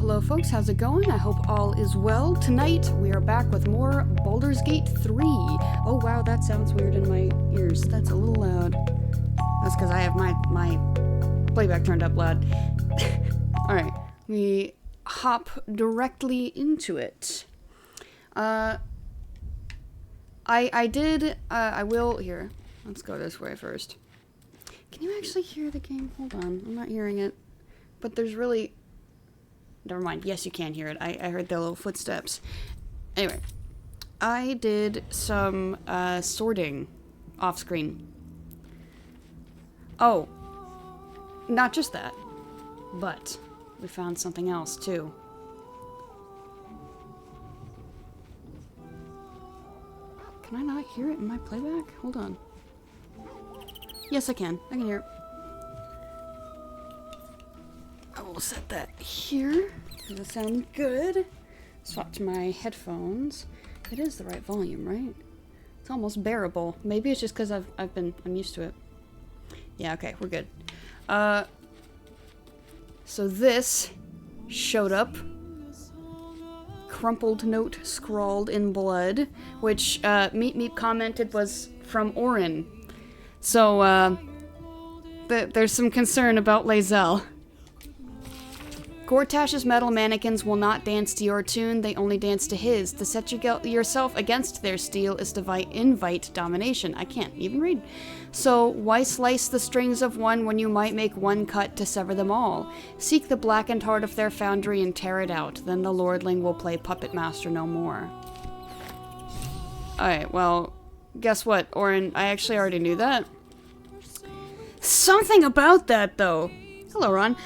hello folks, how's it going? I hope all is well. Tonight, we are back with more Baldur's Gate 3. Oh wow, that sounds weird in my ears. That's a little loud. That's because I have my playback turned up loud. Alright, we hop directly into it. I will, here, let's go this way first. Can you actually hear the game? Hold on, I'm not hearing it. But there's really... Never mind. Yes, you can hear it. I heard their little footsteps. Anyway, I did some sorting off screen. Oh, not just that, but we found something else too. Can I not hear it in my playback? Hold on. Yes, I can. I can hear it. I will set that here. Does it sound good? Swap to my headphones. It is the right volume, right? It's almost bearable. Maybe it's just because I'm used to it. Yeah, okay, we're good. So this showed up. Crumpled note scrawled in blood, which Meep Meep commented was from Orin. So there's some concern about Lae'zel. Gortash's metal mannequins will not dance to your tune, they only dance to his. To set yourself against their steel is to invite domination. I can't even read. So, why slice the strings of one when you might make one cut to sever them all? Seek the blackened heart of their foundry and tear it out, then the lordling will play puppet master no more. Alright, well, guess what, Orin? I actually already knew that. Something about that, though. Hello, Ron.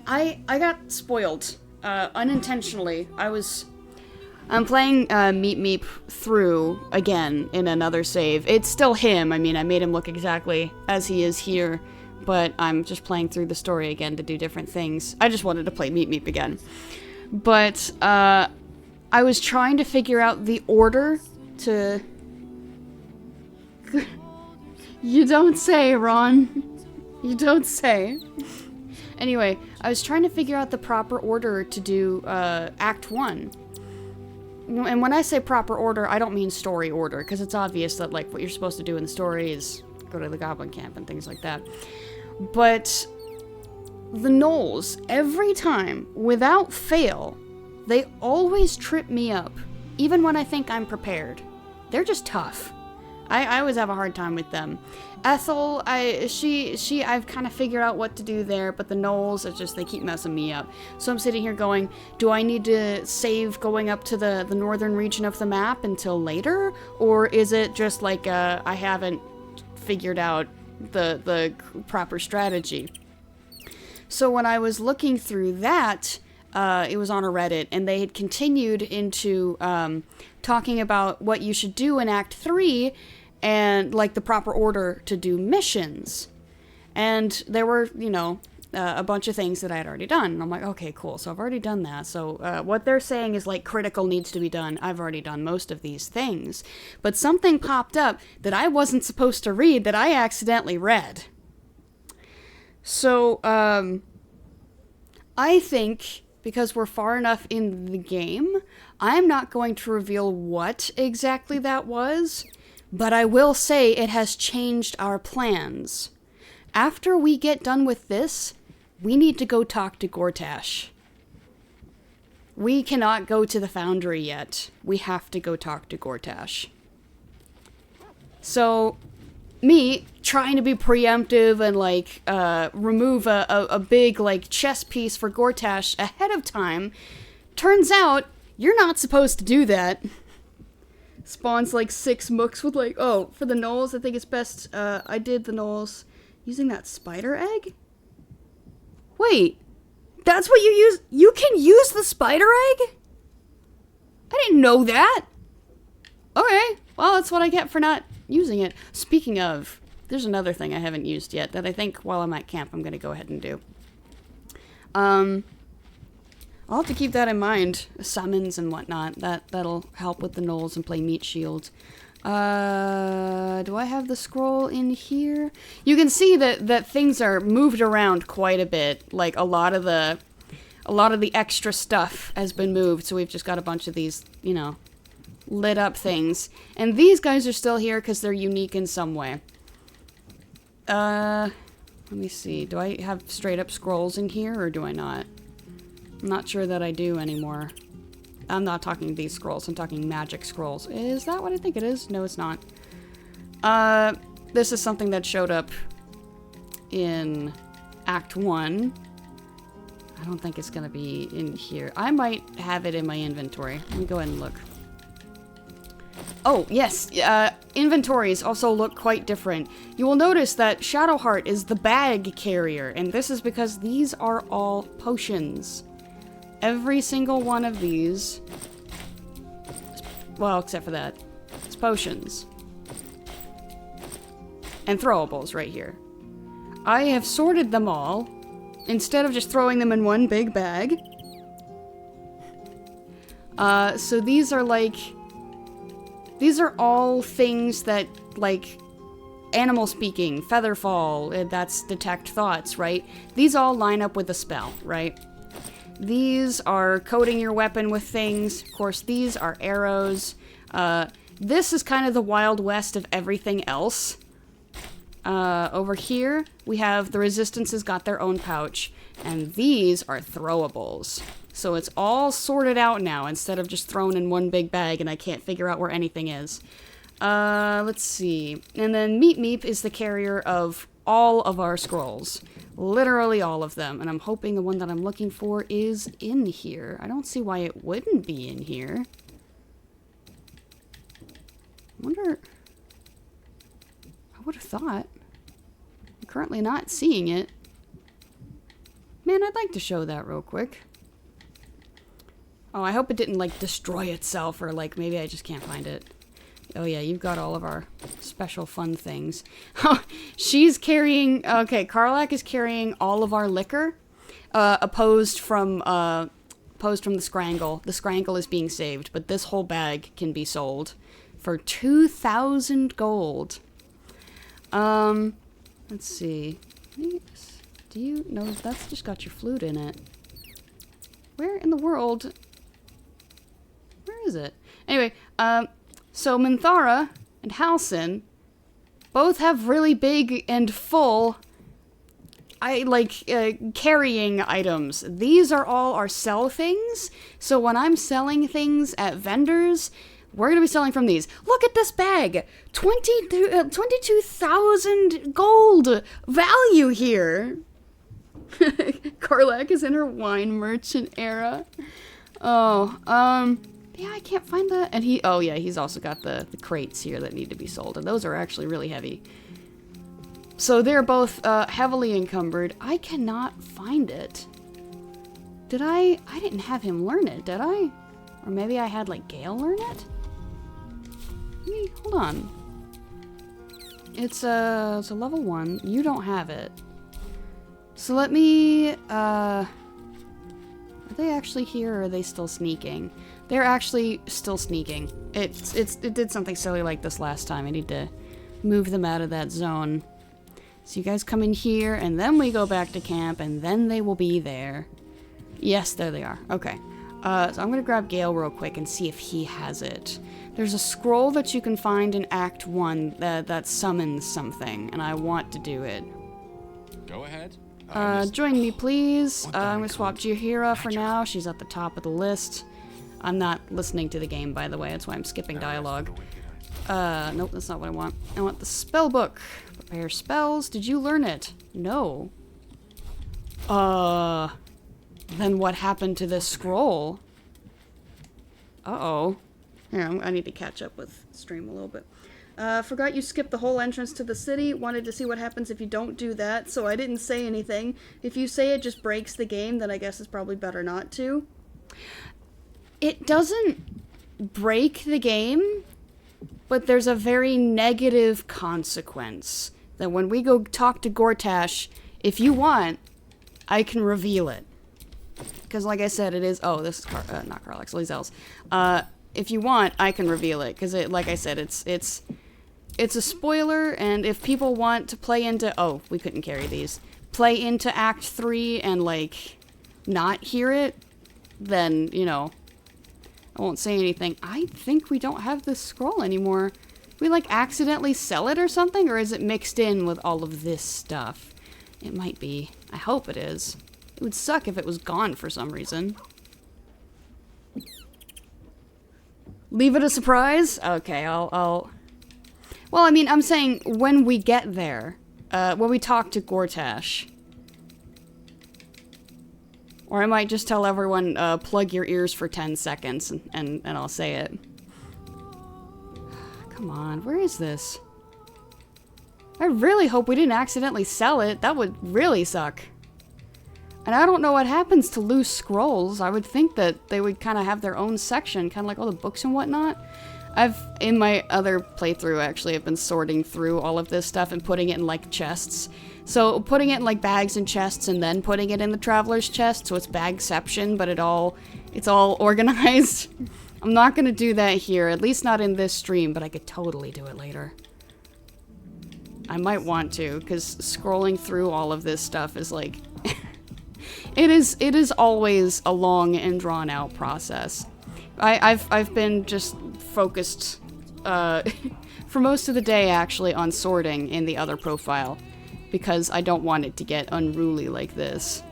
I got spoiled, unintentionally. I'm playing, Meep Meep through, again, in another save. It's still him, I mean, I made him look exactly as he is here, but I'm just playing through the story again to do different things. I just wanted to play Meep Meep again. But, I was trying to figure out the order to... You don't say, Ron. You don't say. Anyway, I was trying to figure out the proper order to do Act 1. And when I say proper order, I don't mean story order, because it's obvious that like what you're supposed to do in the story is go to the goblin camp and things like that. But the gnolls, every time, without fail, they always trip me up, even when I think I'm prepared. They're just tough. I always have a hard time with them. Ethel, I've kind of figured out what to do there, but the gnolls, it's just, they keep messing me up. So I'm sitting here going, do I need to save going up to the northern region of the map until later? Or is it just like, I haven't figured out the proper strategy? So when I was looking through that, it was on a Reddit, and they had continued into talking about what you should do in Act 3, and, like, the proper order to do missions. And there were, you know, a bunch of things that I had already done. And I'm like, okay, cool, so I've already done that. So what they're saying is, like, critical needs to be done. I've already done most of these things. But something popped up that I wasn't supposed to read that I accidentally read. So, I think, because we're far enough in the game, I'm not going to reveal what exactly that was. But I will say it has changed our plans. After we get done with this, we need to go talk to Gortash. We cannot go to the foundry yet. We have to go talk to Gortash. So, me trying to be preemptive and, like, remove a big, like, chess piece for Gortash ahead of time, turns out you're not supposed to do that. Spawns like 6 mooks with like, oh, for the gnolls, I think it's best, I did the gnolls using that spider egg? Wait, that's what you use? You can use the spider egg? I didn't know that. Okay, well, that's what I get for not using it. Speaking of, there's another thing I haven't used yet that I think while I'm at camp I'm gonna go ahead and do. I'll have to keep that in mind. Summons and whatnot. That'll help with the gnolls and play meat shield. Do I have the scroll in here? You can see that things are moved around quite a bit. Like, a lot of the a lot of the extra stuff has been moved, so we've just got a bunch of these, you know, lit up things. And these guys are still here because they're unique in some way. Let me see. Do I have straight up scrolls in here, or do I not? I'm not sure that I do anymore. I'm not talking these scrolls, I'm talking magic scrolls. Is that what I think it is? No, it's not. This is something that showed up in Act 1. I don't think it's gonna be in here. I might have it in my inventory. Let me go ahead and look. Oh, yes, inventories also look quite different. You will notice that Shadowheart is the bag carrier, and this is because these are all potions. Every single one of these, well, except for that, it's potions. And throwables right here. I have sorted them all, instead of just throwing them in one big bag. So these are like... These are all things that, like, animal speaking, featherfall, that's detect thoughts, right? These all line up with a spell, right? These are coating your weapon with things. Of course, these are arrows. This is kind of the Wild West of everything else. Over here, we have the Resistance's got their own pouch, and these are throwables. So it's all sorted out now, instead of just thrown in one big bag and I can't figure out where anything is. Let's see. And then Meep Meep is the carrier of all of our scrolls. Literally all of them. And I'm hoping the one that I'm looking for is in here. I don't see why it wouldn't be in here. I wonder... I would have thought. I'm currently not seeing it. Man, I'd like to show that real quick. Oh, I hope it didn't, like, destroy itself, or, like, maybe I just can't find it. Oh, yeah, you've got all of our special fun things. Oh, she's carrying... Okay, Karlak is carrying all of our liquor, opposed from the Scrangle. The Scrangle is being saved, but this whole bag can be sold for 2,000 gold. Let's see. Do you... No, that's just got your flute in it. Where in the world... Where is it? Anyway, so Minthara and Halcyon both have really big and full, carrying items. These are all our sell things, so when I'm selling things at vendors, we're going to be selling from these. Look at this bag! 22,000 gold value here! Karlak is in her wine merchant era. Oh, yeah, I can't find that. And oh yeah, he's also got the crates here that need to be sold, and those are actually really heavy. So they're both heavily encumbered. I cannot find it. Did I didn't have him learn it, did I? Or maybe I had, like, Gale learn it? Hold on. It's a level 1. You don't have it. So let me, are they actually here, or are they still sneaking? They're actually still sneaking. It did something silly like this last time. I need to move them out of that zone. So you guys come in here, and then we go back to camp, and then they will be there. Yes, there they are. Okay. So I'm gonna grab Gale real quick and see if he has it. There's a scroll that you can find in Act 1 that summons something, and I want to do it. Go ahead. Join me, please. I'm gonna swap Jahira for now. She's at the top of the list. I'm not listening to the game, by the way. That's why I'm skipping dialogue. Nope, that's not what I want. I want the spell book. Prepare spells. Did you learn it? No. Then what happened to this scroll? Uh-oh. Here, I need to catch up with stream a little bit. Forgot you skipped the whole entrance to the city. Wanted to see what happens if you don't do that, so I didn't say anything. If you say it just breaks the game, then I guess it's probably better not to. It doesn't break the game, but there's a very negative consequence. That when we go talk to Gortash, if you want, I can reveal it. Because like I said, it is... Oh, this is not Karlak, Lizel's. If you want, I can reveal it. Because, like I said, it's a spoiler, and if people want to play into... Oh, we couldn't carry these. Play into Act 3 and, like, not hear it, then, you know, I won't say anything. I think we don't have this scroll anymore. We, like, accidentally sell it or something? Or is it mixed in with all of this stuff? It might be. I hope it is. It would suck if it was gone for some reason. Leave it a surprise? Okay, I'll... Well, I mean, I'm saying when we get there. When we talk to Gortash. Or I might just tell everyone, plug your ears for 10 seconds, and I'll say it. Come on, where is this? I really hope we didn't accidentally sell it. That would really suck. And I don't know what happens to loose scrolls. I would think that they would kind of have their own section, kind of like all the books and whatnot. In my other playthrough, actually, I've been sorting through all of this stuff and putting it in, like, chests. So, putting it in, like, bags and chests and then putting it in the traveler's chest, so it's bagception, but it's all organized. I'm not gonna do that here, at least not in this stream, but I could totally do it later. I might want to, because scrolling through all of this stuff is, like... It is always a long and drawn out process. I've been just focused for most of the day actually on sorting in the other profile because I don't want it to get unruly like this.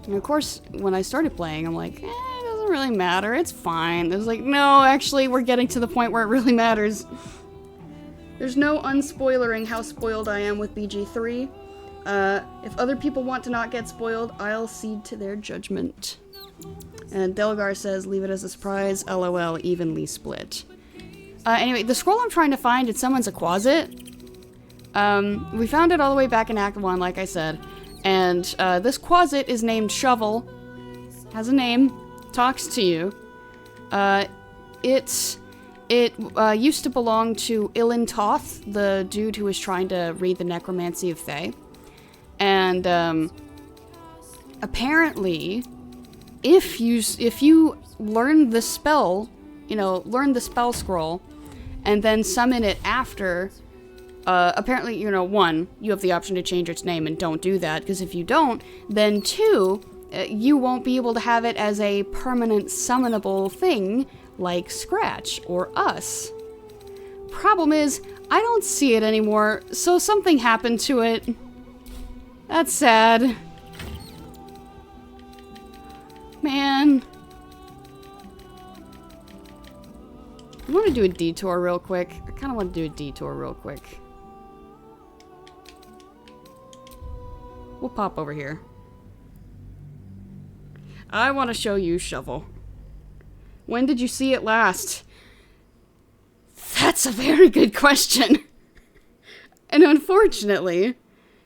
And of course, when I started playing, I'm like, it doesn't really matter, it's fine. It's like, no, actually, we're getting to the point where it really matters. There's no unspoilering how spoiled I am with BG3. If other people want to not get spoiled, I'll cede to their judgment. And Delgar says, leave it as a surprise, LOL, evenly split. Anyway, the scroll I'm trying to find, it summons a Quasit. We found it all the way back in Act 1, like I said. And, this Quasit is named Shovel. Has a name. Talks to you. It used to belong to Ilan Toth, the dude who was trying to read the Necromancy of Thay. And, apparently, if you learn the spell, you know, learn the spell scroll, and then summon it after, apparently, you know, 1, you have the option to change its name, and don't do that, because if you don't, then 2, you won't be able to have it as a permanent summonable thing, like Scratch or us. Problem is, I don't see it anymore, so something happened to it. That's sad. Man. I want to do a detour real quick. I kind of want to do a detour real quick. We'll pop over here. I want to show you Shovel. When did you see it last? That's a very good question. And unfortunately,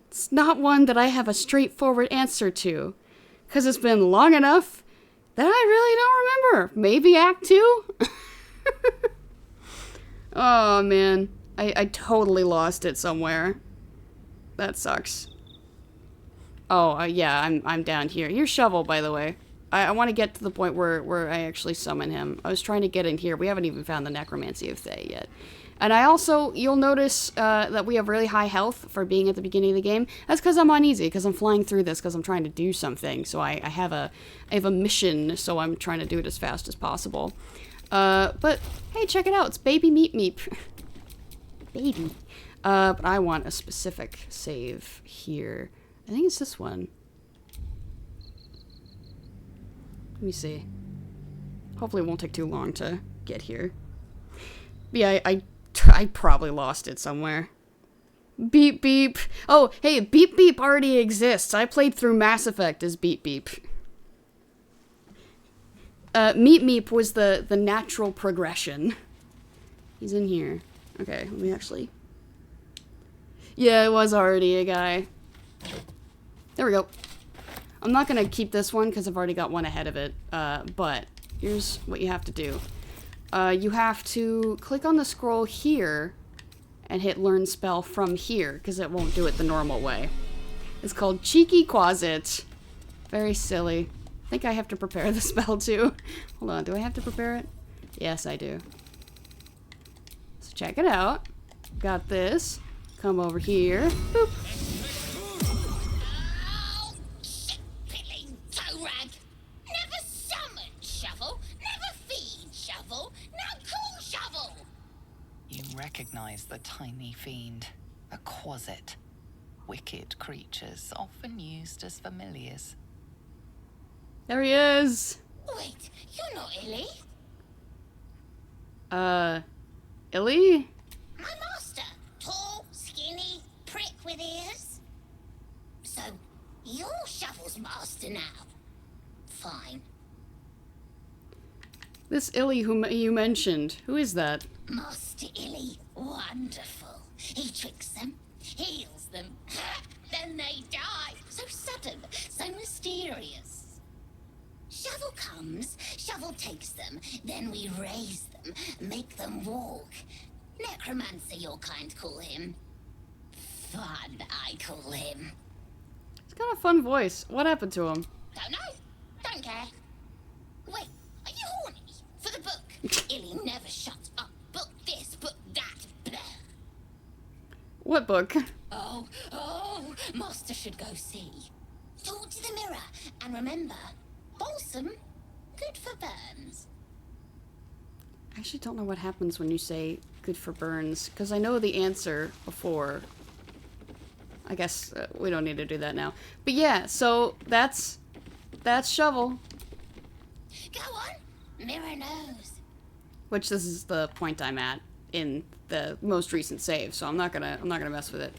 it's not one that I have a straightforward answer to. Because it's been long enough that I really don't remember. Maybe Act 2? Oh, man. I totally lost it somewhere. That sucks. Oh, yeah, I'm down here. You're Shovel, by the way. I want to get to the point where I actually summon him. I was trying to get in here. We haven't even found the Necromancy of Thay yet. And I also, you'll notice that we have really high health for being at the beginning of the game. That's because I'm on easy, because I'm flying through this, because I'm trying to do something. So I have a mission, so I'm trying to do it as fast as possible. But, hey, check it out. It's Baby Meep Meep. Baby. But I want a specific save here. I think it's this one. Let me see. Hopefully it won't take too long to get here. Yeah, I probably lost it somewhere. Beep Beep. Oh, hey, Beep Beep already exists. I played through Mass Effect as Beep Beep. Meep Meep was the natural progression. He's in here. Okay, let me actually... Yeah, it was already a guy. There we go. I'm not gonna keep this one because I've already got one ahead of it, but here's what you have to do. You have to click on the scroll here and hit Learn Spell from here, because it won't do it the normal way. It's called Cheeky Quasit. Very silly. I think I have to prepare the spell too. Hold on, do I have to prepare it? Yes, I do. So check it out. Got this. Come over here. Boop. recognize the tiny fiend, a quasit. Wicked creatures often used as familiars. There he is. Wait, you're not Illy? Illy? My master. Tall, skinny, prick with ears. So, you're Shovel's master now. Fine. This Illy who you mentioned, who is that? Master Illy, wonderful. He tricks them, heals them, then they die. So sudden, so mysterious. Shovel comes, Shovel takes them, then we raise them, make them walk. Necromancer, your kind call him. Fun, I call him. He's got a fun voice. What happened to him? Don't know, don't care. Wait, are you horny for the book? Illy never shuts up. Book this, book that. Blah. What book? Oh, Master should go see. Talk to the mirror, and remember, balsam, good for burns. I actually don't know what happens when you say good for burns, because I know the answer before. I guess we don't need to do that now. But yeah, so that's Shovel. Go on, mirror knows. Which this is the point I'm at in the most recent save, so I'm not gonna mess with it.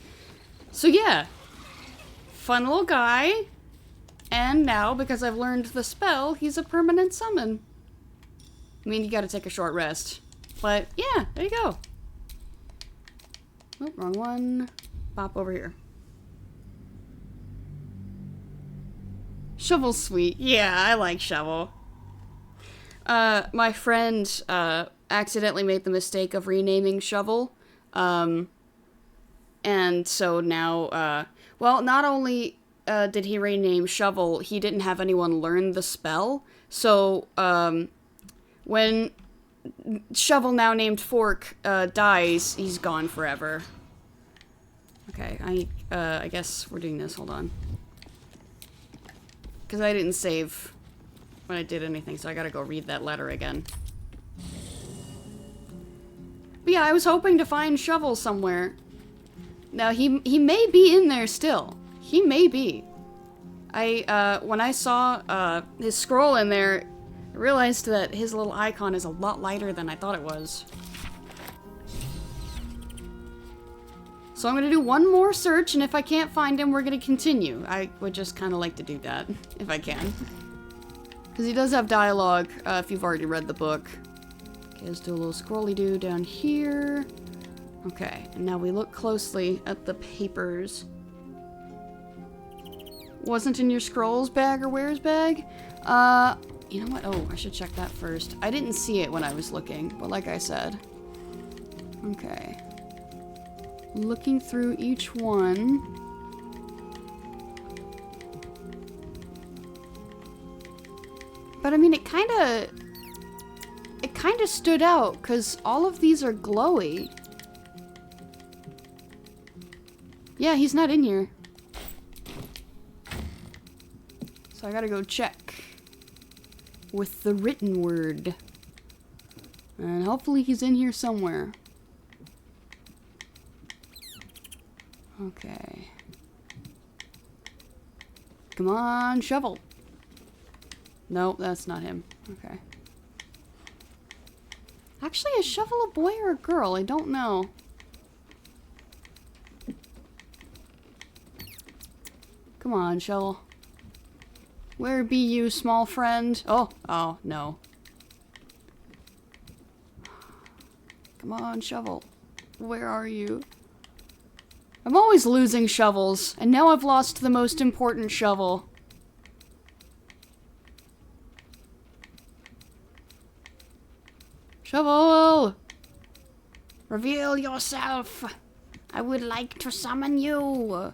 So yeah, fun little guy, and now because I've learned the spell, he's a permanent summon. I mean, you gotta take a short rest, but yeah, there you go. Oh, wrong one. Pop over here. Shovel's sweet. Yeah, I like Shovel. My friend accidentally made the mistake of renaming Shovel. And so now, well, not only did he rename Shovel, he didn't have anyone learn the spell. So, when Shovel, now named Fork, dies, he's gone forever. Okay, I guess we're doing this. Hold on. Because I didn't save when I did anything, so I gotta go read that letter again. But yeah, I was hoping to find Shovel somewhere. Now, he may be in there still. He may be. When I saw his scroll in there, I realized that his little icon is a lot lighter than I thought it was. So I'm gonna do one more search, and if I can't find him, we're gonna continue. I would just kind of like to do that, if I can. Because he does have dialogue, if you've already read the book. Okay, let's do a little scrolly-doo down here. Okay, and now we look closely at the papers. Wasn't in your scrolls bag or where's bag? You know what? Oh, I should check that first. I didn't see it when I was looking, but like I said. Okay. Looking through each one. But I mean, it kind of stood out because all of these are glowy. Yeah, he's not in here. So I gotta go check with the written word. And hopefully he's in here somewhere. Okay. Come on, Shovel. Nope, that's not him. Okay. Actually, is Shovel a boy or a girl? I don't know. Come on, Shovel. Where be you, small friend? Oh, no. Come on, Shovel. Where are you? I'm always losing shovels, and now I've lost the most important shovel. Shovel! Reveal yourself! I would like to summon you!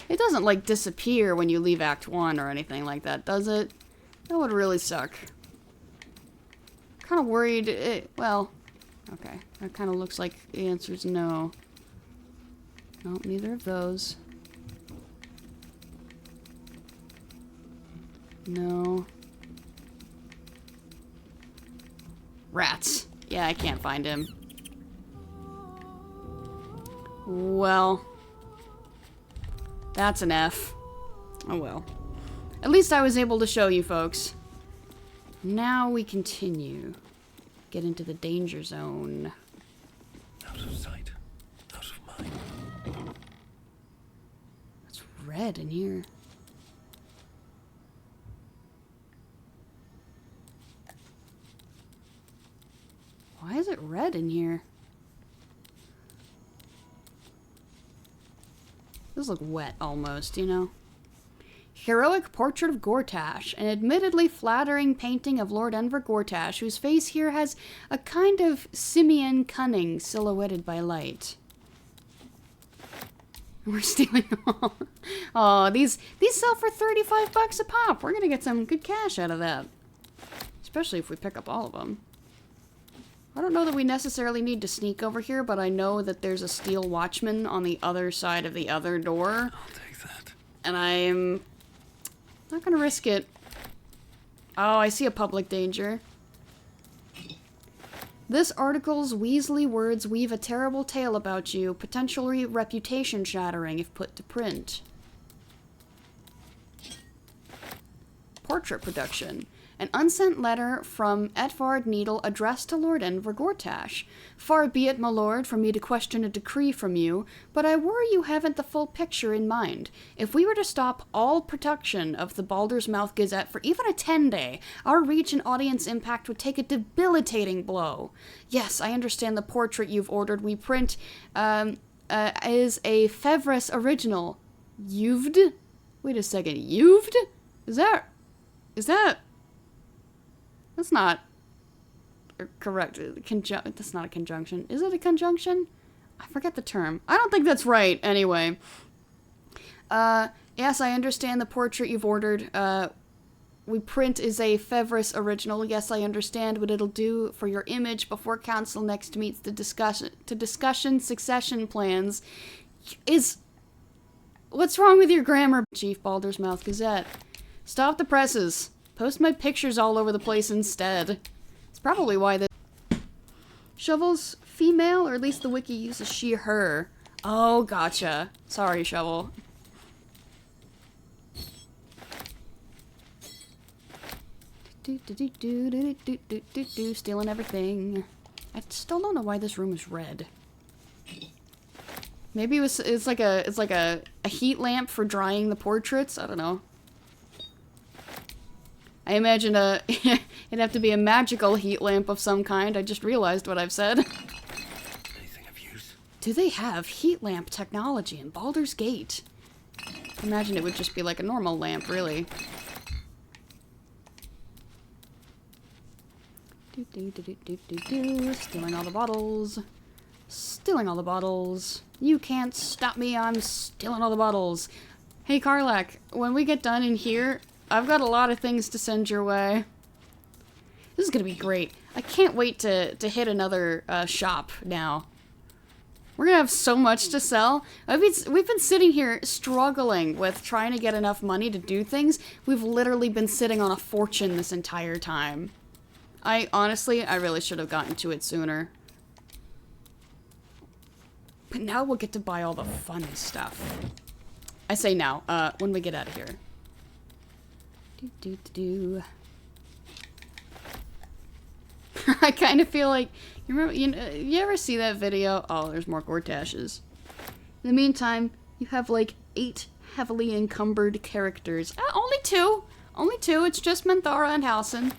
It doesn't, like, disappear when you leave Act 1 or anything like that, does it? That would really suck. Kind of worried well, okay. That kind of looks like the answer's no. Nope, neither of those. No. Rats. Yeah, I can't find him. Well, that's an F. Oh well. At least I was able to show you folks. Now we continue. Get into the danger zone. Out of sight, out of mind. It's red in here. Why is it red in here? Those look wet almost, you know? Heroic portrait of Gortash, an admittedly flattering painting of Lord Enver Gortash, whose face here has a kind of simian cunning silhouetted by light. We're stealing them all. Oh, these sell for 35 bucks a pop. We're gonna get some good cash out of that. Especially if we pick up all of them. I don't know that we necessarily need to sneak over here, but I know that there's a steel watchman on the other side of the other door. I'll take that. And I'm not gonna risk it. Oh, I see a public danger. This article's Weasley words weave a terrible tale about you, potentially reputation-shattering if put to print. Portrait production. An unsent letter from Edvard Needle addressed to Lord Enver Gortash. Far be it, my lord, for me to question a decree from you, but I worry you haven't the full picture in mind. If we were to stop all production of the Baldur's Mouth Gazette for even a 10-day, our reach and audience impact would take a debilitating blow. Yes, I understand the portrait you've ordered we print is a Fevres original. You'ved? Wait a second, you'ved? Is that... That's not correct. That's not a conjunction. Is it a conjunction? I forget the term. I don't think that's right, anyway. Yes, I understand the portrait you've ordered. We print is a Fevres original. Yes, I understand what it'll do for your image before council next meets to discussion succession plans. What's wrong with your grammar, Chief Baldur's Mouth Gazette? Stop the presses. Post my pictures all over the place instead. It's probably why the Shovel's female, or at least the wiki uses she, her. Oh, gotcha. Sorry, Shovel. Stealing everything. I still don't know why this room is red. Maybe it's like a heat lamp for drying the portraits. I don't know. I imagine it'd have to be a magical heat lamp of some kind. I just realized what I've said. Anything of use? Do they have heat lamp technology in Baldur's Gate? I imagine it would just be like a normal lamp, really. Stealing all the bottles. Stealing all the bottles. You can't stop me, I'm stealing all the bottles. Hey, Karlak, when we get done in here, I've got a lot of things to send your way. This is gonna be great. I can't wait to hit another shop now. We're gonna have so much to sell. We've been sitting here struggling with trying to get enough money to do things. We've literally been sitting on a fortune this entire time. I really should have gotten to it sooner. But now we'll get to buy all the fun stuff. I say now, when we get out of here. I kind of feel like, you ever see that video? Oh, there's more Gortashes. In the meantime, you have like 8 heavily encumbered characters. Only 2. Only 2. It's just Menthara and Halsin.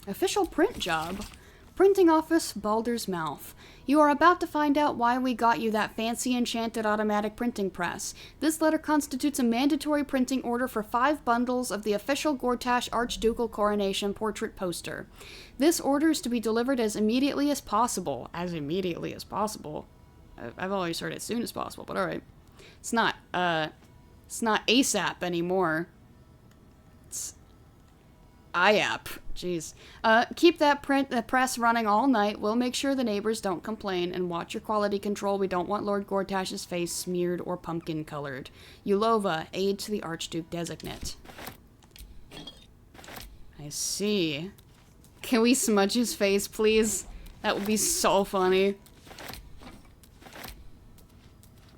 Official print job. Printing office, Baldur's Mouth. You are about to find out why we got you that fancy enchanted automatic printing press. This letter constitutes a mandatory printing order for 5 bundles of the official Gortash Archducal Coronation portrait poster. This order is to be delivered as immediately as possible. As immediately as possible? I've always heard as soon as possible, but alright. It's not ASAP anymore. It's IAP. Jeez. Keep that press running all night. We'll make sure the neighbors don't complain, and watch your quality control. We don't want Lord Gortash's face smeared or pumpkin-colored. Yulova, aide to the Archduke Designate. I see. Can we smudge his face, please? That would be so funny.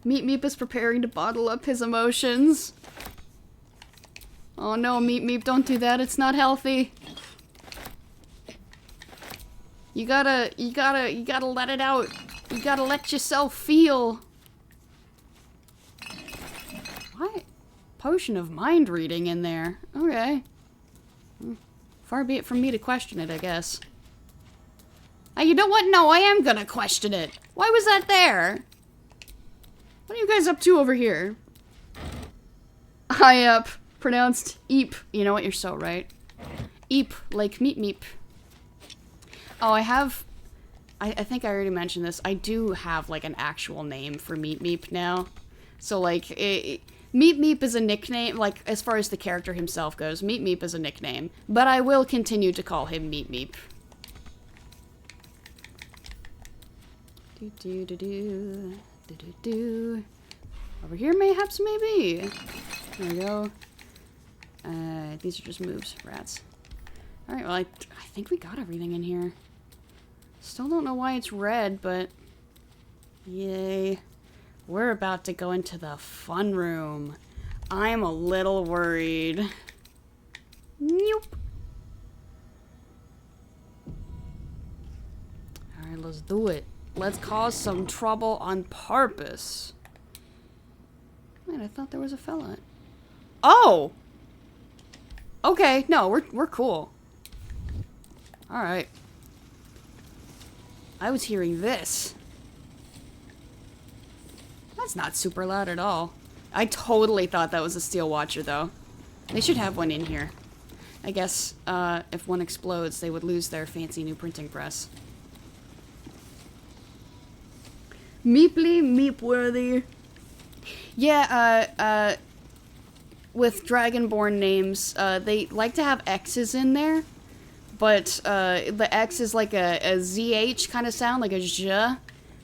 Meep Meep is preparing to bottle up his emotions. Oh no, Meep Meep, don't do that. It's not healthy. You gotta let it out. You gotta let yourself feel. What? Potion of mind reading in there. Okay. Far be it from me to question it, I guess. You know what? No, I am gonna question it. Why was that there? What are you guys up to over here? High up. Pronounced Eep. You know what? You're so right. Eep, like Meep Meep. Oh, I think I already mentioned this. I do have, like, an actual name for Meep Meep now. So, like, Meep Meep is a nickname, like, as far as the character himself goes, Meep Meep is a nickname. But I will continue to call him Meep Meep. Do-do-do-do. Do-do-do. Over here, mayhaps, maybe? There we go. These are just moves, rats. Alright, well, I think we got everything in here. Still don't know why it's red, but... Yay. We're about to go into the fun room. I'm a little worried. Nope. Alright, let's do it. Let's cause some trouble on purpose. Man, I thought there was a fella. Oh! Okay, no, we're cool. Alright. I was hearing this. That's not super loud at all. I totally thought that was a steel watcher, though. They should have one in here. I guess, if one explodes, they would lose their fancy new printing press. Meeply Meep-worthy. Yeah, with Dragonborn names, they like to have X's in there, but the X is like a ZH kind of sound, like a zh.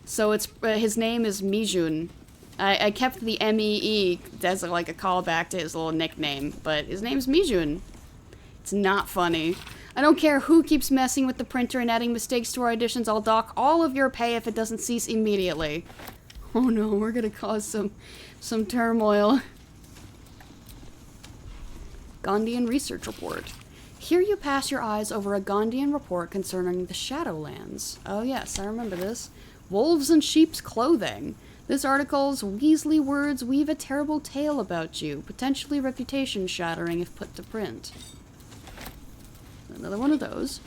So it's his name is Mijun. I kept the M-E-E as like a callback to his little nickname, but his name's Mijun. It's not funny. I don't care who keeps messing with the printer and adding mistakes to our editions, I'll dock all of your pay if it doesn't cease immediately. Oh no, we're gonna cause some turmoil. Gondian Research Report. Here you pass your eyes over a Gondian report concerning the Shadowlands. Oh yes, I remember this. Wolves in sheep's clothing. This article's Weasley words weave a terrible tale about you, potentially reputation-shattering if put to print. Another one of those.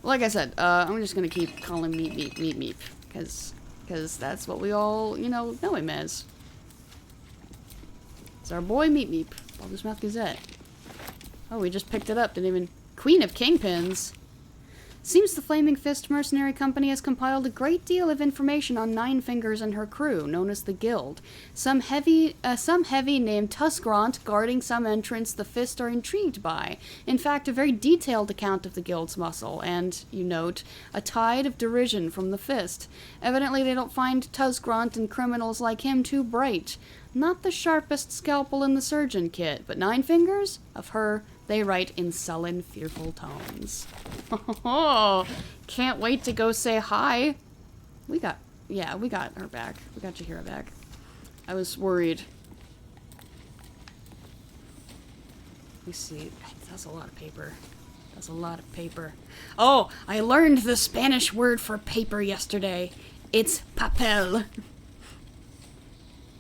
Like I said, I'm just gonna keep calling Meep Meep Meep Meep, because that's what we all, you know him as. It's our boy Meep Meep, Baldur's Mouth Gazette. Oh, we just picked it up, didn't even... Queen of Kingpins! Seems the Flaming Fist Mercenary Company has compiled a great deal of information on Nine Fingers and her crew, known as the Guild. Some heavy named Tuskront guarding some entrance the Fist are intrigued by. In fact, a very detailed account of the Guild's muscle, and, you note, a tide of derision from the Fist. Evidently they don't find Tuskront and criminals like him too bright. Not the sharpest scalpel in the surgeon kit, but Nine Fingers? Of her, they write in sullen, fearful tones. Oh, can't wait to go say hi. We got her back. We got Jahira back. I was worried. Let me see. That's a lot of paper. That's a lot of paper. Oh, I learned the Spanish word for paper yesterday. It's papel.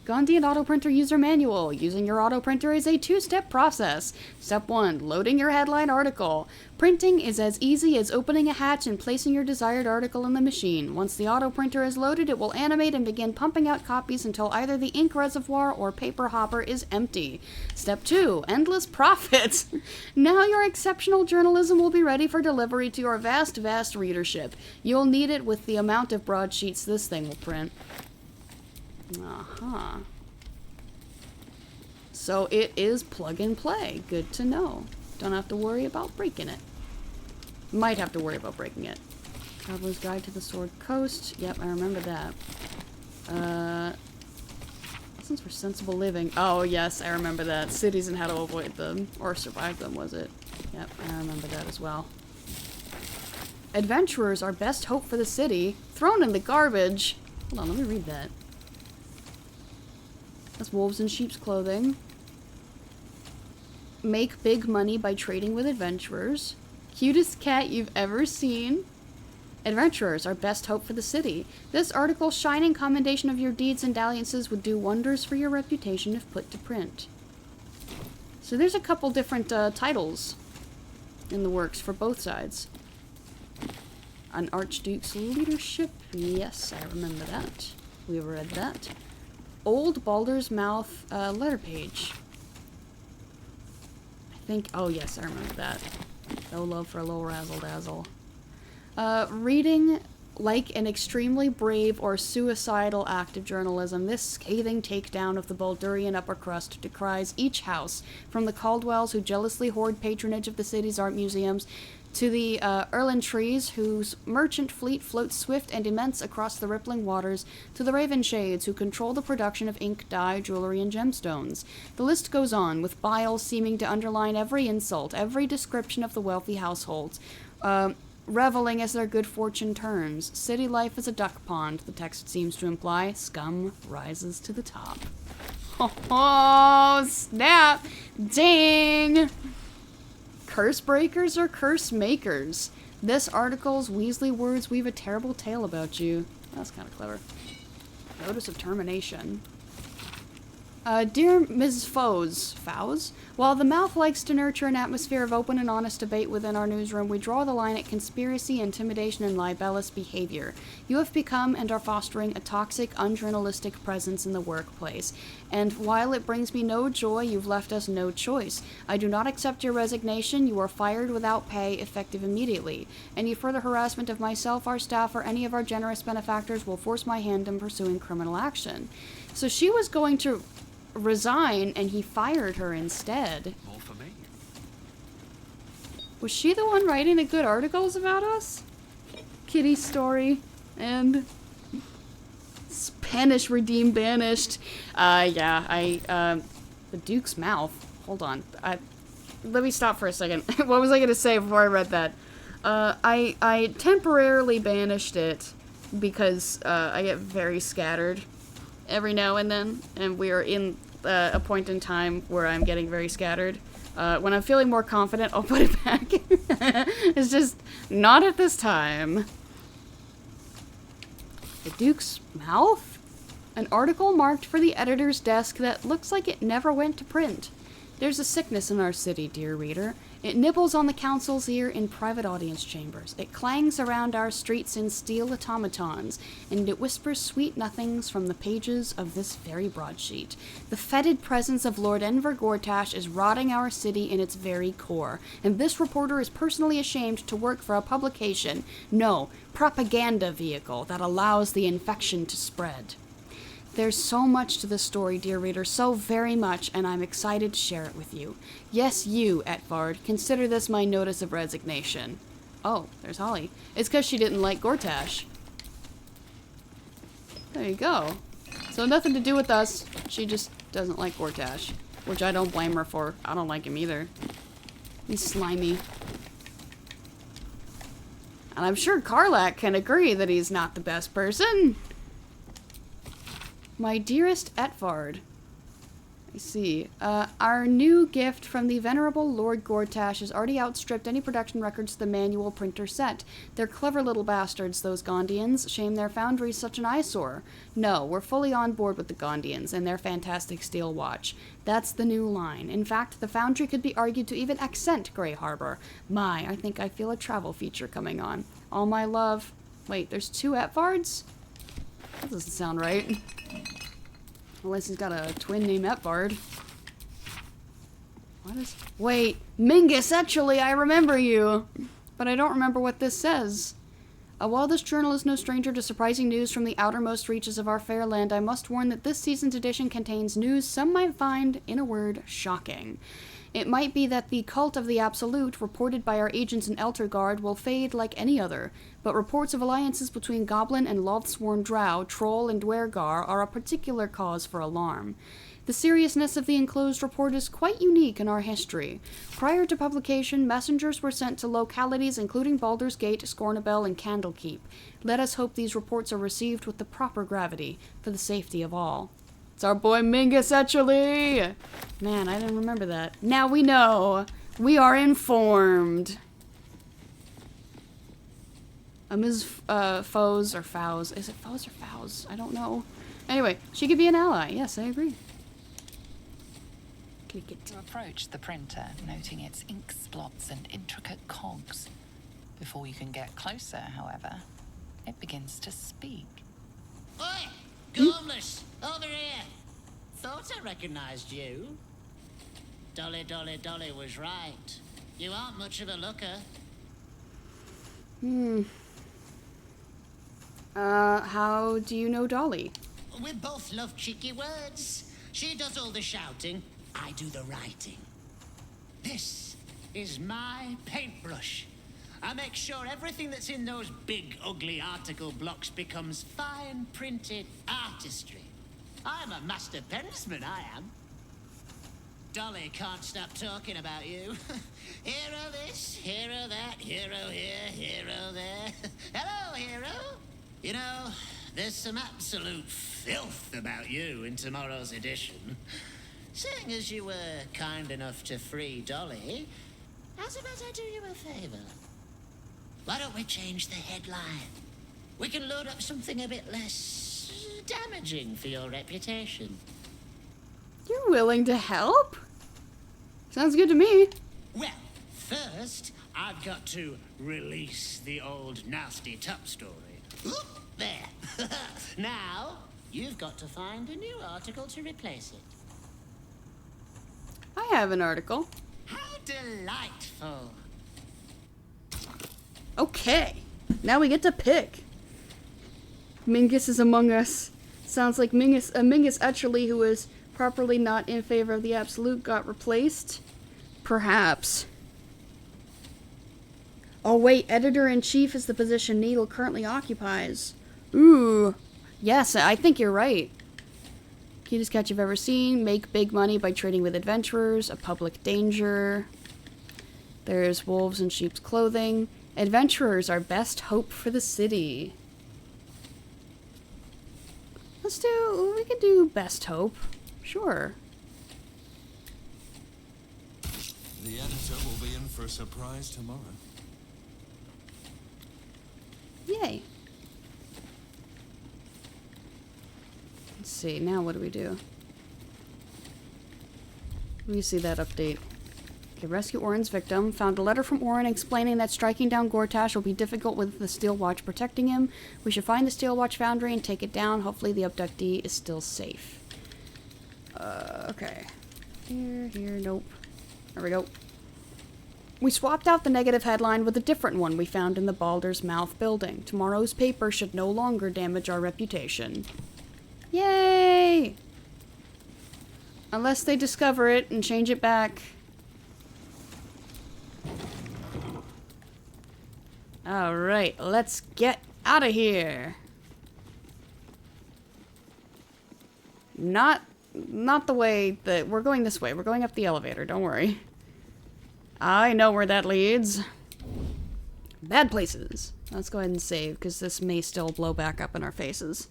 Gondian Auto Printer User Manual. Using your auto printer is a two-step process. Step 1. Loading your headline article. Printing is as easy as opening a hatch and placing your desired article in the machine. Once the auto printer is loaded, it will animate and begin pumping out copies until either the ink reservoir or paper hopper is empty. Step 2. Endless profits. Now your exceptional journalism will be ready for delivery to your vast, vast readership. You'll need it with the amount of broadsheets this thing will print. Uh-huh. So it is plug and play. Good to know. Don't have to worry about breaking it. Might have to worry about breaking it. Traveler's Guide to the Sword Coast. Yep, I remember that. Lessons for Sensible Living. Oh, yes, I remember that. Cities and how to avoid them. Or survive them, was it? Yep, I remember that as well. Adventurers are best hope for the city. Thrown in the garbage. Hold on, let me read that. That's wolves in sheep's clothing. Make big money by trading with adventurers. Cutest cat you've ever seen. Adventurers, our best hope for the city. This article's shining commendation of your deeds and dalliances would do wonders for your reputation if put to print. So there's a couple different titles in the works for both sides. An Archduke's leadership. Yes, I remember that. We read that. Old Baldur's Mouth letter page. I think, oh yes, I remember that. No love for a little razzle-dazzle. Reading like an extremely brave or suicidal act of journalism, this scathing takedown of the Baldurian upper crust decries each house, from the Caldwells who jealously hoard patronage of the city's art museums, to the Erlentrees whose merchant fleet floats swift and immense across the rippling waters, to the Ravenshades who control the production of ink, dye, jewelry, and gemstones. The list goes on, with bile seeming to underline every insult, every description of the wealthy households. Reveling as their good fortune turns. City life is a duck pond, the text seems to imply. Scum rises to the top. Oh, snap! Ding! Curse breakers or curse makers? This article's Weasley words weave a terrible tale about you. That's kind of clever. Notice of termination. Dear Mrs. Fowes, while the mouth likes to nurture an atmosphere of open and honest debate within our newsroom, we draw the line at conspiracy, intimidation, and libellous behavior. You have become and are fostering a toxic, unjournalistic presence in the workplace. And while it brings me no joy, you've left us no choice. I do not accept your resignation. You are fired without pay, effective immediately. Any further harassment of myself, our staff, or any of our generous benefactors will force my hand in pursuing criminal action. So she was going to resign, and he fired her instead. More for me. Was she the one writing the good articles about us? Kitty's story and Spanish redeemed banished. The Duke's mouth. Hold on. Let me stop for a second. What was I gonna say before I read that? I temporarily banished it because I get very scattered every now and then, and we are in a point in time where I'm getting very scattered. When I'm feeling more confident, I'll put it back. It's just not at this time. The Duke's mouth? An article marked for the editor's desk that looks like it never went to print. There's a sickness in our city, dear reader. It nibbles on the council's ear in private audience chambers. It clangs around our streets in steel automatons, and it whispers sweet nothings from the pages of this very broadsheet. The fetid presence of Lord Enver Gortash is rotting our city in its very core, and this reporter is personally ashamed to work for a publication, no, propaganda vehicle that allows the infection to spread. There's so much to this story, dear reader, so very much, and I'm excited to share it with you. Yes, you, Etvard, consider this my notice of resignation. Oh, there's Holly. It's because she didn't like Gortash. There you go. So nothing to do with us. She just doesn't like Gortash, which I don't blame her for. I don't like him either. He's slimy. And I'm sure Karlak can agree that he's not the best person. My dearest Etvard. I see. Our new gift from the venerable Lord Gortash has already outstripped any production records the manual printer set. They're clever little bastards, those Gondians. Shame their foundry's such an eyesore. No, we're fully on board with the Gondians and their fantastic steel watch. That's the new line. In fact, the foundry could be argued to even accent Grey Harbor. I think I feel a travel feature coming on. All my love. Wait, there's two Etvards? That doesn't sound right. Unless he's got a twin named Etvard. What is... Wait, Mingus, actually, I remember you. But I don't remember what this says. While this journal is no stranger to surprising news from the outermost reaches of our fair land, I must warn that this season's edition contains news some might find, in a word, shocking. It might be that the cult of the Absolute, reported by our agents in Eltergard, will fade like any other, but reports of alliances between Goblin and Lothsworn Drow, Troll and Dwergar are a particular cause for alarm. The seriousness of the enclosed report is quite unique in our history. Prior to publication, messengers were sent to localities including Baldur's Gate, Scornabel, and Candlekeep. Let us hope these reports are received with the proper gravity, for the safety of all. It's our boy Mingus, actually. Man, I didn't remember that. Now we know. We are informed. Ms. Foes or Fows. Is it Foes or Fows? I don't know. Anyway, she could be an ally. Yes, I agree. Click it. You approach the printer, noting its ink splots and intricate cogs. Before you can get closer, however, it begins to speak. Oi! Gormless! Over here! Thought I recognized you. Dolly was right. You aren't much of a looker. How do you know Dolly? We both love cheeky words. She does all the shouting, I do the writing. This is my paintbrush. I make sure everything that's in those big, ugly article blocks becomes fine printed artistry. I'm a master pensman, I am. Dolly can't stop talking about you. Hero this, hero that, hero here, hero there. Hello, hero. You know, there's some absolute filth about you in tomorrow's edition. Seeing as you were kind enough to free Dolly, how's about I do you a favor? Why don't we change the headline? We can load up something a bit less damaging for your reputation. You're willing to help? Sounds good to me. Well, first, I've got to release the old nasty top story. Oop, there. Now, you've got to find a new article to replace it. I have an article. How delightful. Okay. Now we get to pick. Mingus is among us. Sounds like Mingus Etcherly, who is properly not in favor of the absolute, got replaced. Perhaps. Oh wait, editor-in-chief is the position Needle currently occupies. Ooh. Yes, I think you're right. Cutest catch you've ever seen. Make big money by trading with adventurers. A public danger. There's wolves in sheep's clothing. Adventurers are best hope for the city. We could do best hope. Sure. The editor will be in for a surprise tomorrow. Yay. Let's see, now what do we do? Let me see that update. Okay, rescue Orin's victim. Found a letter from Orin explaining that striking down Gortash will be difficult with the Steel Watch protecting him. We should find the Steel Watch foundry and take it down. Hopefully the abductee is still safe. Okay. Here, nope. There we go. We swapped out the negative headline with a different one we found in the Baldur's Mouth building. Tomorrow's paper should no longer damage our reputation. Yay! Unless they discover it and change it back. Alright, let's get out of here. Not the way that... We're going this way. We're going up the elevator, don't worry. I know where that leads. Bad places. Let's go ahead and save, because this may still blow back up in our faces.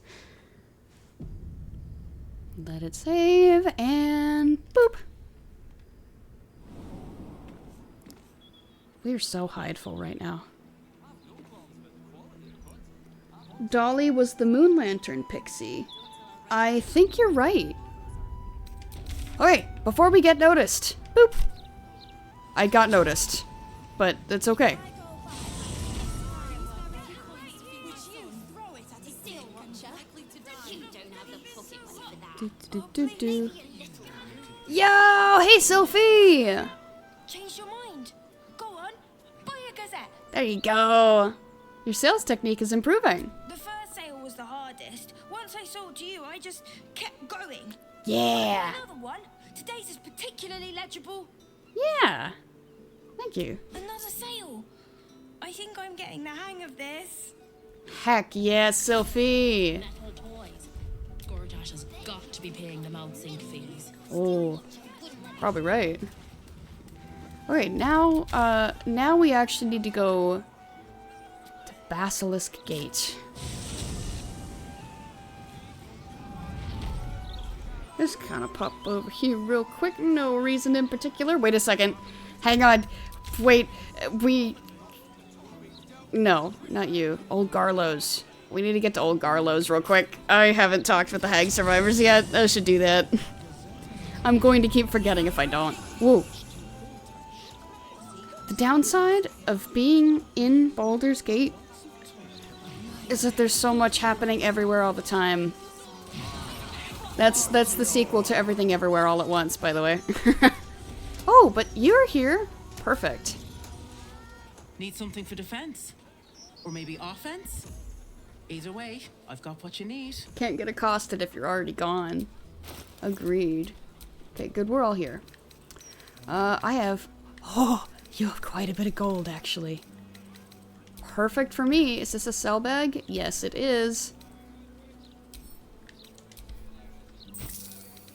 Let it save, and boop. We're so hideful right now. Dolly was the Moon Lantern pixie. I think you're right. Okay, before we get noticed. Boop. I got noticed, but it's okay. Yo, hey Sophie! Change your mind. Go on, buy a gazette. There you go. Your sales technique is improving. The first sale was the hardest. Once I sold to you, I just kept going. Yeah. Another one. Today's is particularly legible. Yeah. Thank you. Another sale. I think I'm getting the hang of this. Heck yeah, Sophie. Metal toys. Gortash has got to be paying the mounting fees. Oh, probably right. Okay, now we actually need to go to Basilisk Gate. just kind of pop over here real quick. No reason in particular. Wait a second. Hang on. Wait. No, not you. Old Garlows. We need to get to Old Garlows real quick. I haven't talked with the Hag survivors yet. I should do that. I'm going to keep forgetting if I don't. Whoa. The downside of being in Baldur's Gate is that there's so much happening everywhere all the time. That's the sequel to Everything Everywhere All at Once, by the way. Oh, but you're here. Perfect. Need something for defense? Or maybe offense? Either way, I've got what you need. Can't get accosted if you're already gone. Agreed. Okay, good, we're all here. I have... Oh, you have quite a bit of gold, actually. Perfect for me. Is this a cell bag? Yes, it is.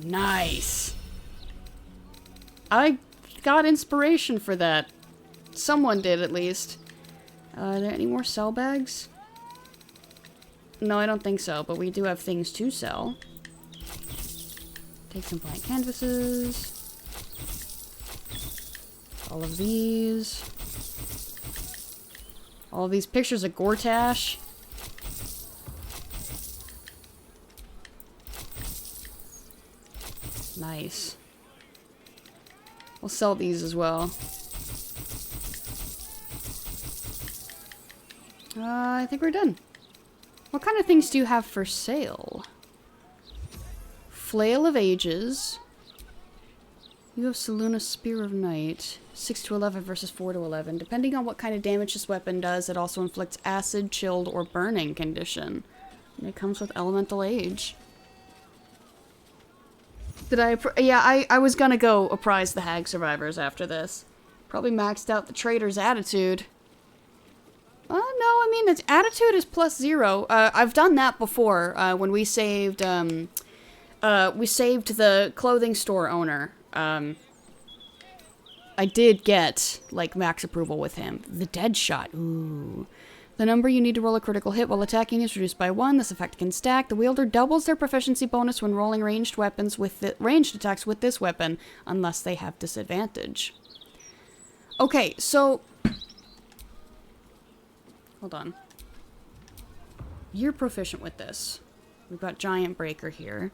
Nice. I got inspiration for that. Someone did, at least. Are there any more cell bags? No, I don't think so, but we do have things to sell. Take some blank canvases. All of these. All of these pictures of Gortash. Nice. We'll sell these as well. I think we're done. What kind of things do you have for sale? Flail of Ages. You have Saluna's Spear of Night. 6 to 11 versus 4 to 11. Depending on what kind of damage this weapon does, it also inflicts acid, chilled, or burning condition. And it comes with Elemental Age. Did I... Yeah, I was gonna go apprise the Hag survivors after this. Probably maxed out the Trader's Attitude. No, I mean, its attitude is +0. I've done that before, when we saved the clothing store owner. I did get, like, max approval with him. The Dead Shot. Ooh. The number you need to roll a critical hit while attacking is reduced by 1. This effect can stack. The wielder doubles their proficiency bonus when rolling ranged weapons with ranged attacks with this weapon, unless they have disadvantage. Okay, so... Hold on. You're proficient with this. We've got Giant Breaker here.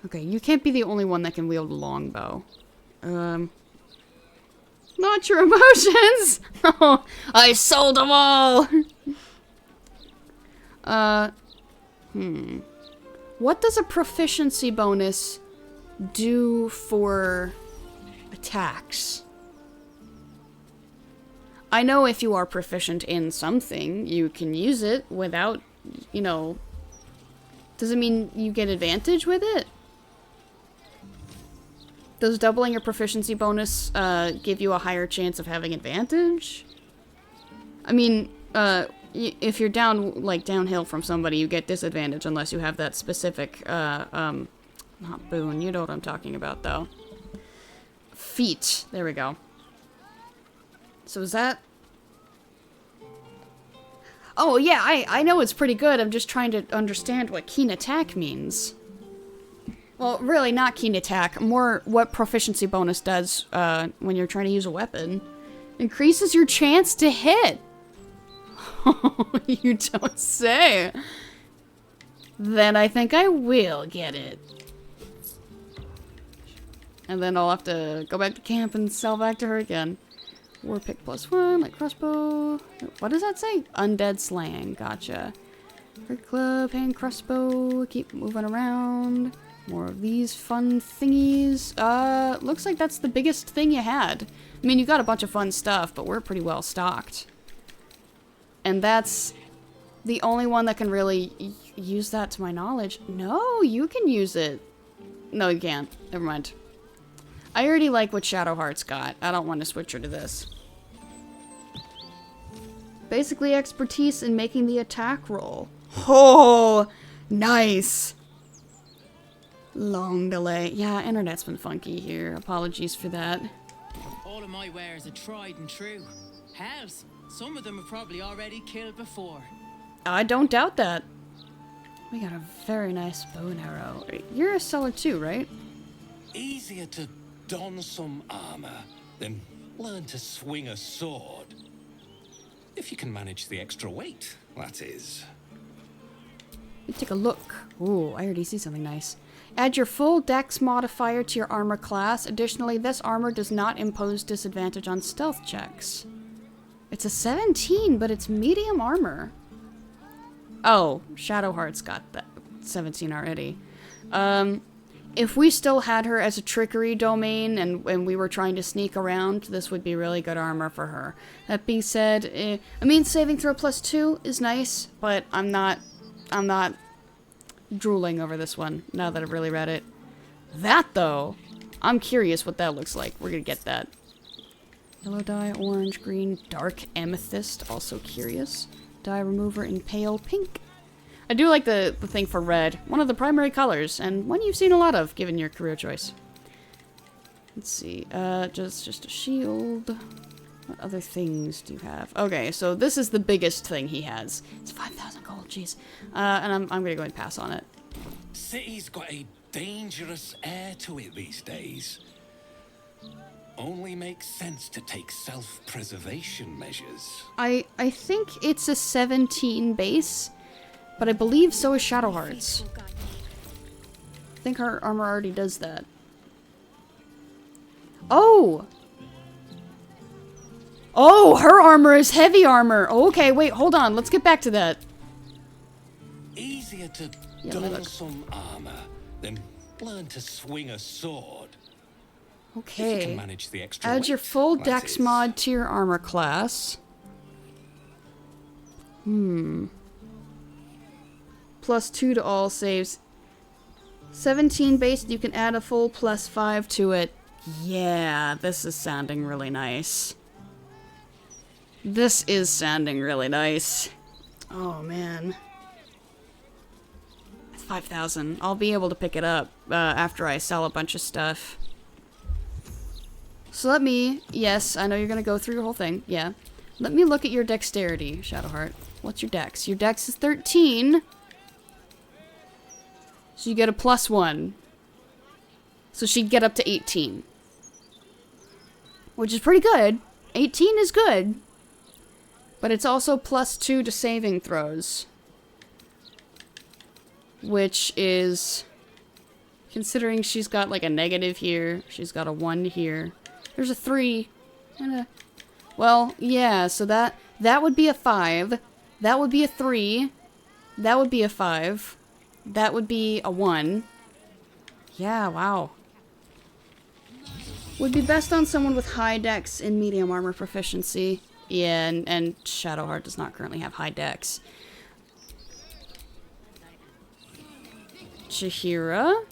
Okay, you can't be the only one that can wield a longbow. Not your emotions! Oh, I sold them all! What does a proficiency bonus do for attacks? I know if you are proficient in something, you can use it without, you know... Does it mean you get advantage with it? Does doubling your proficiency bonus give you a higher chance of having advantage? I mean, if you're downhill from somebody, you get disadvantage unless you have that specific, not boon, you know what I'm talking about, though. Feat. There we go. So is that... Oh, yeah, I know it's pretty good. I'm just trying to understand what keen attack means. Well, really, not keen attack. More what proficiency bonus does when you're trying to use a weapon. Increases your chance to hit. Oh, you don't say. Then I think I will get it. And then I'll have to go back to camp and sell back to her again. War pick +1, like crossbow. What does that say? Undead slaying. Gotcha. Red club, hand crossbow. Keep moving around. More of these fun thingies. Looks like that's the biggest thing you had. I mean, you got a bunch of fun stuff, but we're pretty well stocked. And that's the only one that can really use that to my knowledge. No, you can use it. No, you can't. Never mind. I already like what Shadowheart's got. I don't want to switch her to this. Basically expertise in making the attack roll. Oh, nice. Long delay. Yeah, internet's been funky here. Apologies for that. All of my wares are tried and true. Hells, some of them have probably already killed before. I don't doubt that. We got a very nice bow and arrow. You're a seller too, right? Easier to don some armor than learn to swing a sword. If you can manage the extra weight, that is. Let's take a look. Ooh, I already see something nice. Add your full dex modifier to your armor class. Additionally, this armor does not impose disadvantage on stealth checks. It's a 17, but it's medium armor. Oh, Shadowheart's got that 17 already. If we still had her as a trickery domain and we were trying to sneak around, this would be really good armor for her. That being said, I mean, saving throw +2 is nice, but I'm not drooling over this one now that I've really read it. That, though, I'm curious what that looks like. We're gonna get that. Yellow dye, orange, green, dark amethyst, also curious. Dye remover in pale pink. I do like the thing for red, one of the primary colors, and one you've seen a lot of, given your career choice. Let's see, just a shield. What other things do you have? Okay, so this is the biggest thing he has. It's 5,000 gold, jeez. And I'm gonna go ahead and pass on it. City's got a dangerous air to it these days. Only makes sense to take self-preservation measures. I think it's a 17 base, but I believe so is Shadowheart's. I think her armor already does that. Oh! Oh, her armor is heavy armor. Okay, wait, hold on. Let's get back to that. Easier to don some armor than learn to swing a sword. Okay. If you can manage the extra Add your weight, full that dex is. mod to your armor class. +2 to all saves. 17 base, you can add a full +5 to it. Yeah, this is sounding really nice. This is sounding really nice. Oh, man. 5,000. I'll be able to pick it up after I sell a bunch of stuff. So let me... Yes, I know you're going to go through your whole thing. Yeah. Let me look at your dexterity, Shadowheart. What's your dex? Your dex is 13. So you get a +1. So she'd get up to 18. Which is pretty good. 18 is good. But it's also +2 to saving throws. Which is... Considering she's got like a negative here. She's got a 1 here. There's a 3. And a... Well, yeah, so that would be a 5. That would be a 3. That would be a 5. That would be a 1. Yeah, wow. Would be best on someone with high dex and medium armor proficiency. Yeah, and Shadowheart does not currently have high dex. Chihira?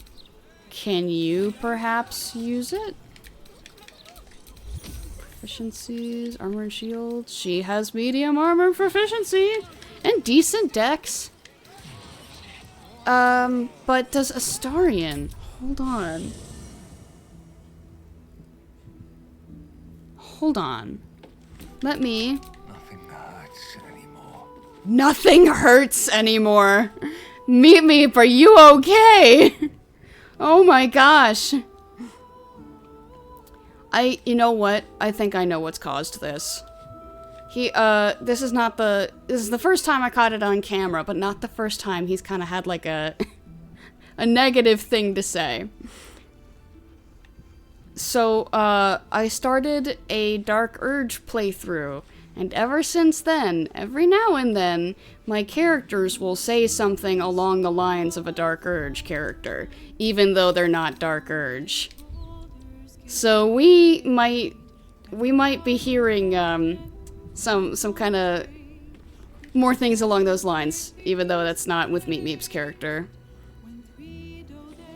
Can you perhaps use it? Proficiencies, armor and shield. She has medium armor proficiency and decent dex. But does Astarion? Hold on. Hold on. Let me... Nothing hurts anymore. Nothing hurts anymore. Meep Meep, are you okay? Oh my gosh. You know what? I think I know what's caused this. This is the first time I caught it on camera, but not the first time he's kind of had like a negative thing to say. So, I started a Dark Urge playthrough, and ever since then, every now and then, my characters will say something along the lines of a Dark Urge character, even though they're not Dark Urge. So we might be hearing, some kind of more things along those lines, even though that's not with Meep Meep's character.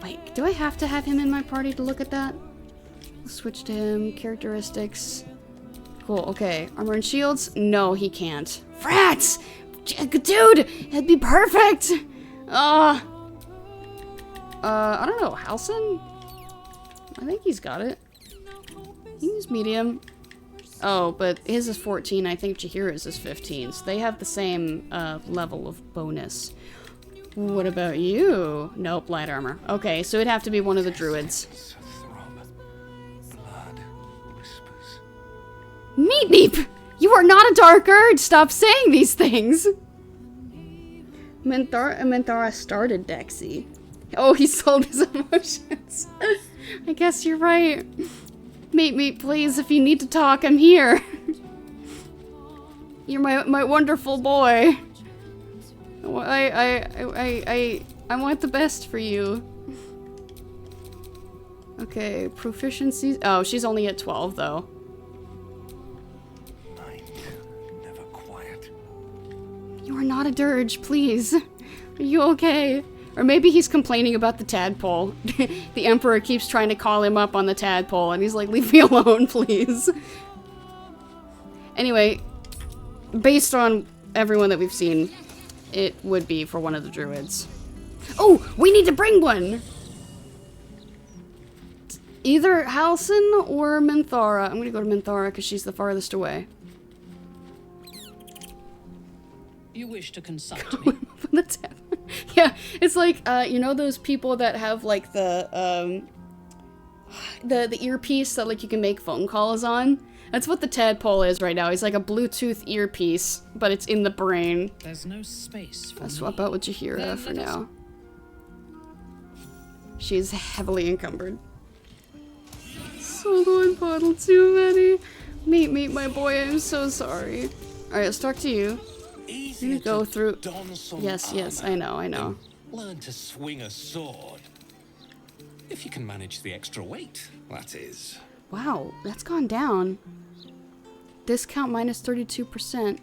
Wait, do I have to have him in my party to look at that? Switch to him. Characteristics. Cool, okay. Armor and shields? No, he can't. Frats! Dude! It'd be perfect! I don't know. Halson? I think he's got it. He's medium. Oh, but his is 14. I think Chihira's is 15. So they have the same level of bonus. What about you? Nope, light armor. Okay, so it'd have to be one of the druids. Blood whispers. Meep meep! You are not a dark urge! Stop saying these things! Menthara started Dexy. Oh, he sold his emotions. I guess you're right. Meep meep, please, if you need to talk, I'm here. You're my wonderful boy. I want the best for you. Okay, proficiency. Oh, she's only at 12 though. Night, never quiet. You are not a dirge, please. Are you okay? Or maybe he's complaining about the tadpole. The Emperor keeps trying to call him up on the tadpole, and he's like, leave me alone, please. Anyway, based on everyone that we've seen, it would be for one of the druids. Oh, we need to bring one! Either Halcyon or Menthara. I'm gonna go to Menthara because she's the farthest away. You wish to consult me? Yeah, it's like, you know those people that have, like, the earpiece that, like, you can make phone calls on? That's what the tadpole is right now. He's like a Bluetooth earpiece, but it's in the brain. There's no space for I'll swap out with Jaheira for now. She's heavily encumbered. Solo and Bottle too many. Meet my boy, I'm so sorry. Alright, let's talk to you. I'm gonna go through... Yes, I know. Learn to swing a sword. If you can manage the extra weight, that is. Wow, that's gone down. Discount minus 32%.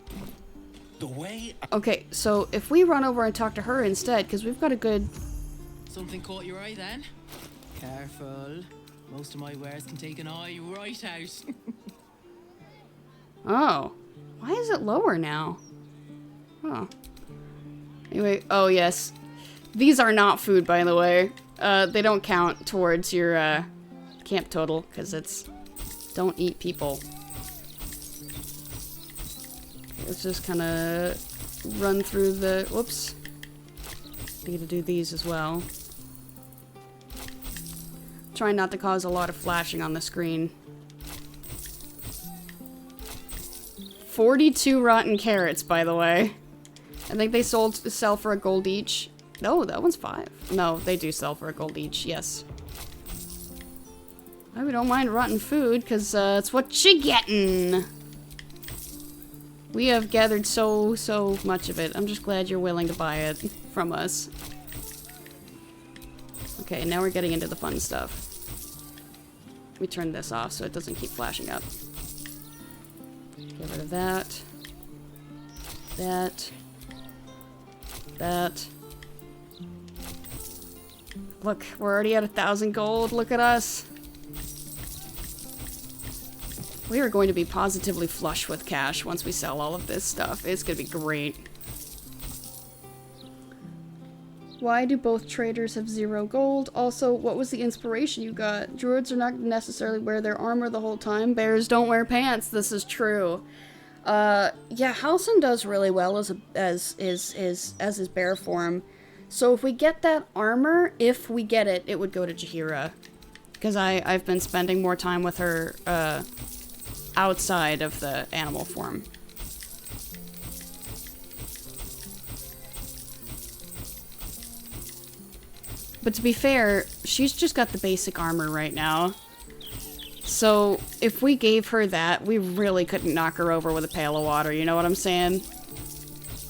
The way. Okay, so if we run over and talk to her instead, because we've got a good... Something caught your eye then? Careful. Most of my wares can take an eye right out. Oh. Why is it lower now? Oh. Anyway, oh yes. These are not food, by the way. They don't count towards your, camp total, because it's... Don't eat people. Let's just kind of run through the... Whoops. Need to do these as well. Try not to cause a lot of flashing on the screen. 42 rotten carrots, by the way. I think they sell for a gold each. No, that one's 5. No, they do sell for a gold each, yes. We don't mind rotten food, because it's what you gettin'. We have gathered so much of it. I'm just glad you're willing to buy it from us. Okay, now we're getting into the fun stuff. We turn this off so it doesn't keep flashing up. Get rid of that. That. Look, we're already at 1,000 gold. Look at us. We are going to be positively flush with cash once we sell all of this stuff. It's gonna be great. Why do both traders have 0 gold? Also, what was the inspiration you got? Druids are not necessarily wear their armor the whole time. Bears don't wear pants. This is true. Yeah, Halcyon does really well as his bear form. So if we get that armor, if we get it, it would go to Jaheira. Because I've been spending more time with her, outside of the animal form. But to be fair, she's just got the basic armor right now. So if we gave her that, we really couldn't knock her over with a pail of water, you know what I'm saying?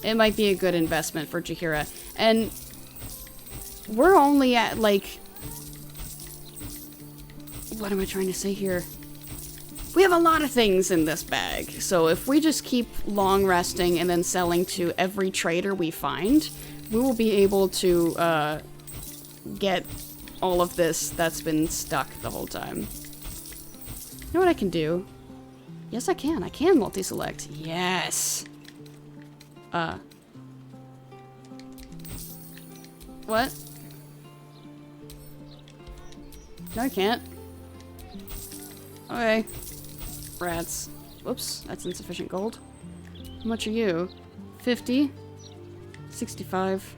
It might be a good investment for Jaheira. And we're only at, like... What am I trying to say here? We have a lot of things in this bag, so if we just keep long resting and then selling to every trader we find, we will be able to get all of this that's been stuck the whole time. You know what I can do? Yes, I can. I can multi-select. Yes! What? No, I can't. Okay. Rats. Whoops, that's insufficient gold. How much are you? 50? 65.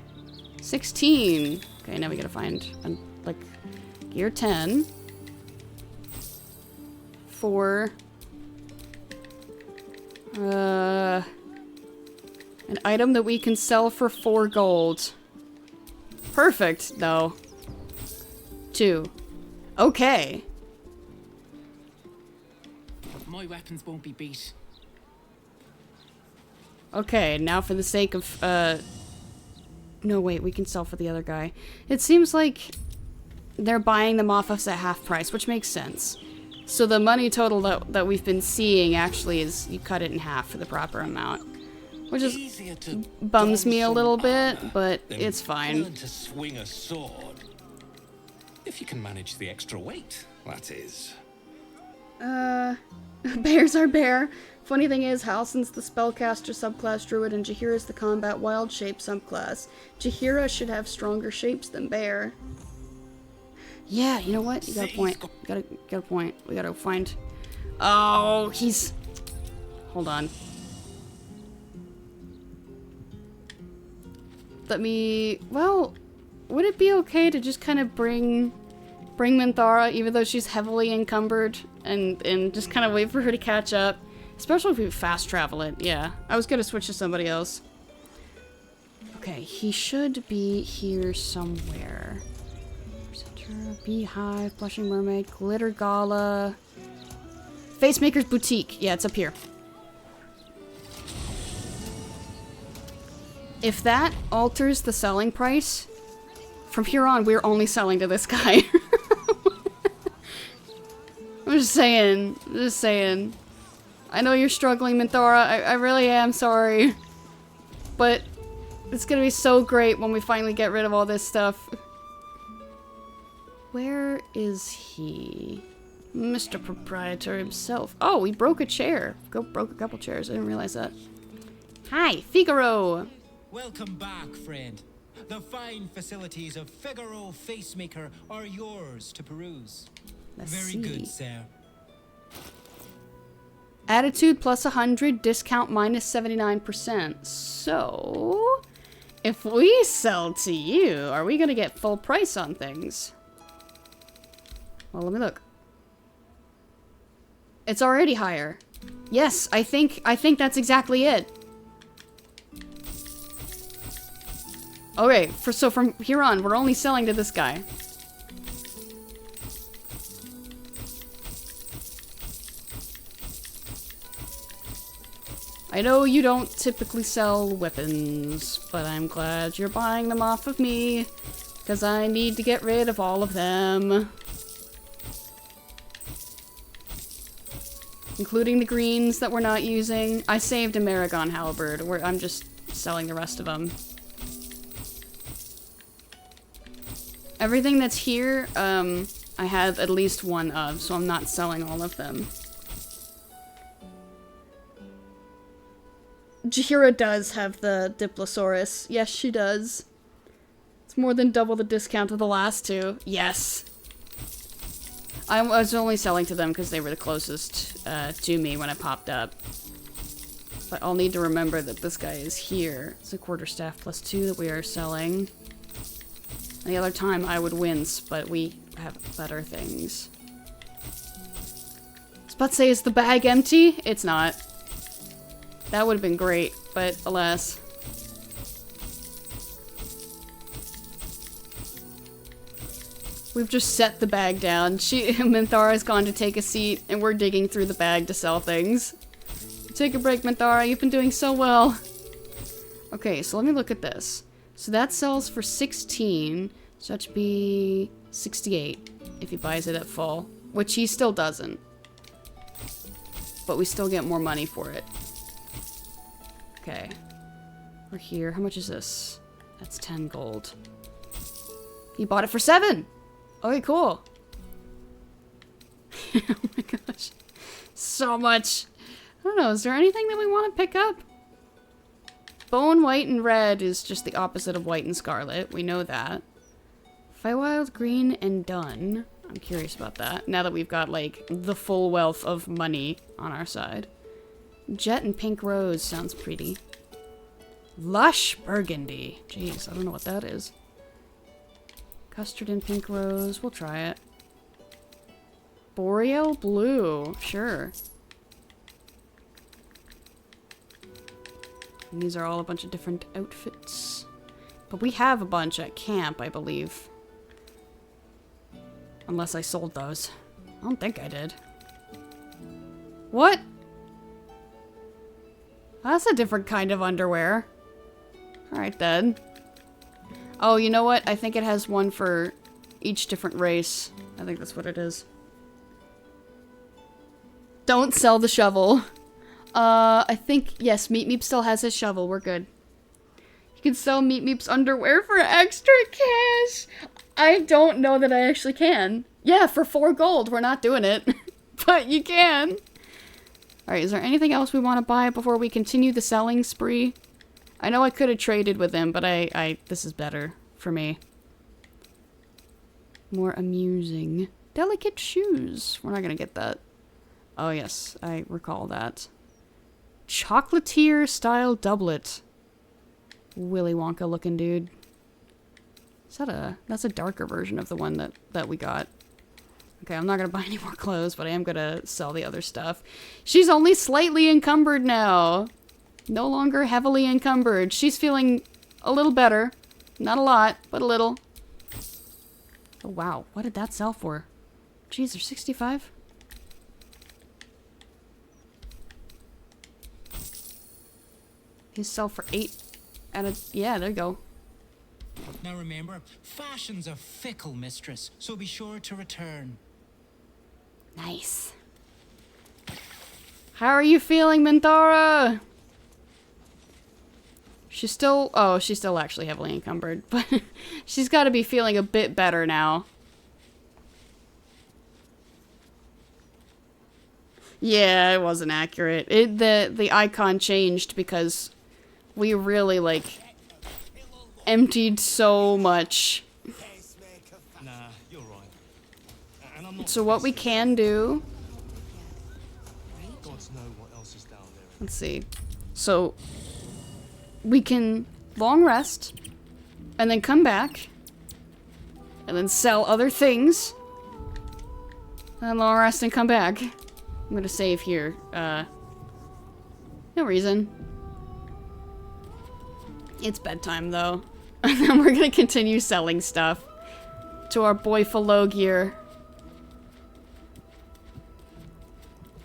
16. Okay, now we gotta find, like, gear 10. 4. An item that we can sell for 4 gold. Perfect, though. 2. Okay. My weapons won't be beat. Okay, now for the sake of, no, wait, we can sell for the other guy. It seems like they're buying them off us at half price, which makes sense. So the money total that we've been seeing actually is you cut it in half for the proper amount. Which is bums me a little bit, but it's fine. Learn to swing a sword. If you can manage the extra weight, that is. Bears are bear. Funny thing is, Halsin's the spellcaster subclass druid and Jahira's the combat wild shape subclass. Jahira should have stronger shapes than bear. Yeah, you know what? You got a point. Got a point. We gotta find... Oh, he's... Hold on. Let me... Well, would it be okay to just kind of bring Minthara, even though she's heavily encumbered, and just kind of wait for her to catch up? Especially if we fast travel it, yeah. I was gonna switch to somebody else. Okay, he should be here somewhere. Beehive, Blushing Mermaid, Glitter Gala, Facemaker's Boutique. Yeah, it's up here. If that alters the selling price, from here on, we're only selling to this guy. I'm just saying. Just saying. I know you're struggling, Minthara. I really am sorry. But it's gonna be so great when we finally get rid of all this stuff. Where is he? Mr. Proprietor himself. Oh, he broke a chair. Broke a couple chairs. I didn't realize that. Hi, Figaro. Welcome back, friend. The fine facilities of Figaro Facemaker are yours to peruse. Very good, sir. Attitude plus 100, discount minus 79%. So, if we sell to you, are we gonna get full price on things? Well, let me look. It's already higher. Yes, I think that's exactly it. Okay, so from here on, we're only selling to this guy. I know you don't typically sell weapons, but I'm glad you're buying them off of me, because I need to get rid of all of them. Including the greens that we're not using. I saved a Maragon Halberd, where I'm just selling the rest of them. Everything that's here, I have at least one of, so I'm not selling all of them. Jahira does have the Diplosaurus. Yes, she does. It's more than double the discount of the last two. Yes. I was only selling to them because they were the closest to me when I popped up. But I'll need to remember that this guy is here. It's a quarterstaff plus 2 that we are selling. Any other time I would wince, but we have better things. I was about to say, is the bag empty? It's not. That would have been great, but alas. We've just set the bag down. Minthara's gone to take a seat, and we're digging through the bag to sell things. Take a break, Minthara. You've been doing so well. Okay, so let me look at this. So that sells for 16, so that should be 68 if he buys it at full, which he still doesn't. But we still get more money for it. Okay. We're here. How much is this? That's 10 gold. He bought it for 7! Okay, cool. Oh my gosh. So much. I don't know, is there anything that we want to pick up? Bone, white, and red is just the opposite of white and scarlet. We know that. Feywild, green, and dun. I'm curious about that, now that we've got, like, the full wealth of money on our side. Jet and pink rose sounds pretty. Lush burgundy. Jeez, I don't know what that is. Custard and pink rose. We'll try it. Boreal blue. Sure. And these are all a bunch of different outfits. But we have a bunch at camp, I believe. Unless I sold those. I don't think I did. What? That's a different kind of underwear. Alright then. Oh, you know what? I think it has one for each different race. I think that's what it is. Don't sell the shovel. I think, yes, Meep Meep still has his shovel. We're good. You can sell Meep Meep's underwear for extra cash. I don't know that I actually can. Yeah, for 4 gold. We're not doing it. But you can. Alright, is there anything else we want to buy before we continue the selling spree? I know I could have traded with him, but this is better for me. More amusing. Delicate shoes. We're not gonna get that. Oh yes, I recall that. Chocolatier style doublet. Willy Wonka looking dude. Is that that's a darker version of the one that we got. Okay, I'm not gonna buy any more clothes, but I am gonna sell the other stuff. She's only slightly encumbered now. No longer heavily encumbered. She's feeling a little better. Not a lot, but a little. Oh wow, what did that sell for? Jeez, they're 65? These sell for 8 out of... Yeah, there you go. Now remember, fashion's a fickle mistress, so be sure to return. Nice. How are you feeling, Minthara? She's still... Oh, she's still actually heavily encumbered, but she's got to be feeling a bit better now. Yeah, it wasn't accurate. The icon changed because we really, like, emptied so much. Nah, you're right. And I'm not So what we can do... Gods know what else is down there. Let's see. So, we can long rest, and then come back, and then sell other things, and then long rest and come back. I'm gonna save here. No reason. It's bedtime, though. And then we're gonna continue selling stuff to our boy Falogir.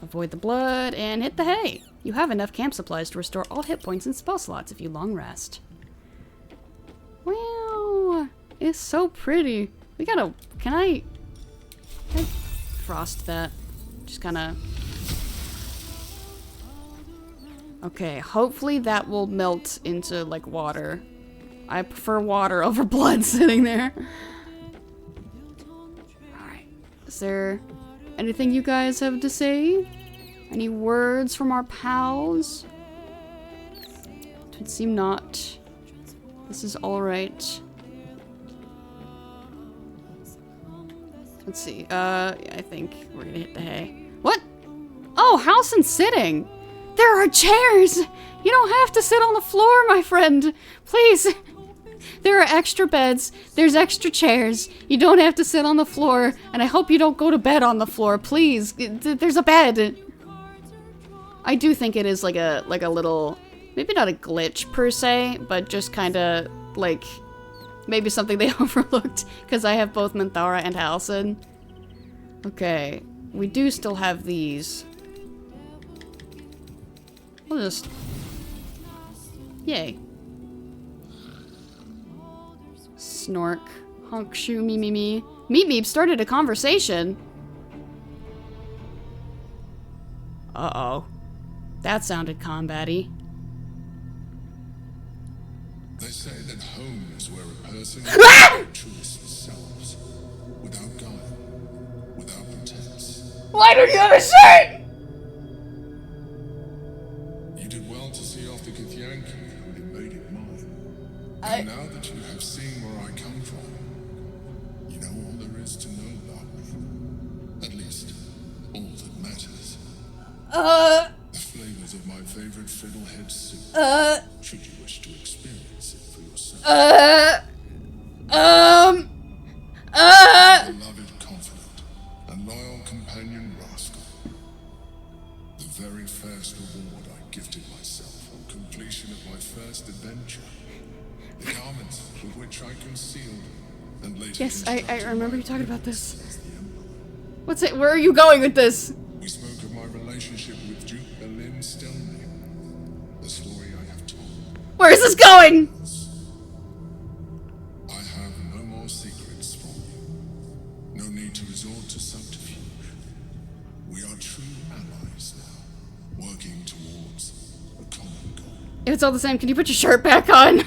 Avoid the blood and hit the hay. You have enough camp supplies to restore all hit points and spell slots if you long rest. Wow, it's so pretty. We gotta... Can I frost that? Just kind of... Okay, hopefully that will melt into, like, water. I prefer water over blood sitting there. Alright. Is there anything you guys have to say? Any words from our pals? It would seem not. This is alright. Let's see. I think we're gonna hit the hay. What? Oh, house and sitting! There are chairs! You don't have to sit on the floor, my friend! Please! There are extra beds. There's extra chairs. You don't have to sit on the floor, and I hope you don't go to bed on the floor, please. There's a bed. I do think it is like a little, maybe not a glitch per se, but just kind of like maybe something they overlooked because I have both Minthara and Halcyon. Okay, we do still have these. We'll just... Yay. Snork. Honk shoo me me me. Meep Meep started a conversation. Uh-oh. That sounded combat-y. They say that home is where a person can be truest themselves, without guile, without pretense. Why don't you have a shirt? You did well to see off the Githyanki, and it made it mine. And now that you have seen where I come from, you know all there is to know about me. At least, all that matters. The flavors of my favorite fiddlehead soup. Should you wish to experience it for yourself. vile companion rascal. The very first reward I gifted myself on completion of my first adventure. The garments with which I concealed and later Yes, I remember you talking about this. as the Emperor. What's it? Where are you going with this? We spoke of my relationship with Duke Berlin Stelny. The story I have told. Where is this going? I have no more secrets from you. No need to resort to subterfuge. We are true allies now, working towards a common goal. If it's all the same, can you put your shirt back on?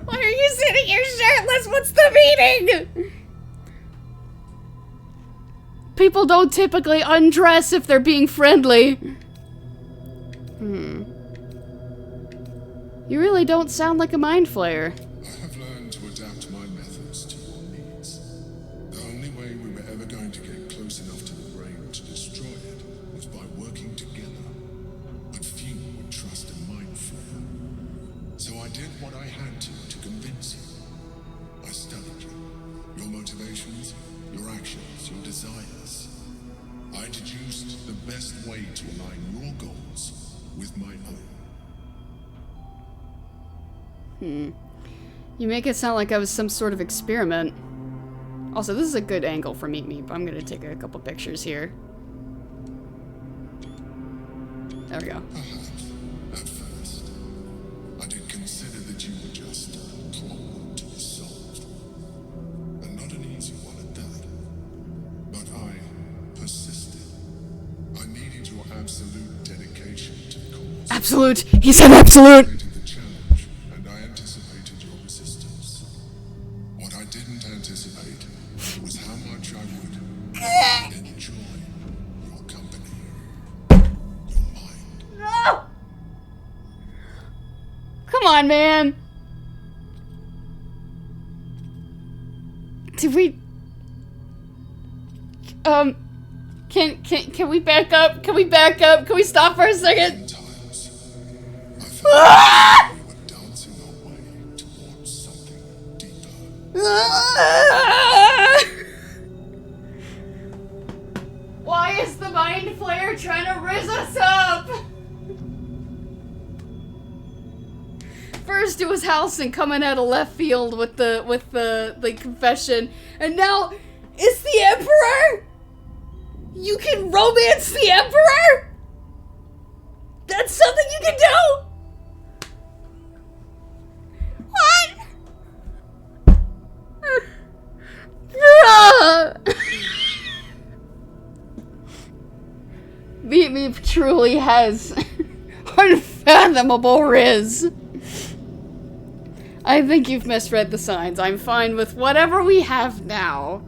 Why are you sitting here shirtless? What's the meaning? People don't typically undress if they're being friendly. You really don't sound like a mind flayer. I have learned to adapt my methods to your needs. The only way we were ever going to get close enough to the brain to destroy it was by working together. But few would trust a mind flayer. So I did what I had to convince you. I studied you, your motivations, your actions, your desires. I deduced the best way to align your goals with my own. You make it sound like I was some sort of experiment. Also, this is a good angle for Meet Me, but I'm gonna take a couple pictures here. There we go. At first, I did consider that you were just a problem to be solved. And not an easy one at that. But I persisted. I needed your absolute dedication to the cause. Absolute! He said absolute! The challenge, and I anticipated your resistance. What I didn't anticipate was how much I would enjoy your company. Your mind. No! Come on, man! Did we... Can we back up? Can we back up? Can we stop for a second? Sometimes, I felt we were dancing our way towards something deeper. Why is the mind flayer trying to rizz us up? First it was Halcyon coming out of left field with the confession, and now it's the Emperor? You can romance the Emperor? That's something you can do? What? Meet Me truly has unfathomable riz. I think you've misread the signs. I'm fine with whatever we have now.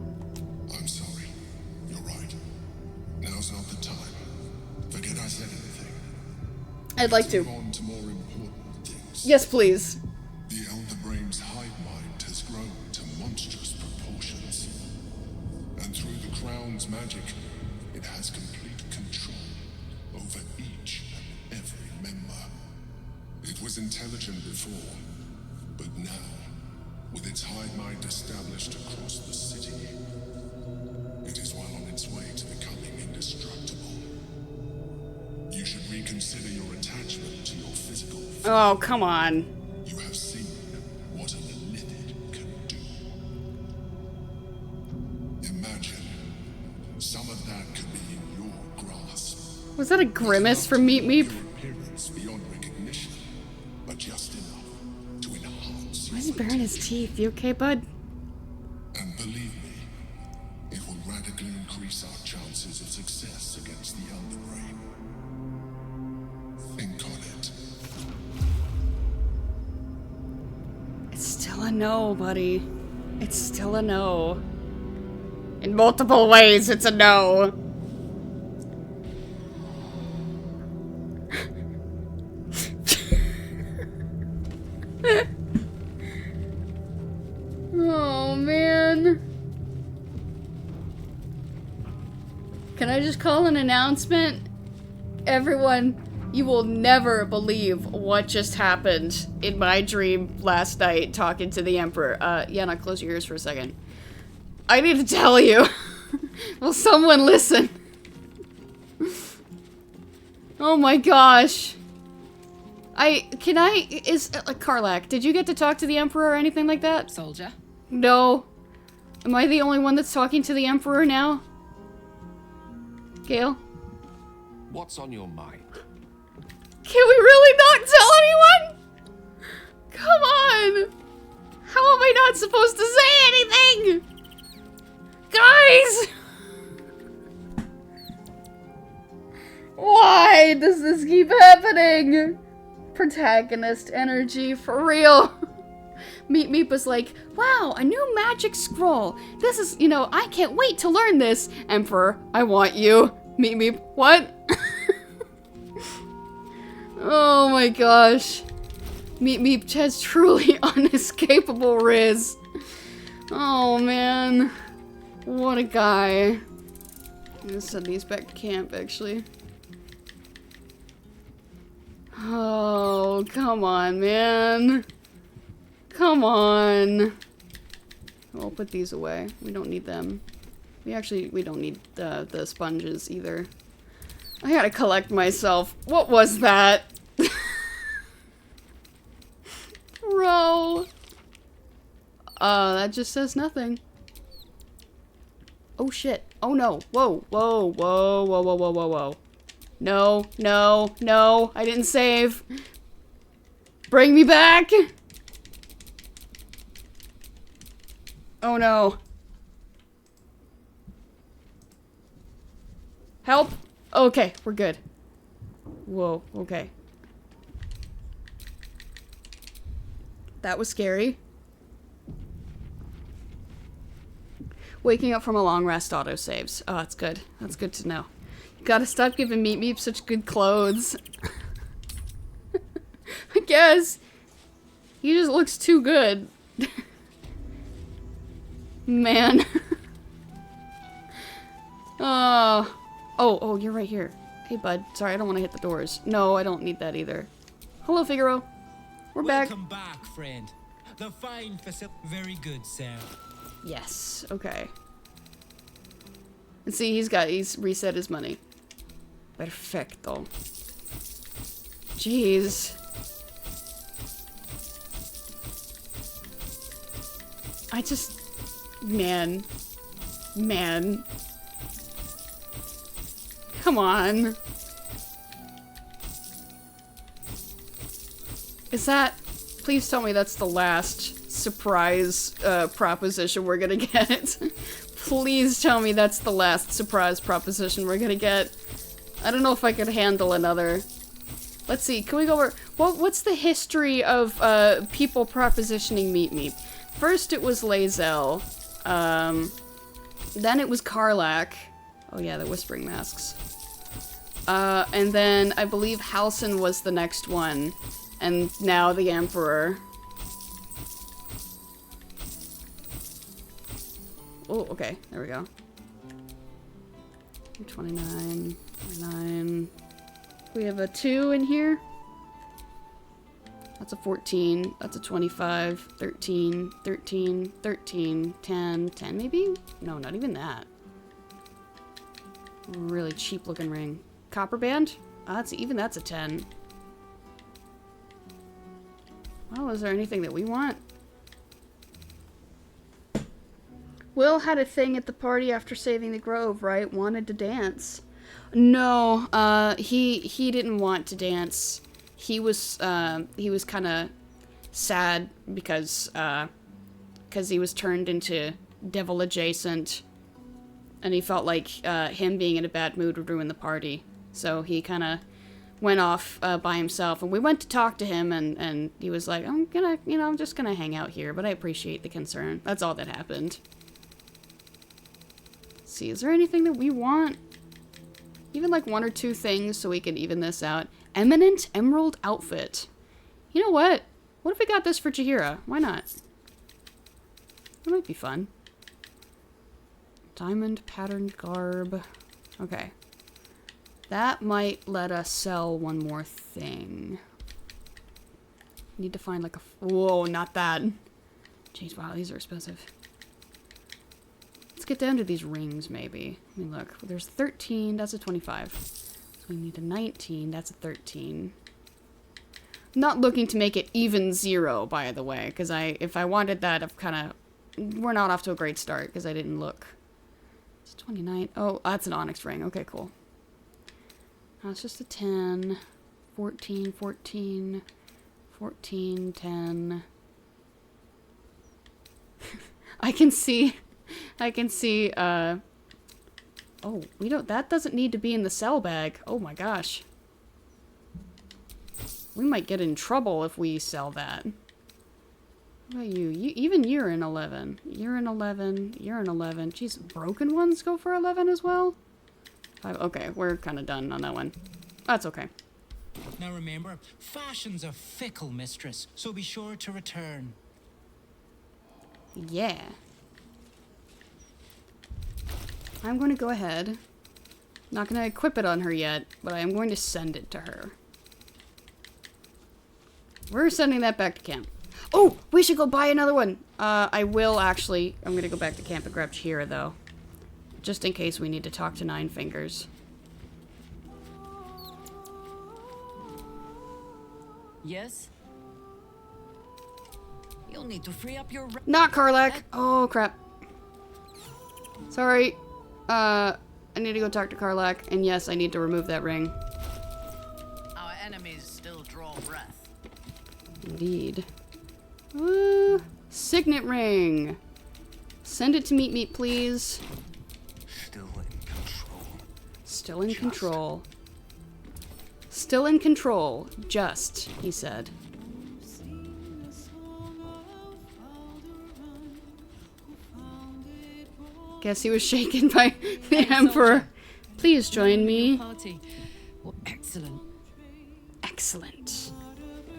I'm sorry. You're right. Now's not the time. Forget I said anything. I'd like to. Move on to more important things. Yes, please. The Elder Brain's hive mind has grown to monstrous proportions. And through the Crown's magic, it has complete control over each and every member. It was intelligent before, but now, with its hive mind established across the city, it is well on its way to becoming indestructible. You should reconsider your attachment to your physical form. Oh, come on. You have seen what a limited can do. Imagine some of that could be in your grasp. Was that a grimace from Meet Me? Your appearance beyond recognition, but just enough to enhance Why is your he baring his teeth? You okay, bud? And believe me, it will radically increase our chances of success against the Elder Brain. Think on it. It's still a no, buddy. It's still a no. In multiple ways, it's a no. Oh, man. Can I just call an announcement? Everyone, you will never believe what just happened in my dream last night talking to the Emperor. Yana, close your ears for a second. I need to tell you. Will someone listen? Oh my gosh. Karlak, did you get to talk to the Emperor or anything like that? Soldier? No. Am I the only one that's talking to the Emperor now? Gale? What's on your mind? Can we really not tell anyone? Come on! How am I not supposed to say anything? Guys! Why does this keep happening? Protagonist energy, for real. Meep Meep was like, wow, a new magic scroll. This is, you know, I can't wait to learn this. Emperor, I want you. Meep Meep, what? Oh my gosh. Meep Meep has truly unescapable riz. Oh man. What a guy. I'm gonna send these back to camp, actually. Oh, come on, man. Come on. We'll put these away. We don't need them. We don't need the sponges either. I gotta collect myself. What was that? Bro. That just says nothing. Oh shit. Oh no. Whoa. Whoa. Whoa. Whoa. Whoa. Whoa. Whoa. Whoa. No. No. No. I didn't save. Bring me back. Oh no. Help. Okay. We're good. Whoa. Okay. That was scary. Waking up from a long rest autosaves. Oh, that's good. That's good to know. You gotta stop giving Meep Meep such good clothes. I guess. He just looks too good. Man. Oh, you're right here. Hey, bud. Sorry, I don't want to hit the doors. No, I don't need that either. Hello, Figaro. We're back. Welcome back, friend. The fine facility. Very good, sir. Yes. Okay. And see, he's reset his money. Perfecto. Jeez. I just... Man. Come on. Is that... Please tell me that's the last surprise proposition we're gonna get. Please tell me that's the last surprise proposition we're gonna get. I don't know if I could handle another. Let's see, can we go over... What's the history of people propositioning Meep Meep? First it was Lae'zel. Then it was Karlak. Oh yeah, the Whispering Masks. And then I believe Halsin was the next one. And now the Emperor. Oh, okay. There we go. 29, 29. We have a 2 in here. That's a 14. That's a 25. 13, 13, 13, 10. 10 maybe? No, not even that. Really cheap looking ring. Copper band? That's a 10. Well, is there anything that we want? Will had a thing at the party after saving the grove, right? Wanted to dance. No, he didn't want to dance. He was kind of sad because he was turned into devil adjacent, and he felt like him being in a bad mood would ruin the party. So he kind of went off by himself, and we went to talk to him, and he was like, I'm just gonna hang out here, but I appreciate the concern. That's all that happened. Let's see, is there anything that we want? Even like 1 or 2 things so we can even this out. Eminent Emerald Outfit. You know what? What if we got this for Jaheira? Why not? That might be fun. Diamond Patterned Garb. Okay. That might let us sell one more thing. Need to find like a... Whoa, not that. Jeez, wow, these are expensive. get down to these rings, maybe. Let me look. There's 13. That's a 25. So we need a 19. That's a 13. Not looking to make it even 0, by the way. Because if I wanted that, I've kind of... We're not off to a great start, because I didn't look. It's 29. Oh, that's an onyx ring. Okay, cool. Now it's just a 10. 14, 14, 14, 10. I can see, oh, that doesn't need to be in the cell bag. Oh my gosh. We might get in trouble if we sell that. What about you? Even you're in 11. You're in 11. You're in 11. Jeez, broken ones go for 11 as well? 5. Okay, we're kind of done on that one. That's okay. Now remember, fashion's a fickle mistress, so be sure to return. Yeah. I'm going to go ahead. Not going to equip it on her yet, but I am going to send it to her. We're sending that back to camp. Oh, we should go buy another one. I will actually. I'm going to go back to camp and grab Chira, though. Just in case we need to talk to Nine Fingers. Yes? You'll need to free up your... Not Karlach! Oh, crap. Sorry. I need to go talk to Karlach, and yes, I need to remove that ring. Our enemies still draw breath. Indeed. Signet ring! Send it to Meat, please. Still in control. Still in control. Still in control. Just, he said. Guess he was shaken by the Emperor. Please join me. Party. Well, excellent. Excellent.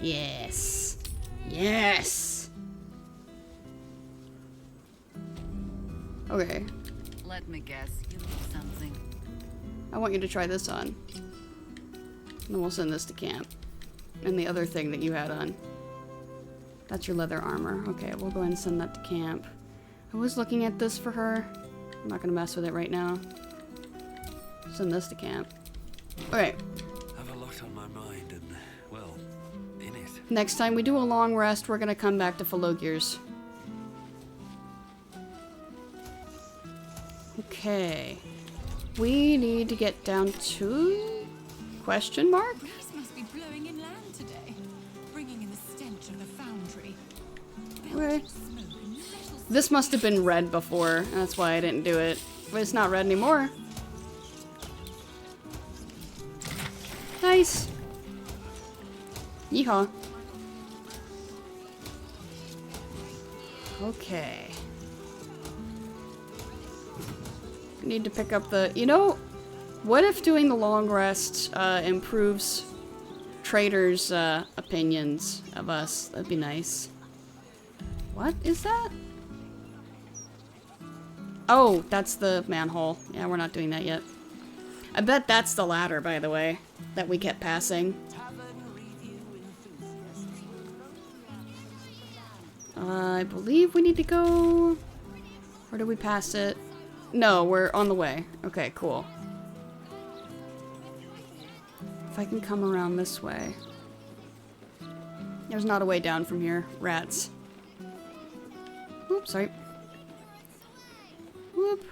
Yes. Yes. Okay. Let me guess, you need something. I want you to try this on. And then we'll send this to camp. And the other thing that you had on. That's your leather armor. Okay, we'll go ahead and send that to camp. I was looking at this for her. I'm not gonna mess with it right now. Send this to camp. Okay. I have a lot on my mind and, well, in it. Next time we do a long rest, we're gonna come back to Falogir's. Okay. We need to get down to... question mark? Breeze must be blowing inland today, bringing in the stench of the foundry. Okay. This must have been red before, that's why I didn't do it. But it's not red anymore. Nice. Yeehaw. Okay. Need to pick up the... You know, what if doing the long rest improves traders' opinions of us? That'd be nice. What is that? Oh, that's the manhole. Yeah, we're not doing that yet. I bet that's the ladder, by the way, that we kept passing. I believe we need to go... Or did we pass it? No, we're on the way. Okay, cool. If I can come around this way. There's not a way down from here. Rats. Oops, sorry. Whoop.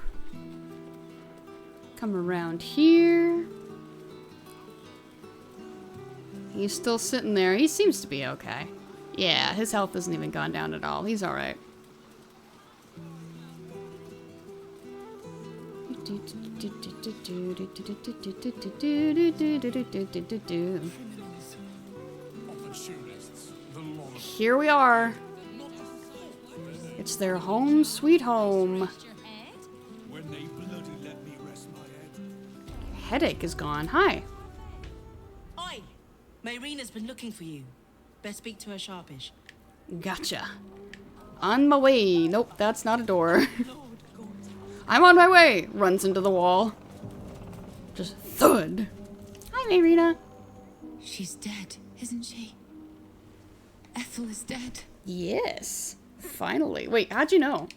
Come around here. He's still sitting there. He seems to be okay. Yeah, his health hasn't even gone down at all. He's alright. Here we are. It's their home sweet home. Headache is gone. Hi. Oi! Myrina's been looking for you. Best speak to her sharpish. Gotcha. On my way. Nope, that's not a door. I'm on my way. Runs into the wall. Just thud. Hi, Myrina. She's dead, isn't she? Ethel is dead. Yes. Finally. Wait, how'd you know?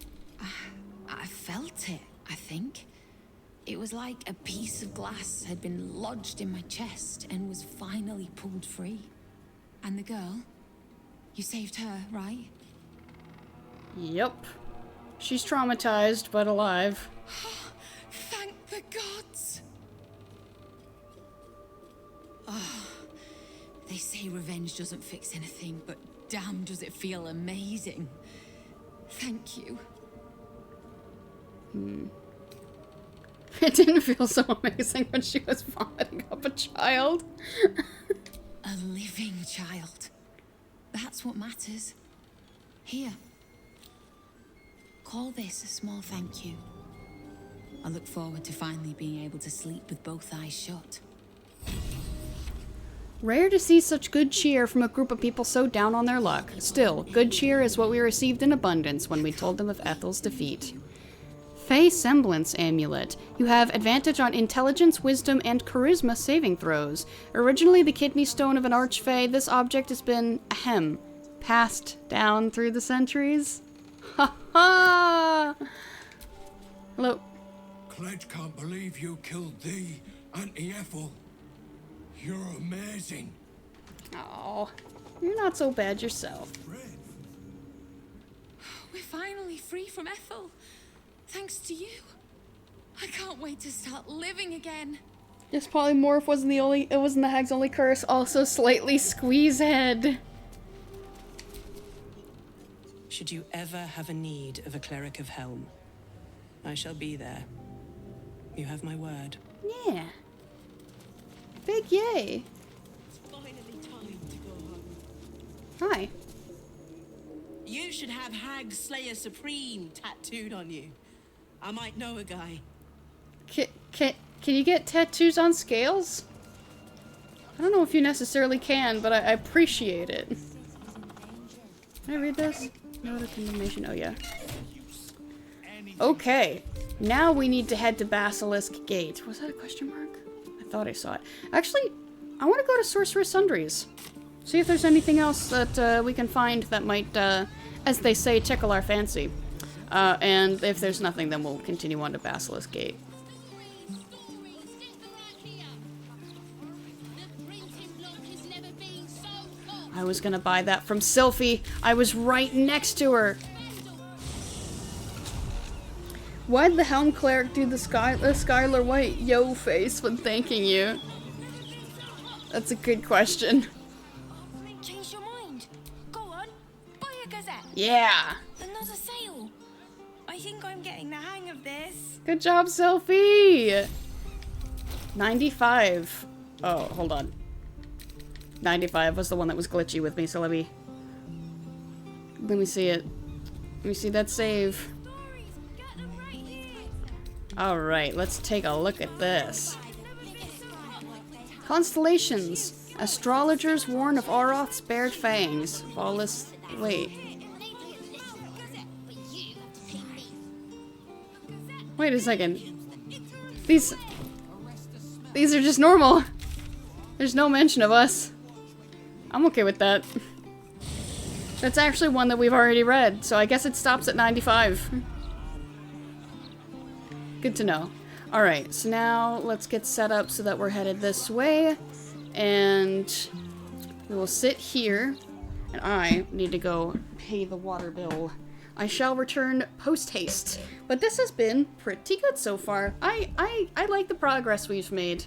I felt it. I think. It was like a piece of glass had been lodged in my chest and was finally pulled free. And the girl, you saved her, right? Yep. She's traumatized, but alive. Thank the gods! Oh, they say revenge doesn't fix anything, but damn does it feel amazing. Thank you. It didn't feel so amazing when she was vomiting up a child. A living child. That's what matters. Here. Call this a small thank you. I look forward to finally being able to sleep with both eyes shut. Rare to see such good cheer from a group of people so down on their luck. Still, good cheer is what we received in abundance when we told them of Ethel's defeat. Fey Semblance Amulet. You have advantage on intelligence, wisdom, and charisma saving throws. Originally the kidney stone of an archfey, this object has been, passed down through the centuries. Ha ha! Hello. Cledge can't believe you killed thee, Auntie Ethel. You're amazing. Oh, you're not so bad yourself. We're finally free from Ethel. Thanks to you. I can't wait to start living again. This polymorph wasn't the hag's only curse, also slightly squeeze head. Should you ever have a need of a cleric of Helm, I shall be there. You have my word. Yeah. Big yay. It's finally time to go home. Hi. You should have Hag Slayer Supreme tattooed on you. I might know a guy. Can you get tattoos on scales? I don't know if you necessarily can, but I appreciate it. Can I read this? Note of condemnation. Oh, yeah. Okay. Now we need to head to Basilisk Gate. Was that a question mark? I thought I saw it. Actually, I want to go to Sorceress Sundries. See if there's anything else that we can find that might, as they say, tickle our fancy. And if there's nothing, then we'll continue on to Basilisk Gate. I was gonna buy that from Sylphie. I was right next to her. Why'd the Helm Cleric do the Skylar White yo face when thanking you? That's a good question. Change your mind. Go on, buy a gazette. Yeah. Another sale. I think I'm getting the hang of this. Good job, Sylphie. 95. Oh, hold on. 95 was the one that was glitchy with me, so let me see it. Let me see that save. Alright, let's take a look at this. Constellations. Astrologers warn of Oroth's bared fangs. Wallace. Wait. Wait a second. These are just normal. There's no mention of us. I'm okay with that. That's actually one that we've already read, so I guess it stops at 95. Good to know. Alright, so now let's get set up so that we're headed this way. And we will sit here. And I need to go pay the water bill. I shall return post-haste. But this has been pretty good so far. I like the progress we've made.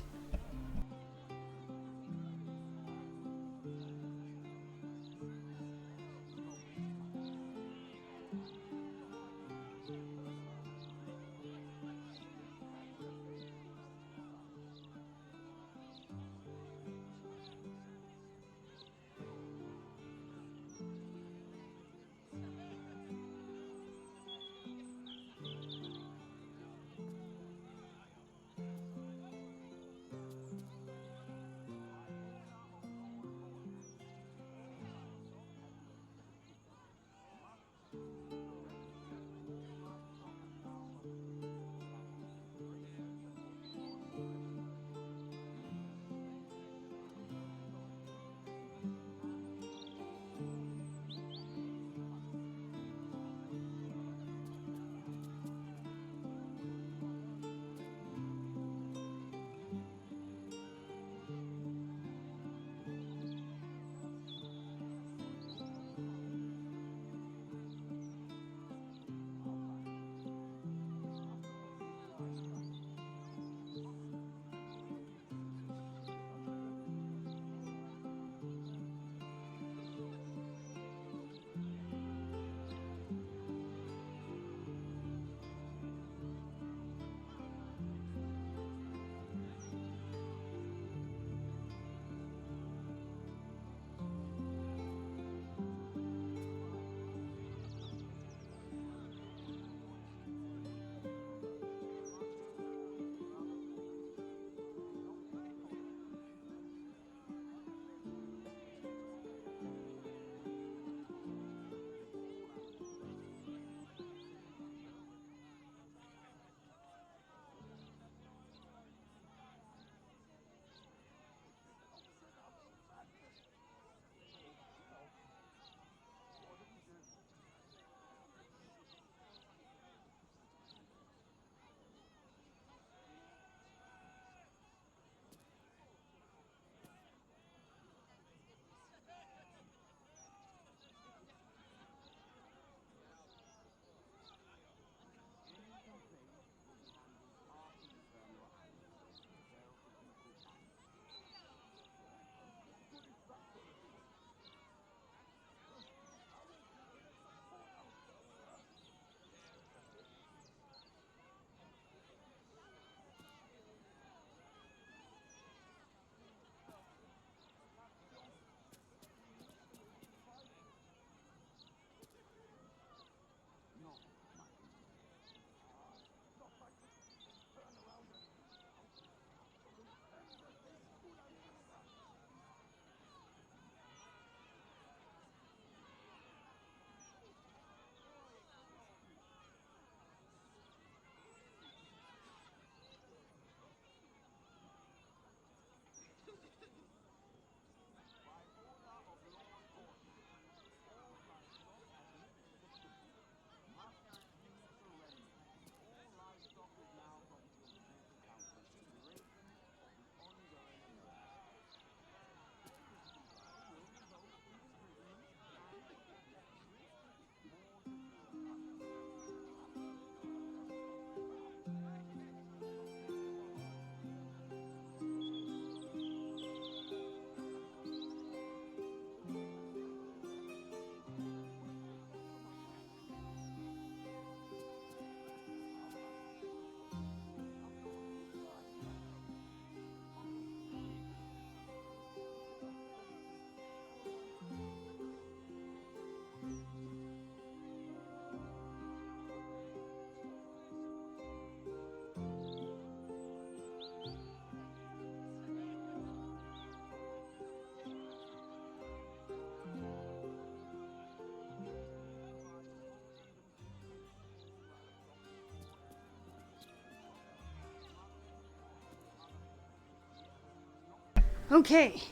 Okay.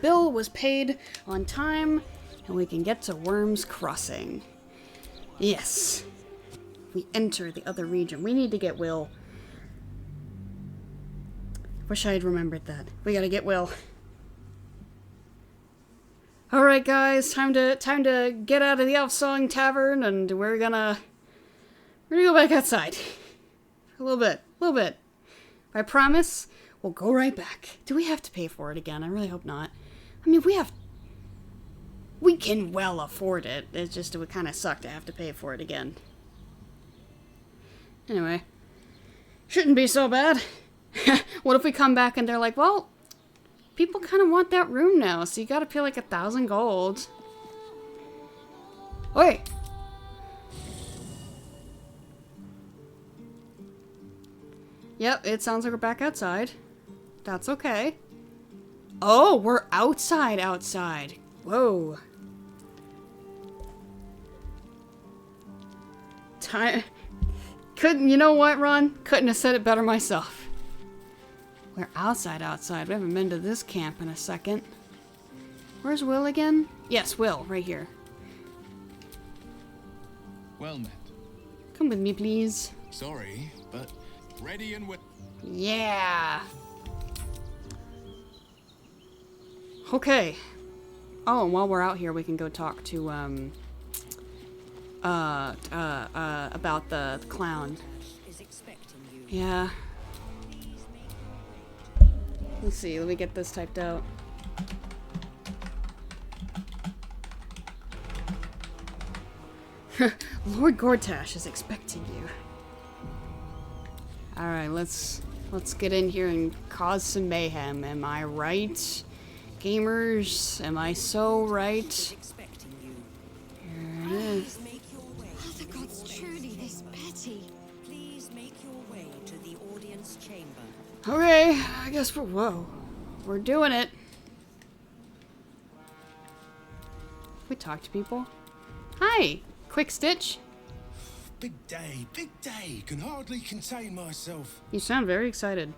Bill was paid on time, and we can get to Worm's Crossing. Yes. We enter the other region. We need to get Will. Wish I had remembered that. We gotta get Will. Alright guys, time to get out of the Elf-Song Tavern, and we're gonna go back outside. A little bit. I promise we'll go right back. Do we have to pay for it again? I really hope not. I mean, we can well afford it. It's just, it would kind of suck to have to pay for it again. Anyway, shouldn't be so bad. What if we come back and they're like, well, people kind of want that room now, so you gotta pay like 1,000 gold. Oi! Yep, it sounds like we're back outside. That's okay. Oh, we're outside. Whoa. You know what, Ron? Couldn't have said it better myself. We're outside. We haven't been to this camp in a second. Where's Will again? Yes, Will, right here. Well met. Come with me, please. Sorry, but ready and with. Yeah. Okay. Oh, and while we're out here, we can go talk to, about the clown. Yeah. Let's see, let me get this typed out. Lord Gortash is expecting you. Alright, let's get in here and cause some mayhem. Am I right? Gamers, am I so right? Here it is. Are the gods truly this petty? Please make your way to the audience chamber. Okay, I guess we're doing it. We talk to people. Hi, Quick Stitch. Big day. Can hardly contain myself. You sound very excited.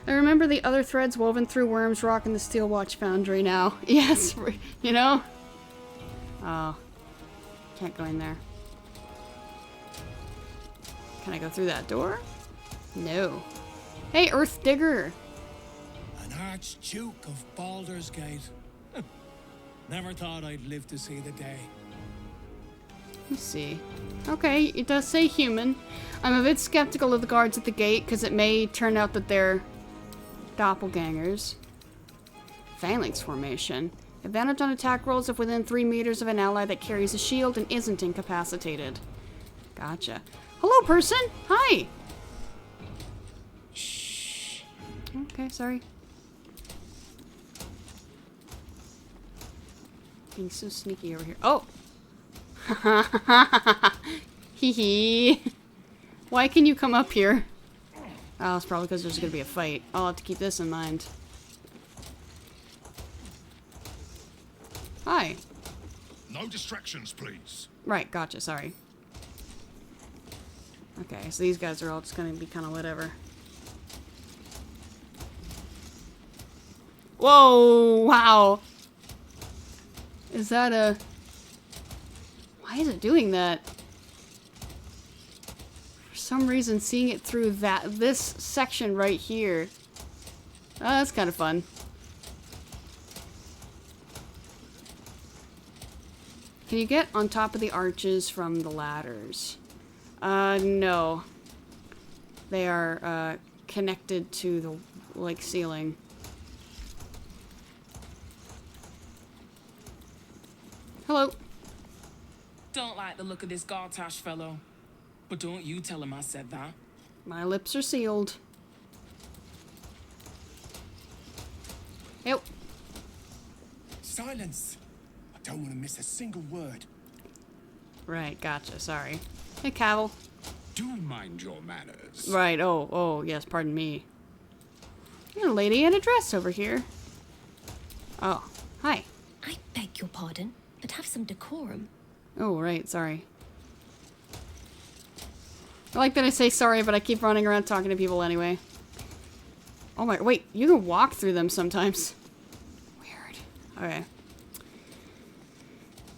I remember the other threads woven through Worm's Rock and the Steel Watch Foundry now. Yes, you know? Oh. Can't go in there. Can I go through that door? No. Hey, Earth Digger. An Archduke of Baldur's Gate. Never thought I'd live to see the day. Let's see. Okay, it does say human. I'm a bit skeptical of the guards at the gate, because it may turn out that they're doppelgangers. Phalanx formation. Advantage on attack rolls if within 3 meters of an ally that carries a shield and isn't incapacitated. Gotcha. Hello, person! Hi! Shh. Okay, sorry. Being so sneaky over here. Oh! Hee hee. Why can you come up here? Oh, it's probably because there's gonna be a fight. I'll have to keep this in mind. Hi. No distractions, please. Right, gotcha, sorry. Okay, so these guys are all just gonna be kind of whatever. Whoa, wow. Is that a... Why is it doing that? For some reason, seeing it through this section right here. Oh, that's kind of fun. Can you get on top of the arches from the ladders? No. They are, connected to the, like, ceiling. Hello. Don't like the look of this Gartash fellow. But don't you tell him I said that. My lips are sealed. Yep. Silence. I don't want to miss a single word. Right, gotcha, sorry. Hey, Cavill. Do mind your manners. Right, oh, yes, pardon me. There's a lady in a dress over here. Oh, hi. I beg your pardon, but have some decorum. Oh, right, sorry. I like that I say sorry, but I keep running around talking to people anyway. Oh my, wait, you can walk through them sometimes. Weird. Okay.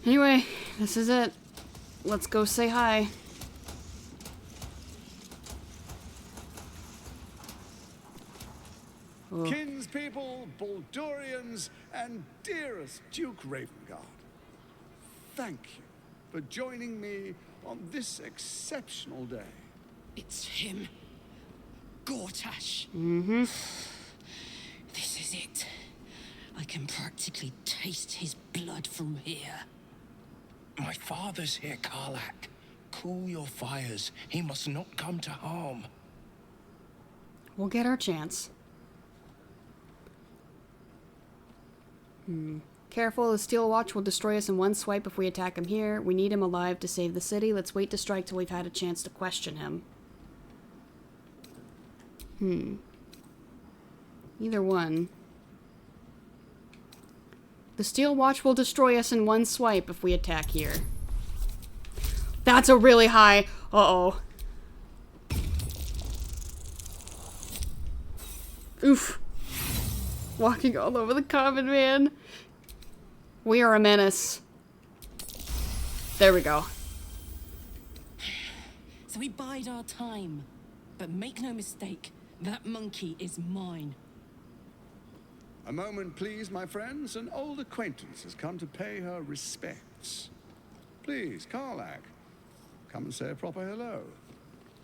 Anyway, this is it. Let's go say hi. Oh. Kinspeople, Baldurians, and dearest Duke Ravengard, thank you for joining me on this exceptional day. It's him. Gortash. Mm-hmm. This is it. I can practically taste his blood from here. My father's here, Karlach. Cool your fires. He must not come to harm. We'll get our chance. Careful, the Steel Watch will destroy us in one swipe if we attack him here. We need him alive to save the city. Let's wait to strike till we've had a chance to question him. Either one. The Steel Watch will destroy us in one swipe if we attack here. That's a really high... Uh-oh. Oof. Walking all over the common, man. We are a menace. There we go. So we bide our time. But make no mistake, that monkey is mine. A moment, please, my friends. An old acquaintance has come to pay her respects. Please, Karlach, come and say a proper hello.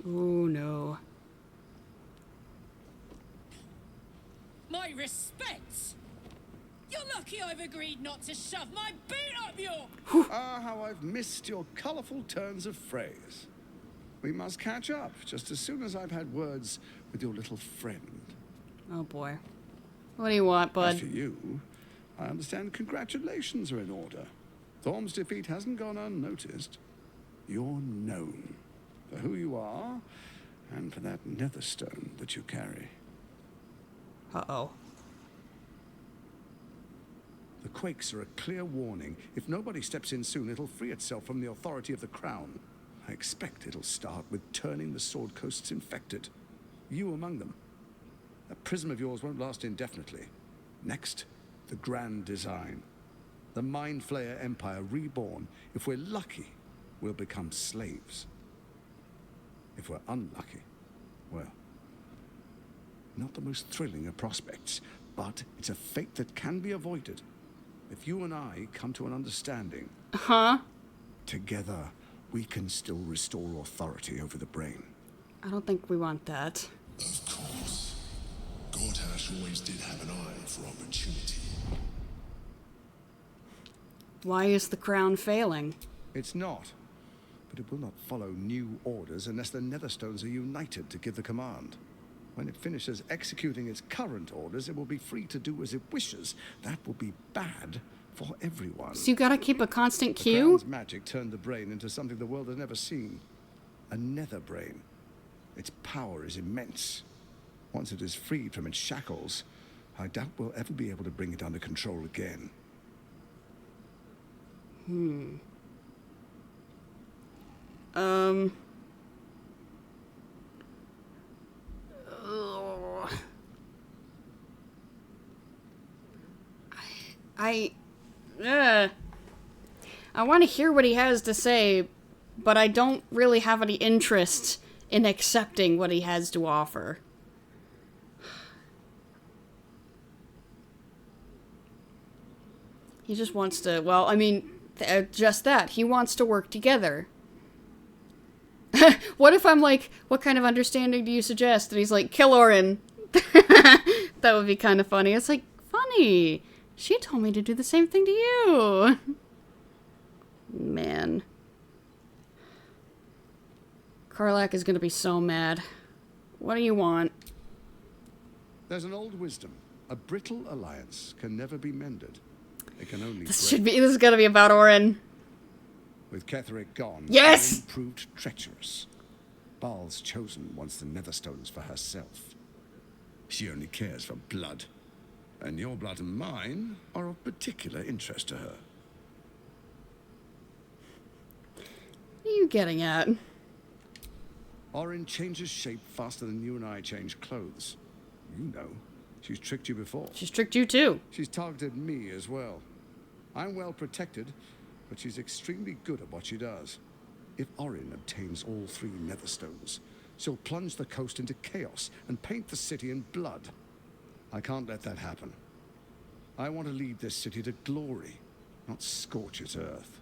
Oh, no. My respects! You're lucky I've agreed not to shove my boot up your... Ah, how I've missed your colourful turns of phrase. We must catch up just as soon as I've had words with your little friend. Oh, boy. What do you want, bud? As for you, I understand congratulations are in order. Thorm's defeat hasn't gone unnoticed. You're known for who you are and for that netherstone that you carry. Uh-oh. The quakes are a clear warning. If nobody steps in soon, it'll free itself from the authority of the crown. I expect it'll start with turning the Sword Coasts infected. You among them. That prism of yours won't last indefinitely. Next, the grand design. The Mind Flayer Empire reborn. If we're lucky, we'll become slaves. If we're unlucky, well, not the most thrilling of prospects, but it's a fate that can be avoided. If you and I come to an understanding, together, we can still restore authority over the brain. I don't think we want that. Of course. Gortash always did have an eye for opportunity. Why is the crown failing? It's not. But it will not follow new orders unless the Netherstones are united to give the command. When it finishes executing its current orders, it will be free to do as it wishes. That will be bad for everyone. So you gotta keep a constant The queue? crown's magic turned the brain into something the world has never seen. A nether brain. Its power is immense. Once it is freed from its shackles, I doubt we'll ever be able to bring it under control again. I want to hear what he has to say, but I don't really have any interest in accepting what he has to offer. He just wants to, well, I mean, just that. He wants to work together. What if I'm like, what kind of understanding do you suggest? And he's like, kill Orin. That would be kind of funny. It's like, funny. She told me to do the same thing to you. Man. Karlach is gonna be so mad. What do you want? There's an old wisdom. A brittle alliance can never be mended. It can only This break. is gonna be about Orin. With Ketheric gone, Yes! Orin proved treacherous. Baal's chosen wants the Netherstones for herself. She only cares for blood. And your blood and mine are of particular interest to her. What are you getting at? Orin changes shape faster than you and I change clothes. You know. She's tricked you before. She's tricked you too. She's targeted me as well. I'm well protected, but she's extremely good at what she does. If Orin obtains all 3 Netherstones, she'll plunge the coast into chaos and paint the city in blood. I can't let that happen. I want to lead this city to glory, not scorch its earth.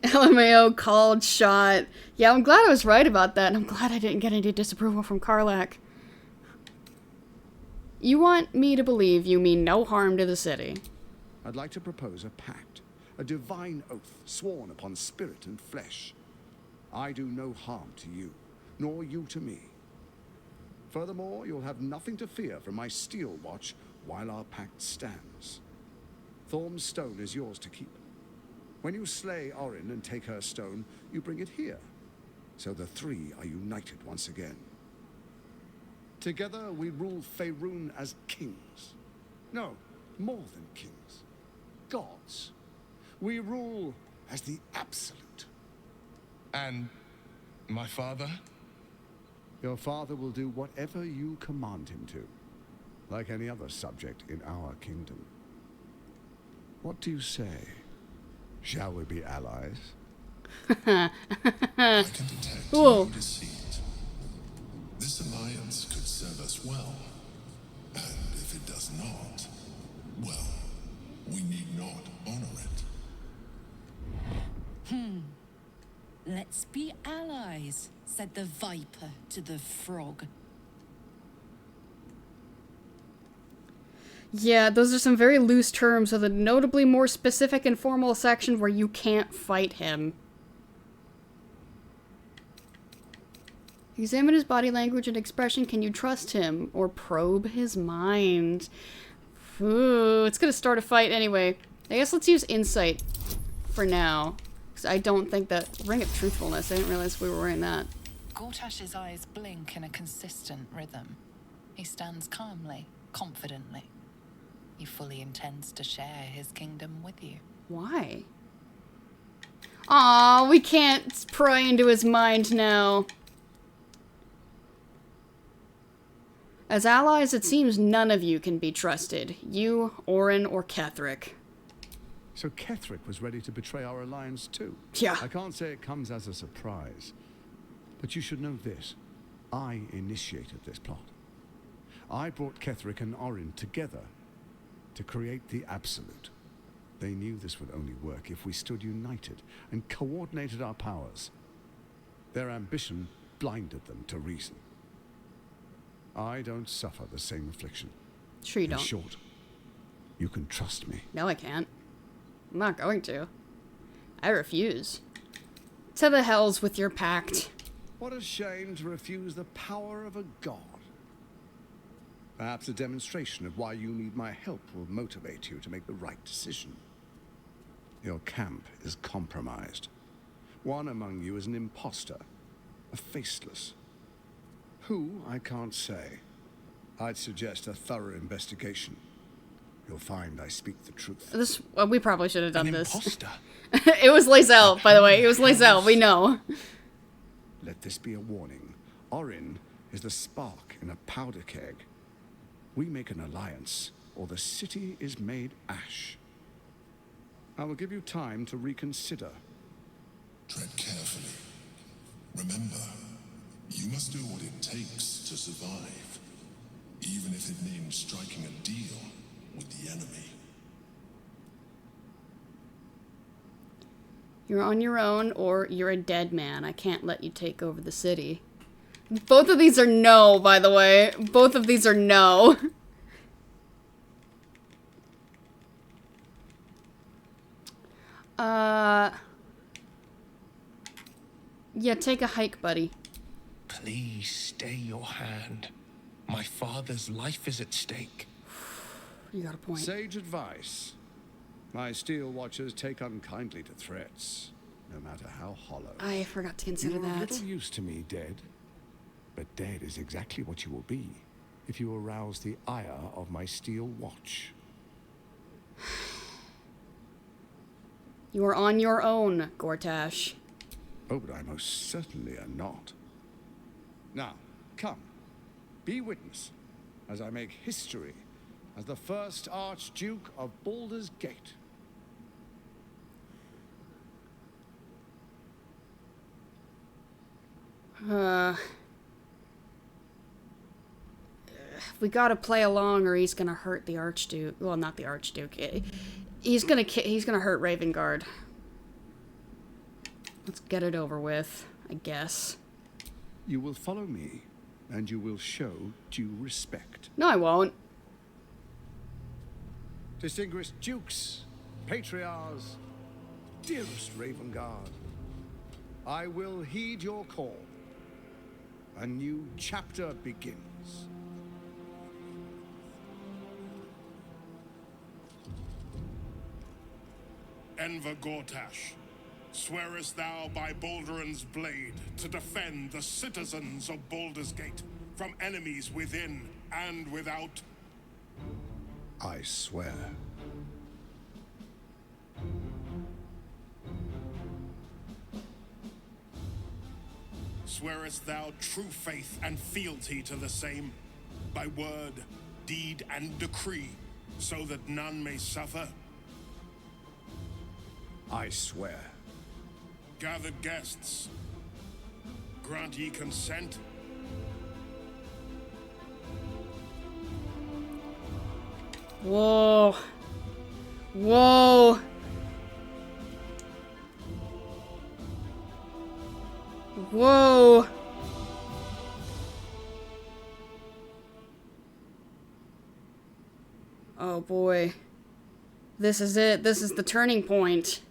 LMAO called shot. Yeah, I'm glad I was right about that, and I'm glad I didn't get any disapproval from Karlach. You want me to believe you mean no harm to the city. I'd like to propose a pact, a divine oath sworn upon spirit and flesh. I do no harm to you, nor you to me. Furthermore, you'll have nothing to fear from my steel watch while our pact stands. Thorm's stone is yours to keep. When you slay Orin and take her stone, you bring it here, so the 3 are united once again. Together we rule Faerun as kings. No, more than kings. Gods. We rule as the absolute. And my father? Your father will do whatever you command him to, like any other subject in our kingdom. What do you say? Shall we be allies? I can detect no deceit. This alliance could serve us well. And if it does not, well, we need not honor it. Let's be allies, said the viper to the frog. Yeah, those are some very loose terms with a notably more specific and formal section where you can't fight him. Examine his body language and expression. Can you trust him? Or probe his mind? Ooh, it's gonna start a fight anyway. I guess let's use insight for now. Because I don't think that... Ring of Truthfulness. I didn't realize we were wearing that. Gortash's eyes blink in a consistent rhythm. He stands calmly, confidently. He fully intends to share his kingdom with you. Why? Aw, we can't pry into his mind now. As allies, it seems none of you can be trusted. You, Orin, or Ketheric. So Ketheric was ready to betray our alliance too? Yeah. I can't say it comes as a surprise. But you should know this. I initiated this plot. I brought Ketheric and Orin together to create the Absolute. They knew this would only work if we stood united and coordinated our powers. Their ambition blinded them to reason. I don't suffer the same affliction. Sure you In don't. short, you can trust me. No, I can't. I'm not going to. I refuse. To the hells with your pact. What a shame to refuse the power of a god. Perhaps a demonstration of why you need my help will motivate you to make the right decision. Your camp is compromised. One among you is an imposter, a faceless. Who, I can't say. I'd suggest a thorough investigation. You'll find I speak the truth. This, well, we probably should have done An this. imposter? It was Lae'zel, by the way. It was Lae'zel, we know. Let this be a warning. Orin is the spark in a powder keg. We make an alliance, or the city is made ash. I will give you time to reconsider. Tread carefully. Remember, you must do what it takes to survive, even if it means striking a deal with the enemy. You're on your own, or you're a dead man. I can't let you take over the city. Both of these are no, by the way. Both of these are no. Yeah, take a hike, buddy. Please stay your hand. My father's life is at stake. You got a point. Sage advice. My steel watchers take unkindly to threats, no matter how hollow. I forgot to consider You're a that. little used to me, dead. But dead is exactly what you will be if you arouse the ire of my steel watch. You are on your own, Gortash. Oh, but I most certainly am not. Now, come, be witness as I make history as the first Archduke of Baldur's Gate. We gotta play along or he's gonna hurt the Archduke. Well, not the Archduke. He's gonna hurt Ravengard. Let's get it over with, I guess. You will follow me, and you will show due respect. No, I won't. Distinguished dukes, patriarchs, dearest Ravengard, I will heed your call. A new chapter begins. Enver Gortash, swearest thou by Balduran's blade to defend the citizens of Baldur's Gate from enemies within and without? I swear. Swearest thou true faith and fealty to the same, by word, deed, and decree, so that none may suffer? I swear. Gathered guests, grant ye consent? Whoa. Whoa. Whoa. Oh boy. This is it. This is the turning point.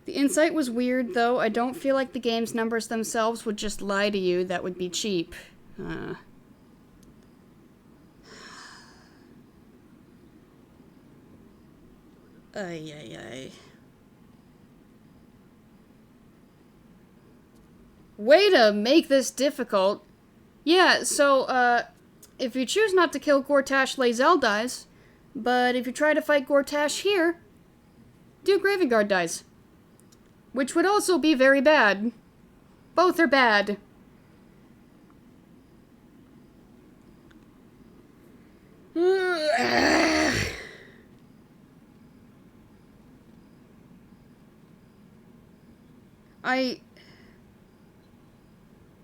The insight was weird, though. I don't feel like the game's numbers themselves would just lie to you. That would be cheap. Ay, ay, ay. Way to make this difficult. Yeah, so, if you choose not to kill Gortash, Lae'zel dies. But if you try to fight Gortash here, Duke Ravengard dies. Which would also be very bad. Both are bad.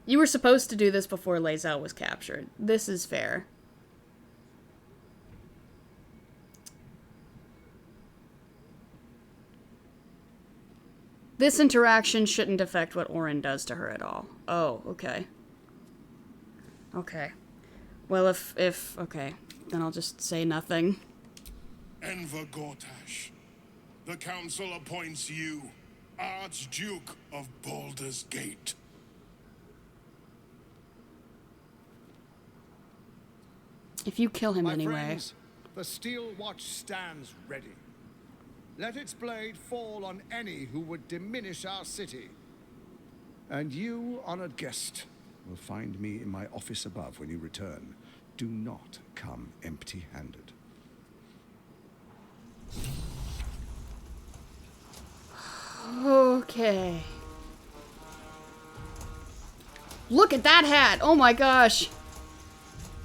You were supposed to do this before Lae'zel was captured. This is fair. This interaction shouldn't affect what Orin does to her at all. Oh, okay. Okay. Well, okay. Then I'll just say nothing. Enver Gortash, the council appoints you Archduke of Baldur's Gate. If you kill him My anyway. Friends, the steel watch stands ready. Let its blade fall on any who would diminish our city. And you, honored guest, will find me in my office above when you return. Do not come empty-handed. Okay. Look at that hat! Oh my gosh!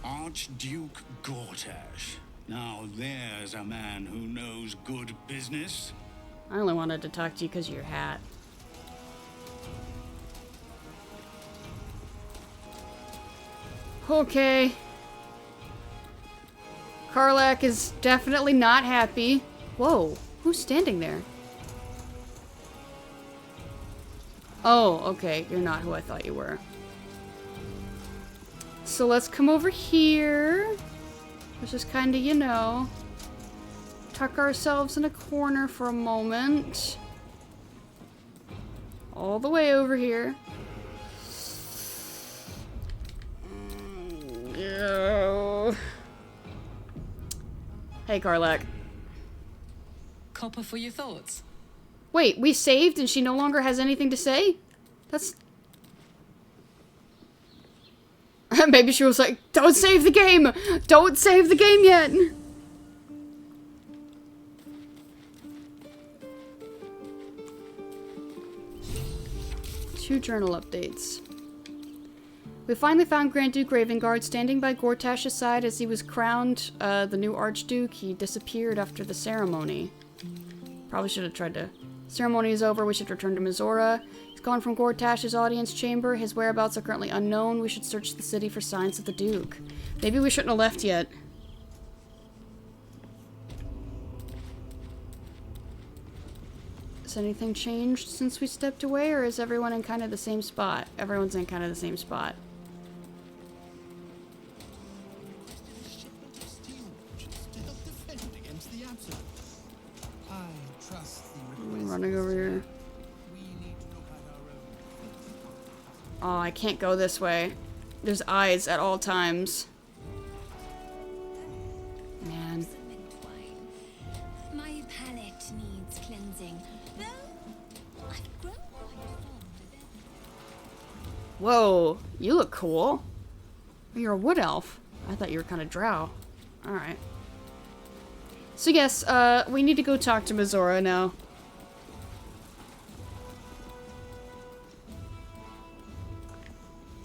Archduke Gortash. Now there's a man who knows good business. I only wanted to talk to you because of your hat. Okay. Karlach is definitely not happy. Whoa, who's standing there? Oh, okay, you're not who I thought you were. So let's come over here. Let's just kind of, you know, tuck ourselves in a corner for a moment. All the way over here. Hey, Karlach. Copper for your thoughts. Wait, we saved and she no longer has anything to say? That's... Maybe she was like, don't save the game! Don't save the game yet! Two journal updates. We finally found Grand Duke Ravengard standing by Gortash's side as he was crowned the new Archduke. He disappeared after the ceremony. Probably should have tried to... Ceremony is over, we should return to Mizora. He's gone from Gortash's audience chamber. His whereabouts are currently unknown. We should search the city for signs of the Duke. Maybe we shouldn't have left yet. Has anything changed since we stepped away, or is everyone in kind of the same spot? Everyone's in kind of the same spot. I'm running over here. Oh, I can't go this way. There's eyes at all times. Man. My palate needs cleansing. Though I've grown quite fond of it. Whoa, you look cool. You're a wood elf. I thought you were kind of drow. Alright. So yes, we need to go talk to Mizora now.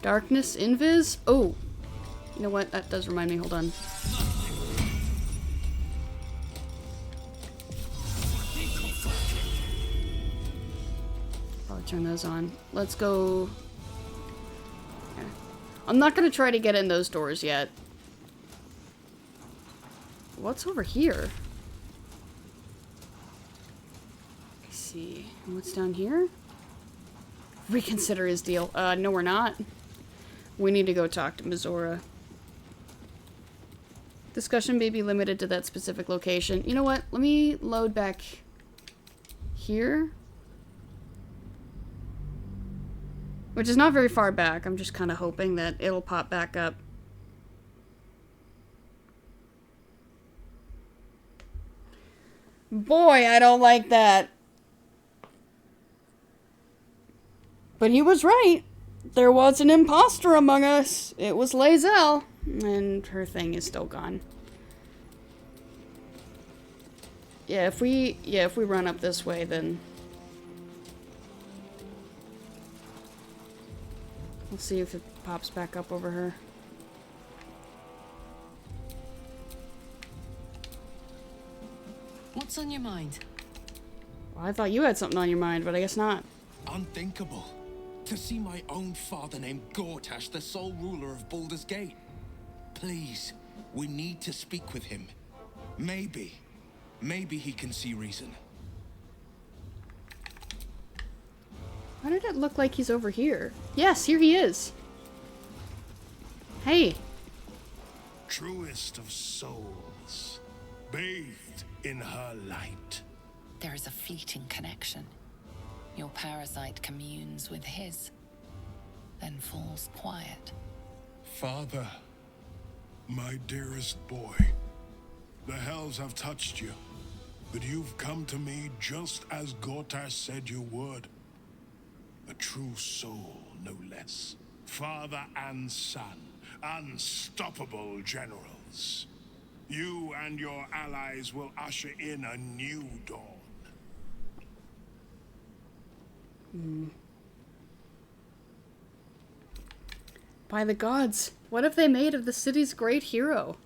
Darkness Invis? Oh. You know what? That does remind me. Hold on. Probably turn those on. Let's go. Okay. I'm not gonna try to get in those doors yet. What's over here? Let's see. What's down here? Reconsider his deal. No we're not. We need to go talk to Mizora. Discussion may be limited to that specific location. You know what? Let me load back here. Which is not very far back. I'm just kind of hoping that it'll pop back up. Boy, I don't like that. But he was right. There was an imposter among us. It was Lae'zel. And her thing is still gone. Yeah, if we run up this way, then we'll see if it pops back up over her. What's on your mind? Well, I thought you had something on your mind, but I guess not. Unthinkable. To see my own father named Gortash, the sole ruler of Baldur's Gate. Please, we need to speak with him. Maybe he can see reason. Why did it look like he's over here? Yes, here he is. Hey. Truest of souls, bathed in her light. There is a fleeting connection. Your parasite communes with his, then falls quiet. Father, my dearest boy, the hells have touched you, but you've come to me just as Gortash said you would. A true soul, no less. Father and son, unstoppable generals. You and your allies will usher in a new dawn. By the gods, what have they made of the city's great hero?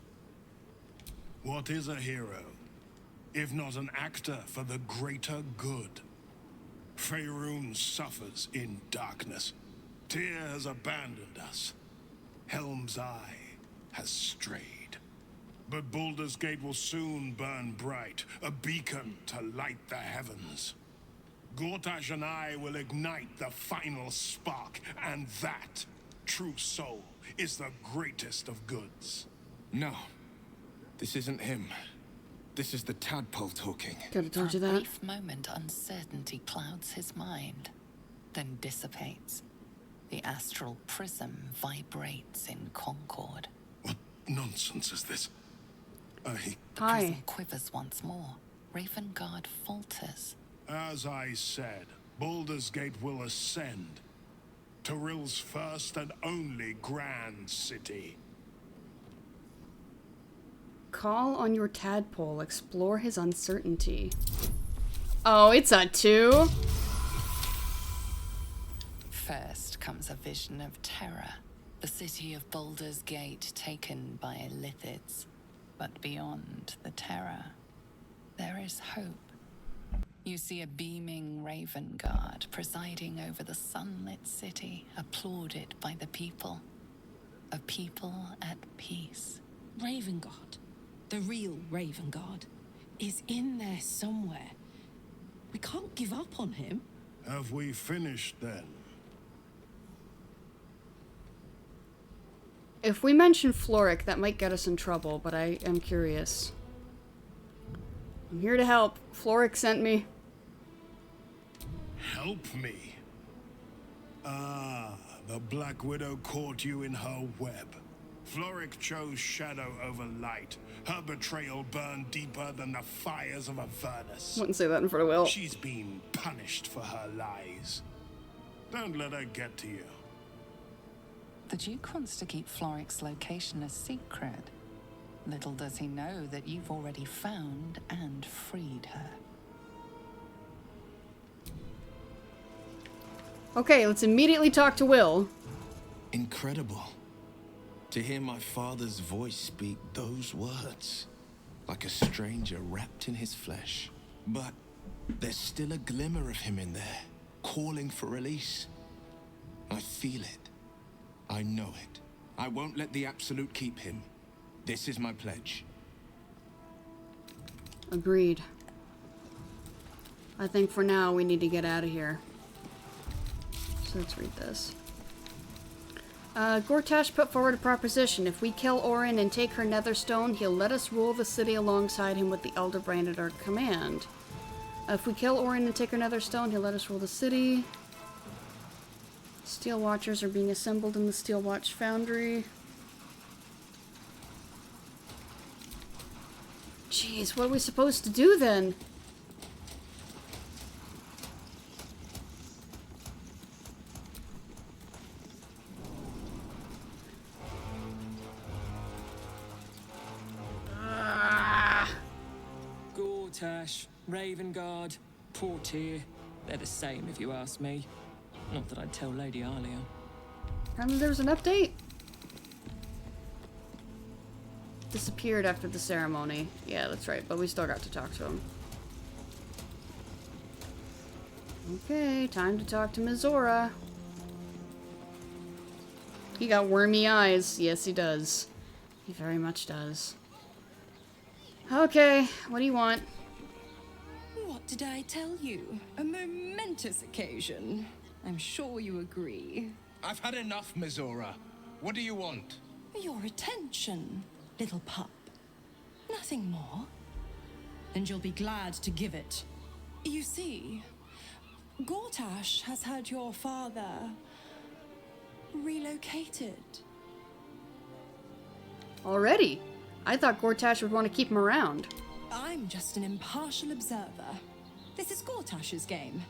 What is a hero, if not an actor for the greater good? Faerun suffers in darkness. Tyr has abandoned us. Helm's Eye has strayed. But Baldur's Gate will soon burn bright, a beacon to light the heavens. Gortash and I will ignite the final spark, and that, true soul, is the greatest of goods. No, this isn't him. This is the tadpole talking. Could have told you For a that. brief moment, uncertainty clouds his mind, then dissipates. The astral prism vibrates in concord. What nonsense is this? The prism quivers once more. Ravengard falters. As I said, Baldur's Gate will ascend. Torill's first and only grand city. Call on your tadpole. Explore his uncertainty. Oh, it's a 2? First comes a vision of terror. The city of Baldur's Gate taken by Illithids. But beyond the terror, there is hope. You see a beaming raven guard presiding over the sunlit city, applauded by the people. A people at peace. Raven Guard, the real Raven Guard, is in there somewhere. We can't give up on him. Have we finished then? If we mention Floric, that might get us in trouble, but I am curious. I'm here to help. Floric sent me. Help me? Ah, the Black Widow caught you in her web. Floric chose shadow over light. Her betrayal burned deeper than the fires of a furnace. Wouldn't say that in front of Will. She's been punished for her lies. Don't let her get to you. The Duke wants to keep Floric's location a secret. Little does he know that you've already found and freed her. Okay, let's immediately talk to Will. Incredible. To hear my father's voice speak those words. Like a stranger wrapped in his flesh. But there's still a glimmer of him in there, calling for release. I feel it. I know it. I won't let the Absolute keep him. This is my pledge. Agreed. I think for now we need to get out of here. So let's read this. Gortash put forward a proposition. If we kill Orin and take her Netherstone, he'll let us rule the city alongside him with the Elder Brand at our command. If we kill Orin and take her Netherstone, he'll let us rule the city. Steel Watchers are being assembled in the Steel Watch Foundry. Jeez, what are we supposed to do then? Gortash, Raven Guard, Portier. They're the same if you ask me. Not that I'd tell Lady Alia. Apparently there was an update. Disappeared after the ceremony. Yeah, that's right, but we still got to talk to him. Okay, time to talk to Mizora. He got wormy eyes. Yes, he does. He very much does. Okay, what do you want? What did I tell you? A momentous occasion. I'm sure you agree. I've had enough, Mizora. What do you want? Your attention, little pup. Nothing more. And you'll be glad to give it. You see, Gortash has had your father relocated. Already? I thought Gortash would want to keep him around. I'm just an impartial observer. This is Gortash's game.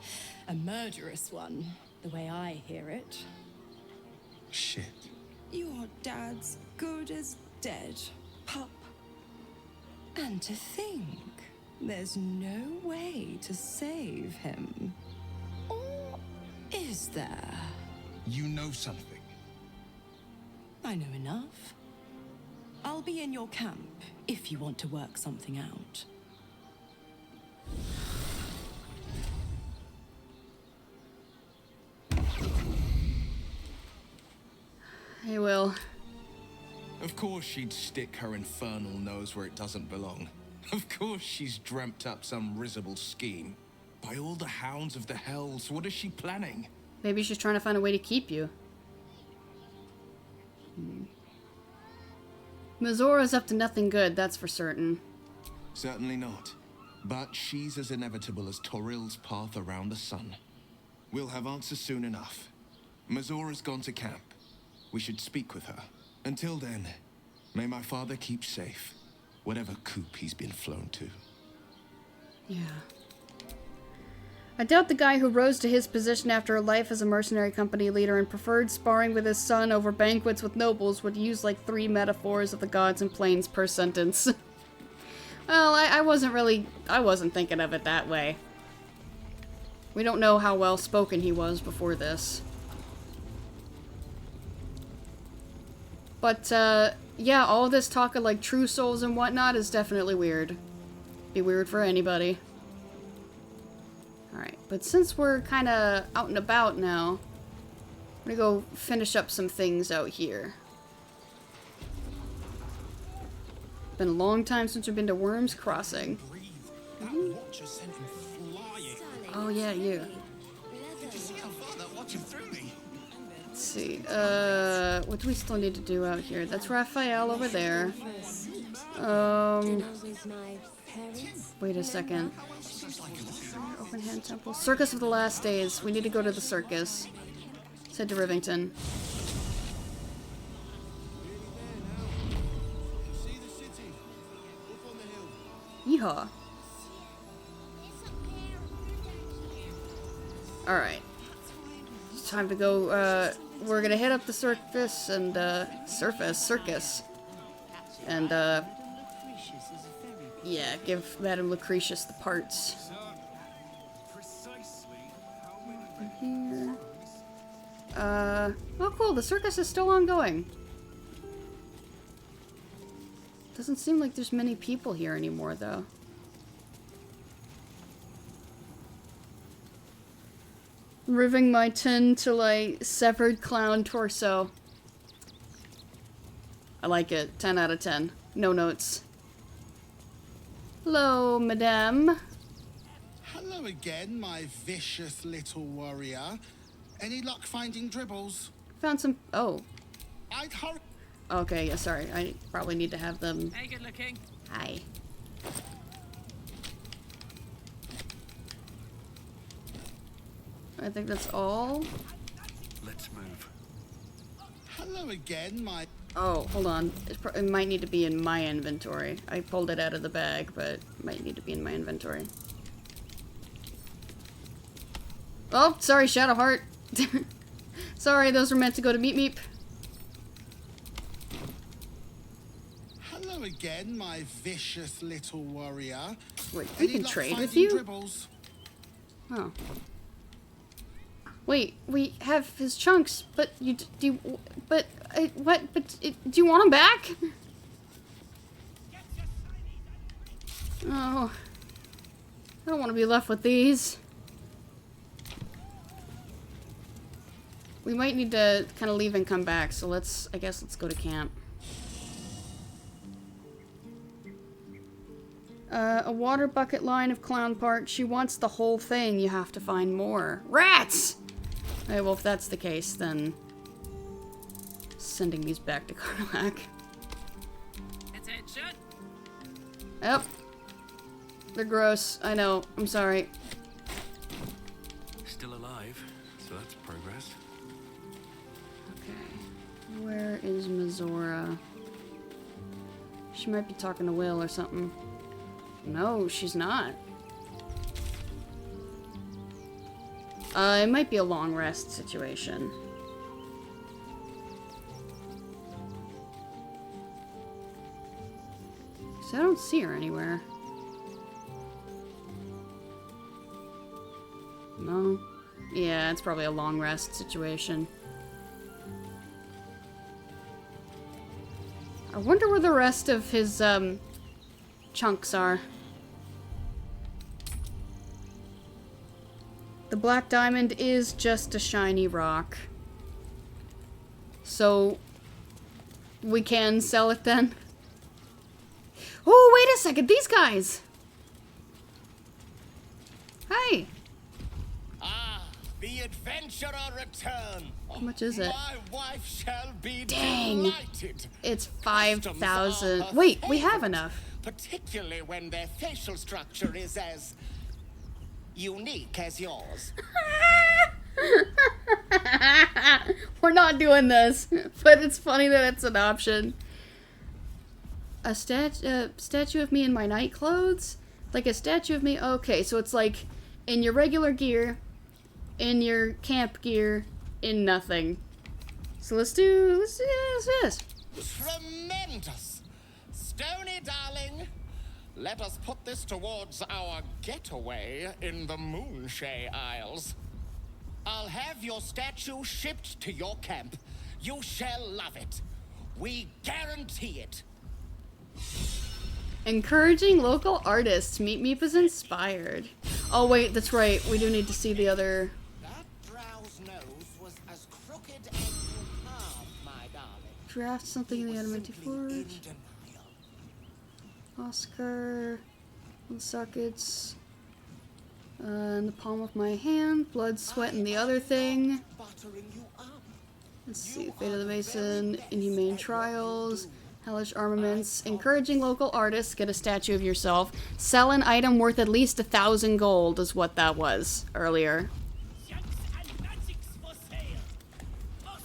A murderous one, the way I hear it. Shit. Your dad's good as dead, pup. And to think, there's no way to save him. Or is there? You know something. I know enough. I'll be in your camp if you want to work something out. Hey, Will. Of course she'd stick her infernal nose where it doesn't belong. Of course she's dreamt up some risible scheme. By all the hounds of the hells, what is she planning? Maybe she's trying to find a way to keep you. Mizora's up to nothing good, that's for certain. Certainly not. But she's as inevitable as Torill's path around the sun. We'll have answers soon enough. Mizora's gone to camp. We should speak with her. Until then, may my father keep safe, whatever coop he's been flown to. Yeah. I doubt the guy who rose to his position after a life as a mercenary company leader and preferred sparring with his son over banquets with nobles would use like 3 metaphors of the gods and plains per sentence. Well, I wasn't thinking of it that way. We don't know how well spoken he was before this. But, yeah, all this talk of like true souls and whatnot is definitely weird. Be weird for anybody. Alright, but since we're kind of out and about now, I'm gonna go finish up some things out here. Been a long time since we've been to Worms Crossing. Oh yeah, you. Let's see, what do we still need to do out here? That's Raphael over there. Wait a second. Open hand temple. Circus of the Last Days. We need to go to the circus. Let's head to Rivington. Yeehaw. Alright. It's time to go, we're gonna head up the circus and, circus. And, yeah, give Madame Lucretius the parts. Here. Oh cool, the circus is still ongoing. Doesn't seem like there's many people here anymore, though. Riving my tin till I severed clown torso. I like it. 10 out of 10. No notes. Hello, madame. Hello again, my vicious little warrior. Any luck finding dribbles? Found some... Oh. I'd hurry... Okay, yeah, sorry. I probably need to have them... Hey, good looking. Hi. I think that's all. Let's move. Hello again, my... Oh, hold on. It might need to be in my inventory. I pulled it out of the bag, but it might need to be in my inventory. Oh, sorry, Shadowheart. Sorry, those were meant to go to Meep Meep. Hello again, my vicious little warrior. Wait, we can trade with you? Dribbles? Oh. Wait, we have his chunks, but you do. But what? But do you want him back? Oh, I don't want to be left with these. We might need to kind of leave and come back, so I guess let's go to camp. A water bucket line of clown parts. She wants the whole thing. You have to find more. Rats! Okay, well, if that's the case, then sending these back to Carlac. Attention. Yep. They're gross. I know. I'm sorry. Still alive, so that's progress. Okay. Where is Mizora? She might be talking to Will or something. No, she's not. It might be a long rest situation. So I don't see her anywhere. No? Yeah, it's probably a long rest situation. I wonder where the rest of his, chunks are. The black diamond is just a shiny rock. So, we can sell it then? Oh, wait a second, these guys! Hey! Ah, the adventurer return. How much is it? My wife shall be Dang! delighted. It's 5,000. Wait, we have enough. Particularly when their facial structure is as unique as yours. We're not doing this, but it's funny that it's an option. A statue of me in my night clothes? Like a statue of me? Okay, so it's like in your regular gear, in your camp gear, in nothing. So let's do this. Tremendous! Stony, darling, let us put this towards our getaway in the Moonshay Isles. I'll have your statue shipped to your camp. You shall love it. We guarantee it. Encouraging local artists. Meet Meep is inspired. Oh wait, that's right. We do need to see the other... That drow's nose was as crooked as you carved, my darling. Draft something in the Adamantine Forge. Oscar. Sockets. In the palm of my hand. Blood, sweat, and the other thing. Let's see. Fate of the Mason. Inhumane Trials. Hellish Armaments. Encouraging local artists. Get a statue of yourself. Sell an item worth at least 1,000 gold is what that was earlier.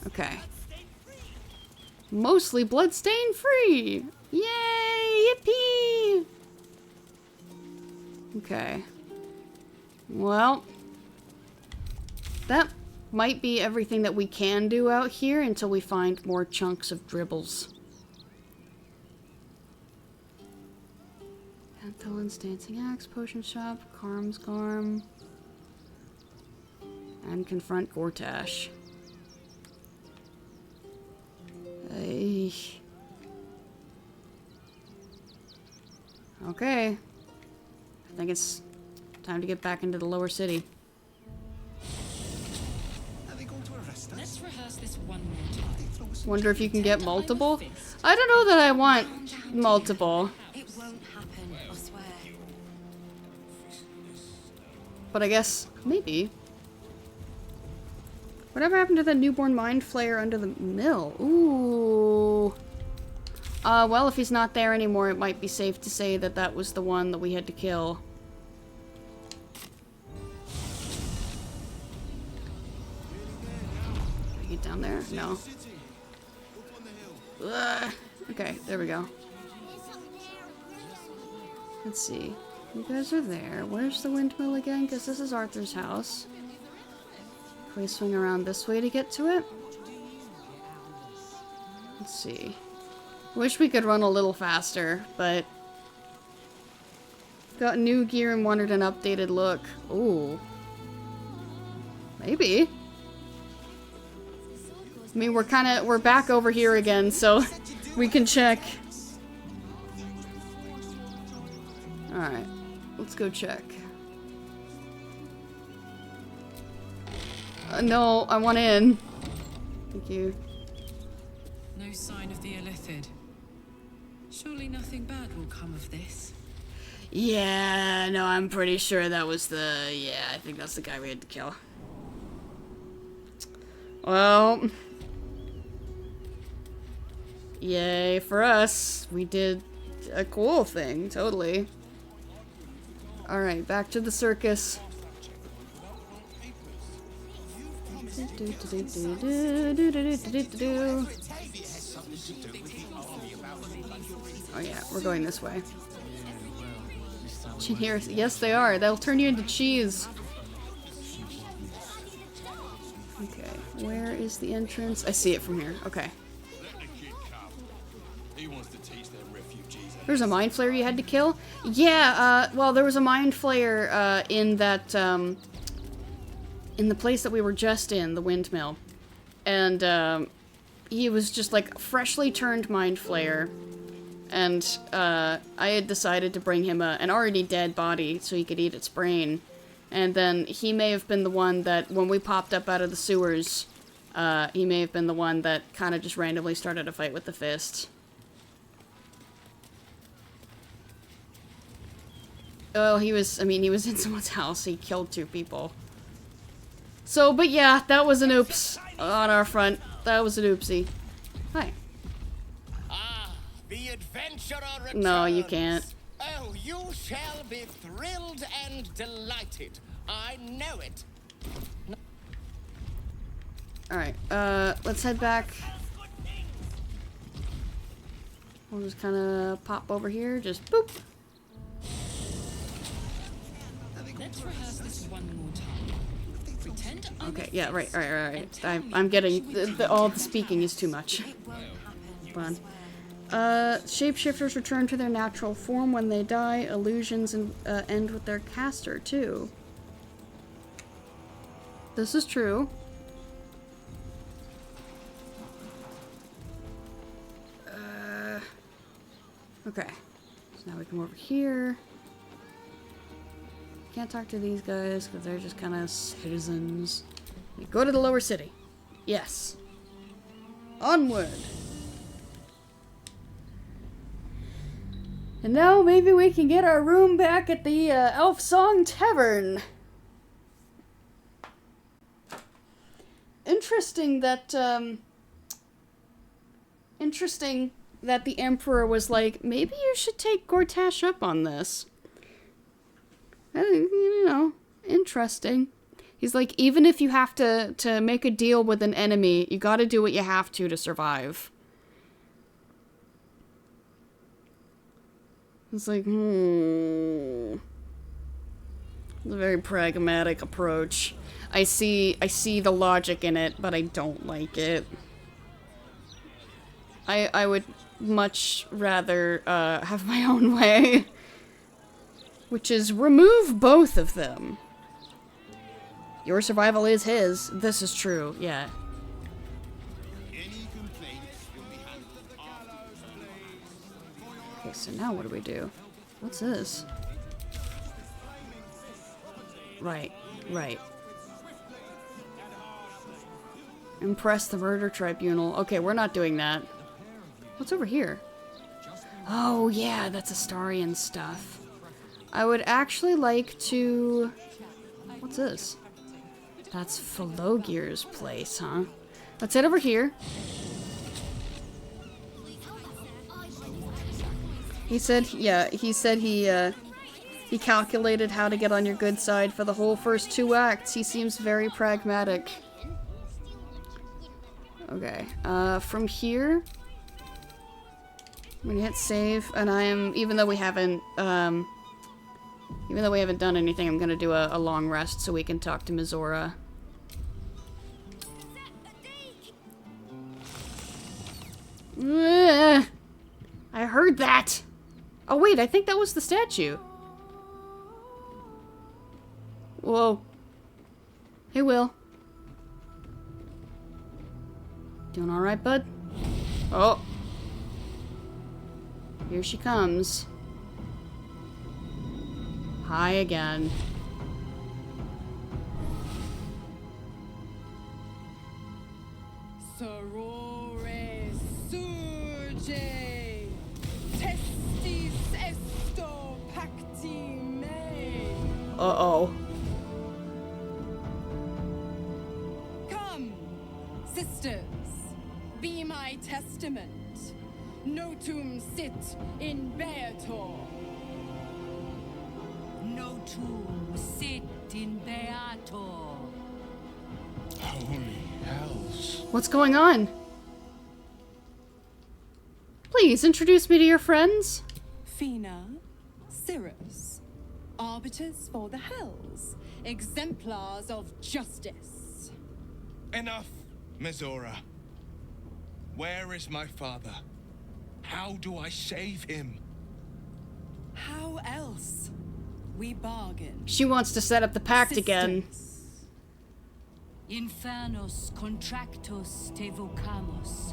Okay. Mostly bloodstain free! Yay! Yippee! Okay. Well, that might be everything that we can do out here until we find more chunks of dribbles. Anthelon's Dancing Axe, Potion Shop, Karm's Garm, and confront Gortash. Hey. Okay. I think it's time to get back into the lower city. Let's rehearse this one more time. Wonder if you can get multiple? I don't know that I want multiple. It won't happen, I swear. But I guess, maybe. Whatever happened to the newborn mind flayer under the mill? Ooh. Well, if he's not there anymore, it might be safe to say that that was the one that we had to kill. Can I get down there? No. Ugh. Okay, there we go. Let's see. You guys are there. Where's the windmill again? Because this is Arthur's house. Can we swing around this way to get to it? Let's see. Wish we could run a little faster, but... Got new gear and wanted an updated look. Ooh. Maybe. I mean, we're back over here again, so we can check. Alright. Let's go check. No, I want in. Thank you. No sign of the Illithid. Surely nothing bad will come of this. Yeah, no, I'm pretty sure that was the... Yeah, I think that's the guy we had to kill. Well... Yay for us. We did a cool thing, totally. Alright, back to the circus. Oh yeah, we're going this way. Here, yes they are. They'll turn you into cheese. Okay, where is the entrance? I see it from here. Okay. There's a mind flayer you had to kill? Yeah, well, there was a mind flayer in that, in the place that we were just in, the windmill. And he was just like freshly turned mind flayer. And I had decided to bring him an already dead body so he could eat its brain. And then he may have been the one that, when we popped up out of the sewers, he may have been the one that kind of just randomly started a fight with the fist. Well, he was in someone's house. He killed 2 people. So, but yeah, that was an oops on our front. That was an oopsie. Hi. The adventurer returns. No, you can't. Oh, you shall be thrilled and delighted. I know it. Alright, let's head back. We'll just kind of pop over here. Just boop. Let's rehearse this one more time. Pretend I'm Okay, yeah, right. I'm getting all the speaking is too much. Hold on. Shapeshifters return to their natural form when they die. Illusions end with their caster too. This is true. Okay. So now we come over here. Can't talk to these guys because they're just kind of citizens. We go to the lower city. Yes. Onward. And now maybe we can get our room back at the Elf Song Tavern. Interesting that the Emperor was like, maybe you should take Gortash up on this. I think, you know, interesting. He's like, even if you have to make a deal with an enemy, you gotta do what you have to survive. It's like, It's a very pragmatic approach. I see the logic in it, but I don't like it. I would much rather have my own way. Which is remove both of them. Your survival is his. This is true, yeah. Okay, so now what do we do? What's this? Right. Impress the murder tribunal. Okay, we're not doing that. What's over here? Oh, yeah, that's Astarian stuff. I would actually like to... What's this? That's Falogir's place, huh? Let's head over here. He said he calculated how to get on your good side for the whole first 2 acts. He seems very pragmatic. Okay, from here... I'm gonna hit save, and I am, even though we haven't done anything, I'm gonna do a long rest so we can talk to Mizora. I heard that! Oh wait, I think that was the statue. Whoa. Hey, Will. Doing alright, bud? Oh. Here she comes. Hi again. Sorore surge, testis esto pacti me. Uh-oh. Come, sisters, be my testament. Notum sit in Beator. Notum sit in Beator. Holy hells. What's going on? Please, introduce me to your friends. Fina, Cirrus, arbiters for the hells, exemplars of justice. Enough, Mizora. Where is my father? How do I save him? How else? We bargain. She wants to set up the pact again. Infernos contractos te vocamus.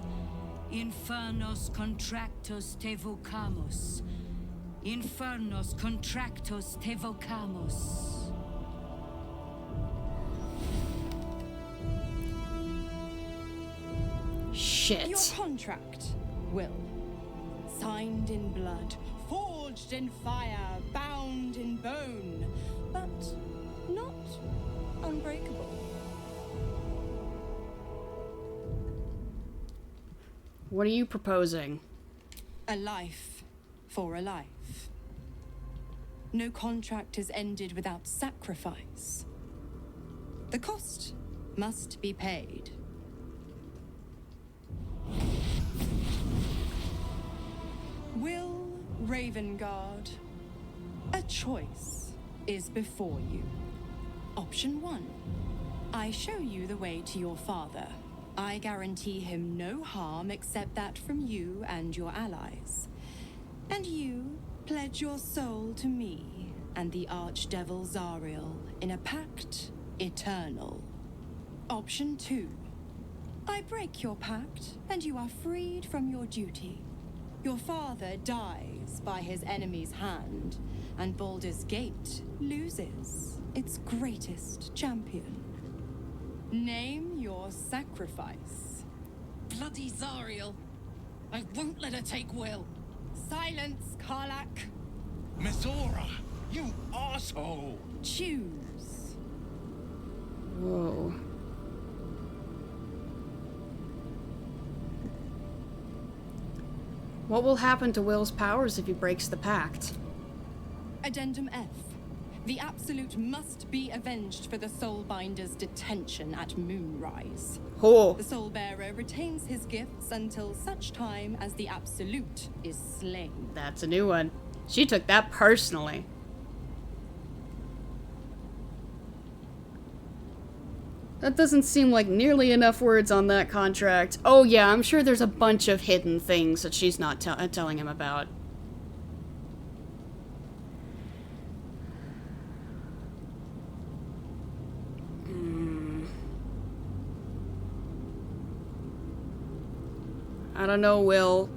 Infernos contractos te vocamus. Infernos contractos te vocamus. Shit. Your contract, Will. Signed in blood, forged in fire, bound in bone, but not unbreakable. What are you proposing? A life for a life. No contract is ended without sacrifice. The cost must be paid. Will Ravengard, a choice is before you. Option 1. I show you the way to your father. I guarantee him no harm except that from you and your allies. And you pledge your soul to me and the Archdevil Zariel in a pact eternal. Option 2. I break your pact and you are freed from your duty. Your father dies by his enemy's hand, and Baldur's Gate loses its greatest champion. Name your sacrifice. Bloody Zariel. I won't let her take Will. Silence, Karlak. Mizora, you asshole! Choose. Whoa. What will happen to Will's powers if he breaks the pact? Addendum F. The Absolute must be avenged for the Soulbinder's detention at Moonrise. Oh. The Soulbearer retains his gifts until such time as the Absolute is slain. That's a new one. She took that personally. That doesn't seem like nearly enough words on that contract. Oh yeah, I'm sure there's a bunch of hidden things that she's not telling him about. I don't know, Will.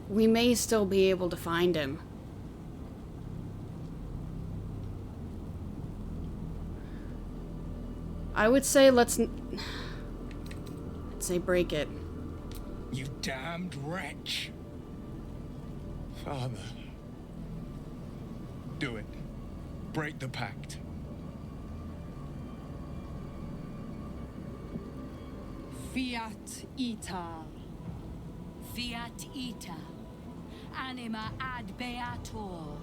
We may still be able to find him. I would say let's say break it. You damned wretch. Father. Do it. Break the pact. Fiat Ita. Fiat Ita. Anima ad beator.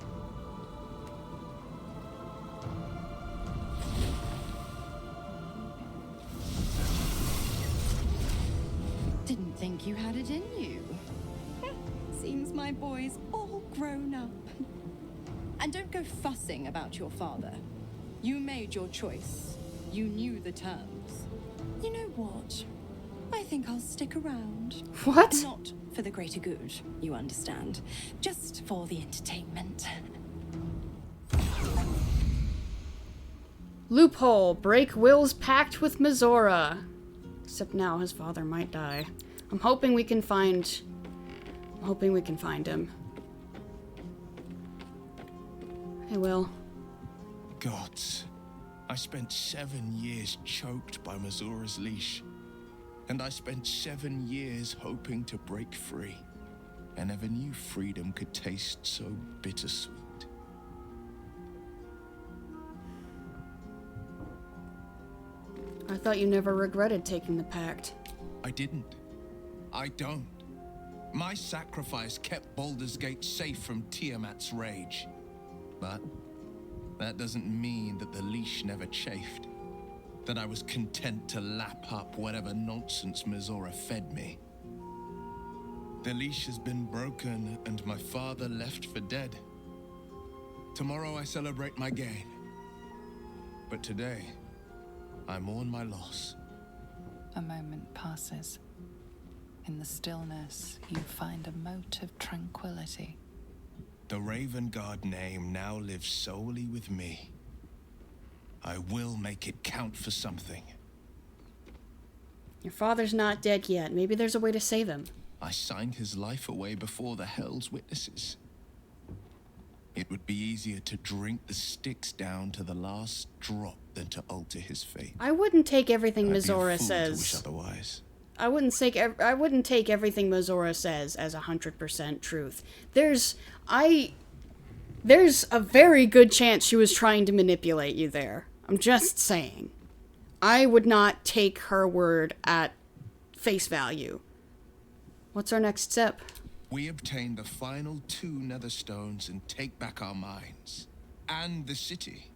Didn't think you had it in you. Seems my boy's all grown up. And don't go fussing about your father. You made your choice. You knew the terms. You know what? I think I'll stick around. What? Not for the greater good, you understand. Just for the entertainment. Loophole. Break Will's pact with Mizora. Except now his father might die. I'm hoping we can find him. Hey, Will. Gods. I spent 7 years choked by Mizora's leash. And I spent 7 years hoping to break free. I never knew freedom could taste so bittersweet. I thought you never regretted taking the pact. I didn't. I don't. My sacrifice kept Baldur's Gate safe from Tiamat's rage. But that doesn't mean that the leash never chafed. That I was content to lap up whatever nonsense Mizora fed me. The leash has been broken and my father left for dead. Tomorrow I celebrate my gain. But today, I mourn my loss. A moment passes. In the stillness, you find a mote of tranquility. The Raven Guard name now lives solely with me. I will make it count for something. Your father's not dead yet. Maybe there's a way to save him. I signed his life away before the Hell's Witnesses. It would be easier to drink the sticks down to the last drop than to alter his fate. I wouldn't take everything I'd be a Mizora fool says. to wish otherwise. I wouldn't take everything Mizora says as 100% truth. There's a very good chance she was trying to manipulate you there. I'm just saying. I would not take her word at face value. What's our next step? We obtain the final 2 nether stones and take back our minds. And the city.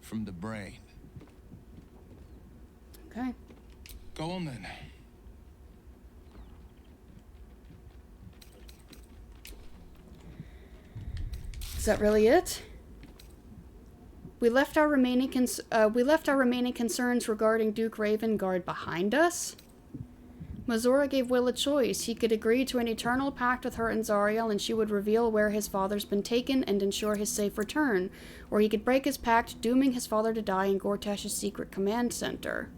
From the brain. Okay. Go on then. that really it? We left our remaining concerns regarding Duke Ravengard behind us? Mazora gave Will a choice. He could agree to an eternal pact with her and Zariel, and she would reveal where his father's been taken and ensure his safe return. Or he could break his pact, dooming his father to die in Gortash's secret command center.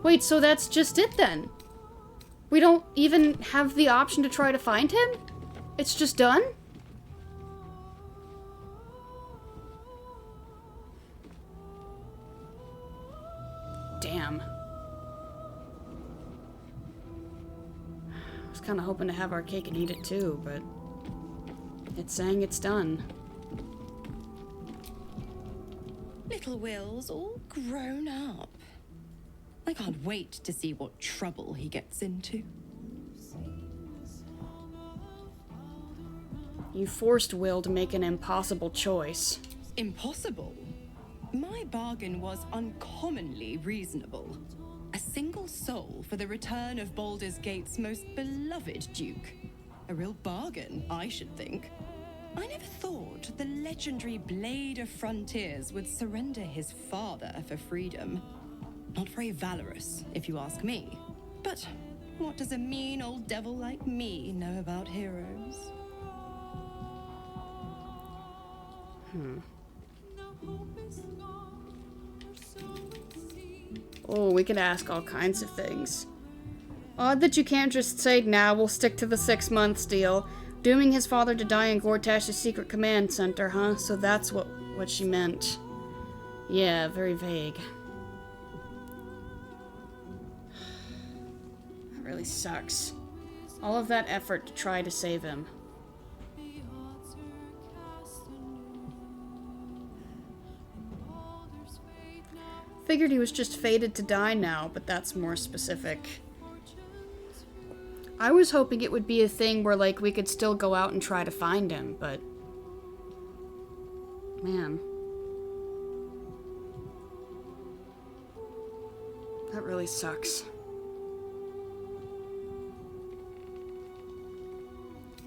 Wait, so that's just it then? We don't even have the option to try to find him? It's just done? Damn. I was kind of hoping to have our cake and eat it too, but it's saying it's done. Little Will's all grown up. I can't wait to see what trouble he gets into. You forced Will to make an impossible choice. Impossible? My bargain was uncommonly reasonable. A single soul for the return of Baldur's Gate's most beloved Duke. A real bargain, I should think. I never thought the legendary Blade of Frontiers would surrender his father for freedom. Not very valorous, if you ask me. But what does a mean old devil like me know about heroes? Oh, we could ask all kinds of things. Odd that you can't just say, nah, we'll stick to the 6 months deal. Dooming his father to die in Gortash's secret command center, huh? So that's what she meant. Yeah, very vague. That really sucks. All of that effort to try to save him. Figured he was just fated to die now, but that's more specific. I was hoping it would be a thing where, like, we could still go out and try to find him, but... Man. That really sucks.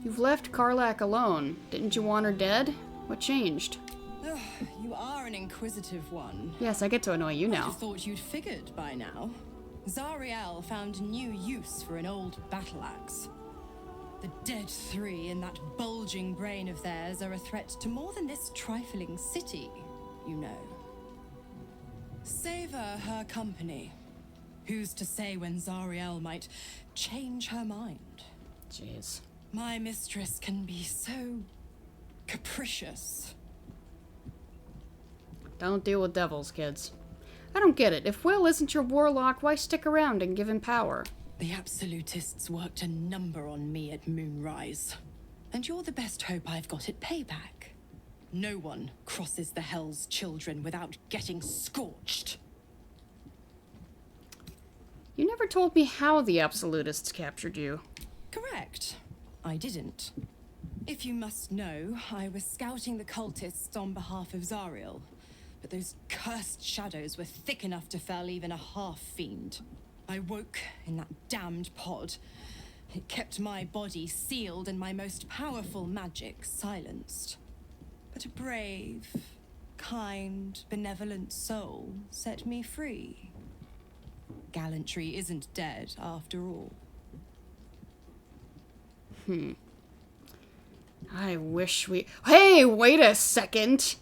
You've left Karlak alone. Didn't you want her dead? What changed? You are an inquisitive one. Yes, I get to annoy you now. I thought you'd figured by now. Zariel found new use for an old battle axe. The dead three in that bulging brain of theirs are a threat to more than this trifling city, you know. Savor her company. Who's to say when Zariel might change her mind? Jeez. My mistress can be so capricious. Don't deal with devils, kids. I don't get it. If Will isn't your warlock, why stick around and give him power? The Absolutists worked a number on me at Moonrise. And you're the best hope I've got at payback. No one crosses the Hell's Children without getting scorched. You never told me how the Absolutists captured you. Correct. I didn't. If you must know, I was scouting the cultists on behalf of Zariel. But those cursed shadows were thick enough to fell even a half-fiend. I woke in that damned pod. It kept my body sealed and my most powerful magic silenced. But a brave, kind, benevolent soul set me free. Gallantry isn't dead after all. I wish we... Hey, wait a second!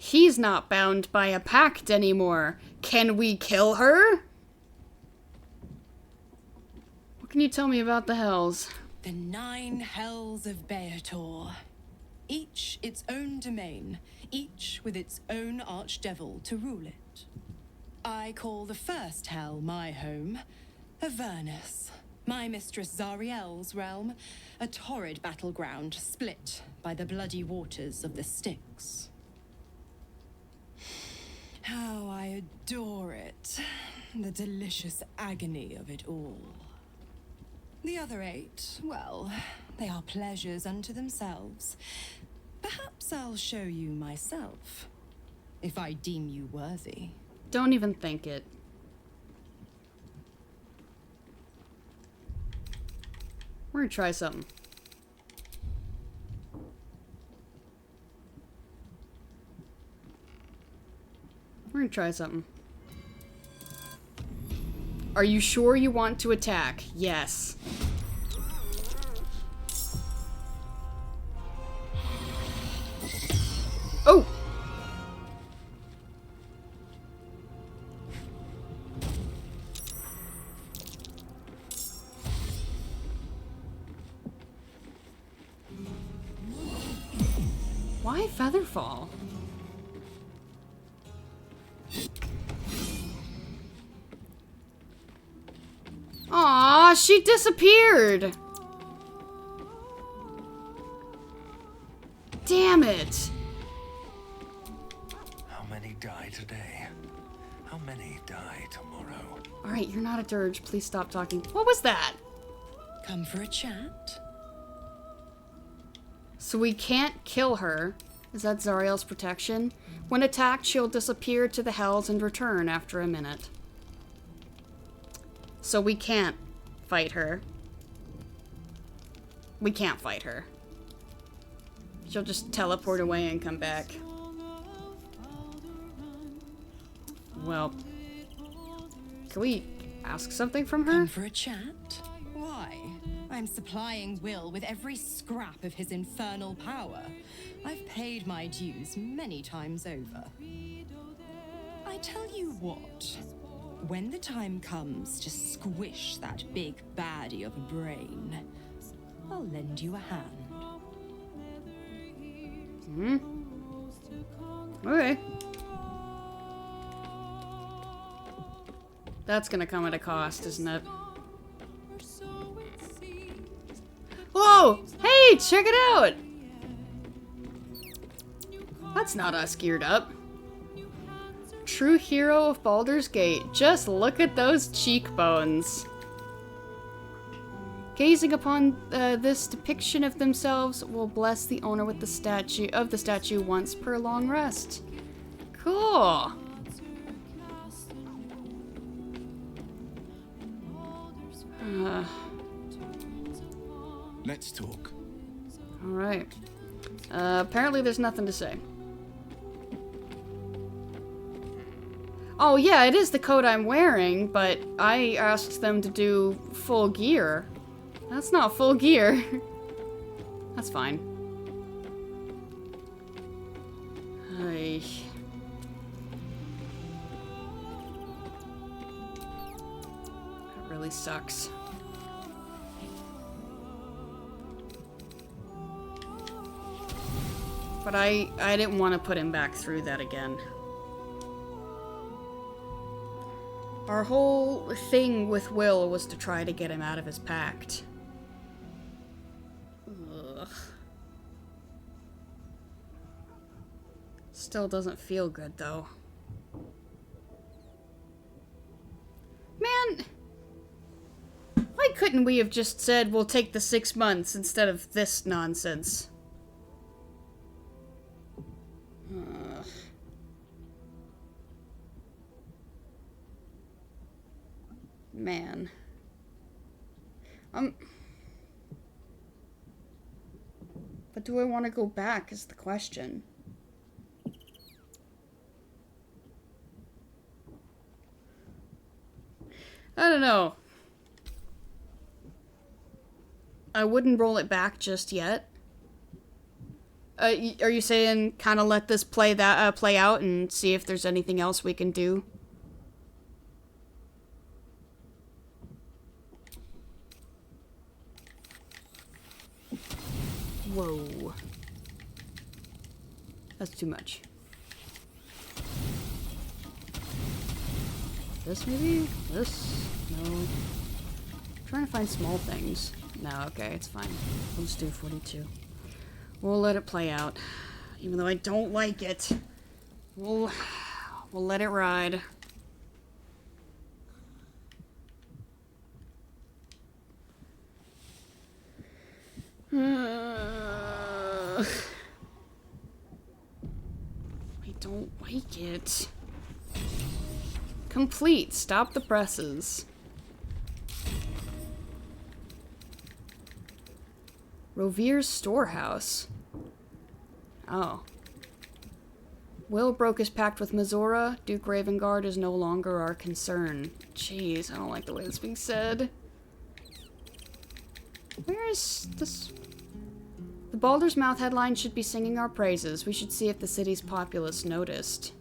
He's not bound by a pact anymore. Can we kill her? What can you tell me about the Hells? The 9 Hells of Beator. Each its own domain, each with its own archdevil to rule it. I call the first Hell my home, Avernus. My mistress Zariel's realm, a torrid battleground split by the bloody waters of the Styx. How I adore it. The delicious agony of it all. The other 8, well, they are pleasures unto themselves. Perhaps I'll show you myself, if I deem you worthy. Don't even think it. We're gonna try something. We're gonna try something. Are you sure you want to attack? Yes. Oh! Why Featherfall? Aw, she disappeared! Damn it! How many die today? How many die tomorrow? Alright, you're not a dirge. Please stop talking. What was that? Come for a chat? So we can't kill her. Is that Zariel's protection? When attacked, she'll disappear to the hells and return after a minute. So we can't fight her. We can't fight her. She'll just teleport away and come back. Well, can we ask something from her? Come for a chat? Why? I'm supplying Will with every scrap of his infernal power. I've paid my dues many times over. I tell you what, when the time comes to squish that big baddie of a brain, I'll lend you a hand. Hmm? Okay. That's gonna come at a cost, isn't it? Whoa! Hey, check it out! That's not us geared up. True hero of Baldur's Gate. Just look at those cheekbones. Gazing upon this depiction of themselves will bless the owner with the statue once per long rest. Cool. Let's talk. All right. Apparently there's nothing to say. Oh yeah, it is the coat I'm wearing, but I asked them to do full gear. That's not full gear. That's fine. Ay. That really sucks. But I didn't want to put him back through that again. Our whole thing with Will was to try to get him out of his pact. Ugh. Still doesn't feel good, though. Man! Why couldn't we have just said we'll take the 6 months instead of this nonsense? Ugh. Man. But do I want to go back is the question. I don't know. I wouldn't roll it back just yet. Are you saying kind of let this play out and see if there's anything else we can do? Whoa. That's too much. This maybe? This? No. I'm trying to find small things. No, okay, it's fine. We'll just do 42. We'll let it play out. Even though I don't like it. We'll let it ride. I don't like it. Complete. Stop the presses. Rovir's storehouse. Oh. Will broke his pact with Mizora. Duke Ravengard is no longer our concern. Jeez, I don't like the way that's being said. Where is this? The Baldur's Mouth headline should be singing our praises. We should see if the city's populace noticed.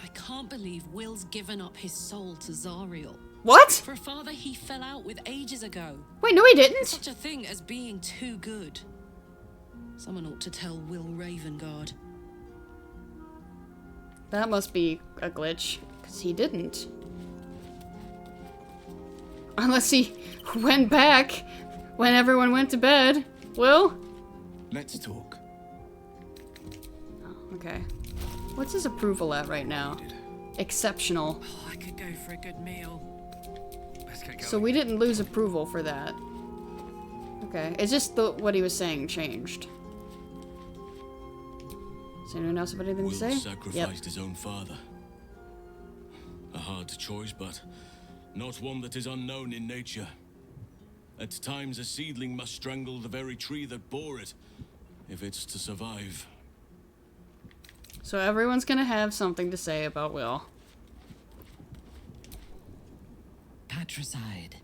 I can't believe Will's given up his soul to Zariel. What? For a father he fell out with ages ago. Wait, no he didn't. Such a thing as being too good. Someone ought to tell Will Ravengard. That must be a glitch, because he didn't. Unless he went back when everyone went to bed. Will? Let's talk. Oh, okay. What's his approval at right now? Exceptional. Oh, I could go for a good meal. So we didn't lose approval for that. Okay, it's just what he was saying changed. Does anyone else have anything to say? Will sacrificed his own father. A hard choice, but not one that is unknown in nature. At times a seedling must strangle the very tree that bore it, if it's to survive. So everyone's gonna have something to say about Will. Patricide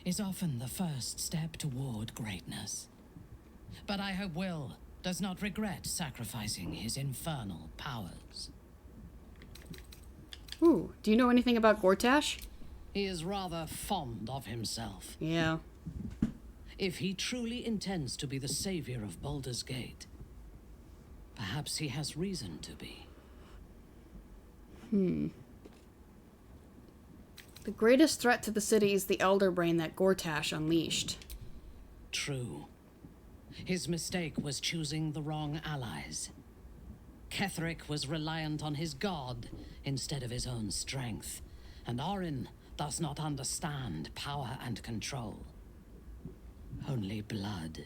is often the first step toward greatness. But I hope Will does not regret sacrificing his infernal powers. Ooh, do you know anything about Gortash? He is rather fond of himself. Yeah. If he truly intends to be the savior of Baldur's Gate, perhaps he has reason to be. The greatest threat to the city is the Elder Brain that Gortash unleashed. True. His mistake was choosing the wrong allies. Ketheric was reliant on his god instead of his own strength, and Orin does not understand power and control. Only blood.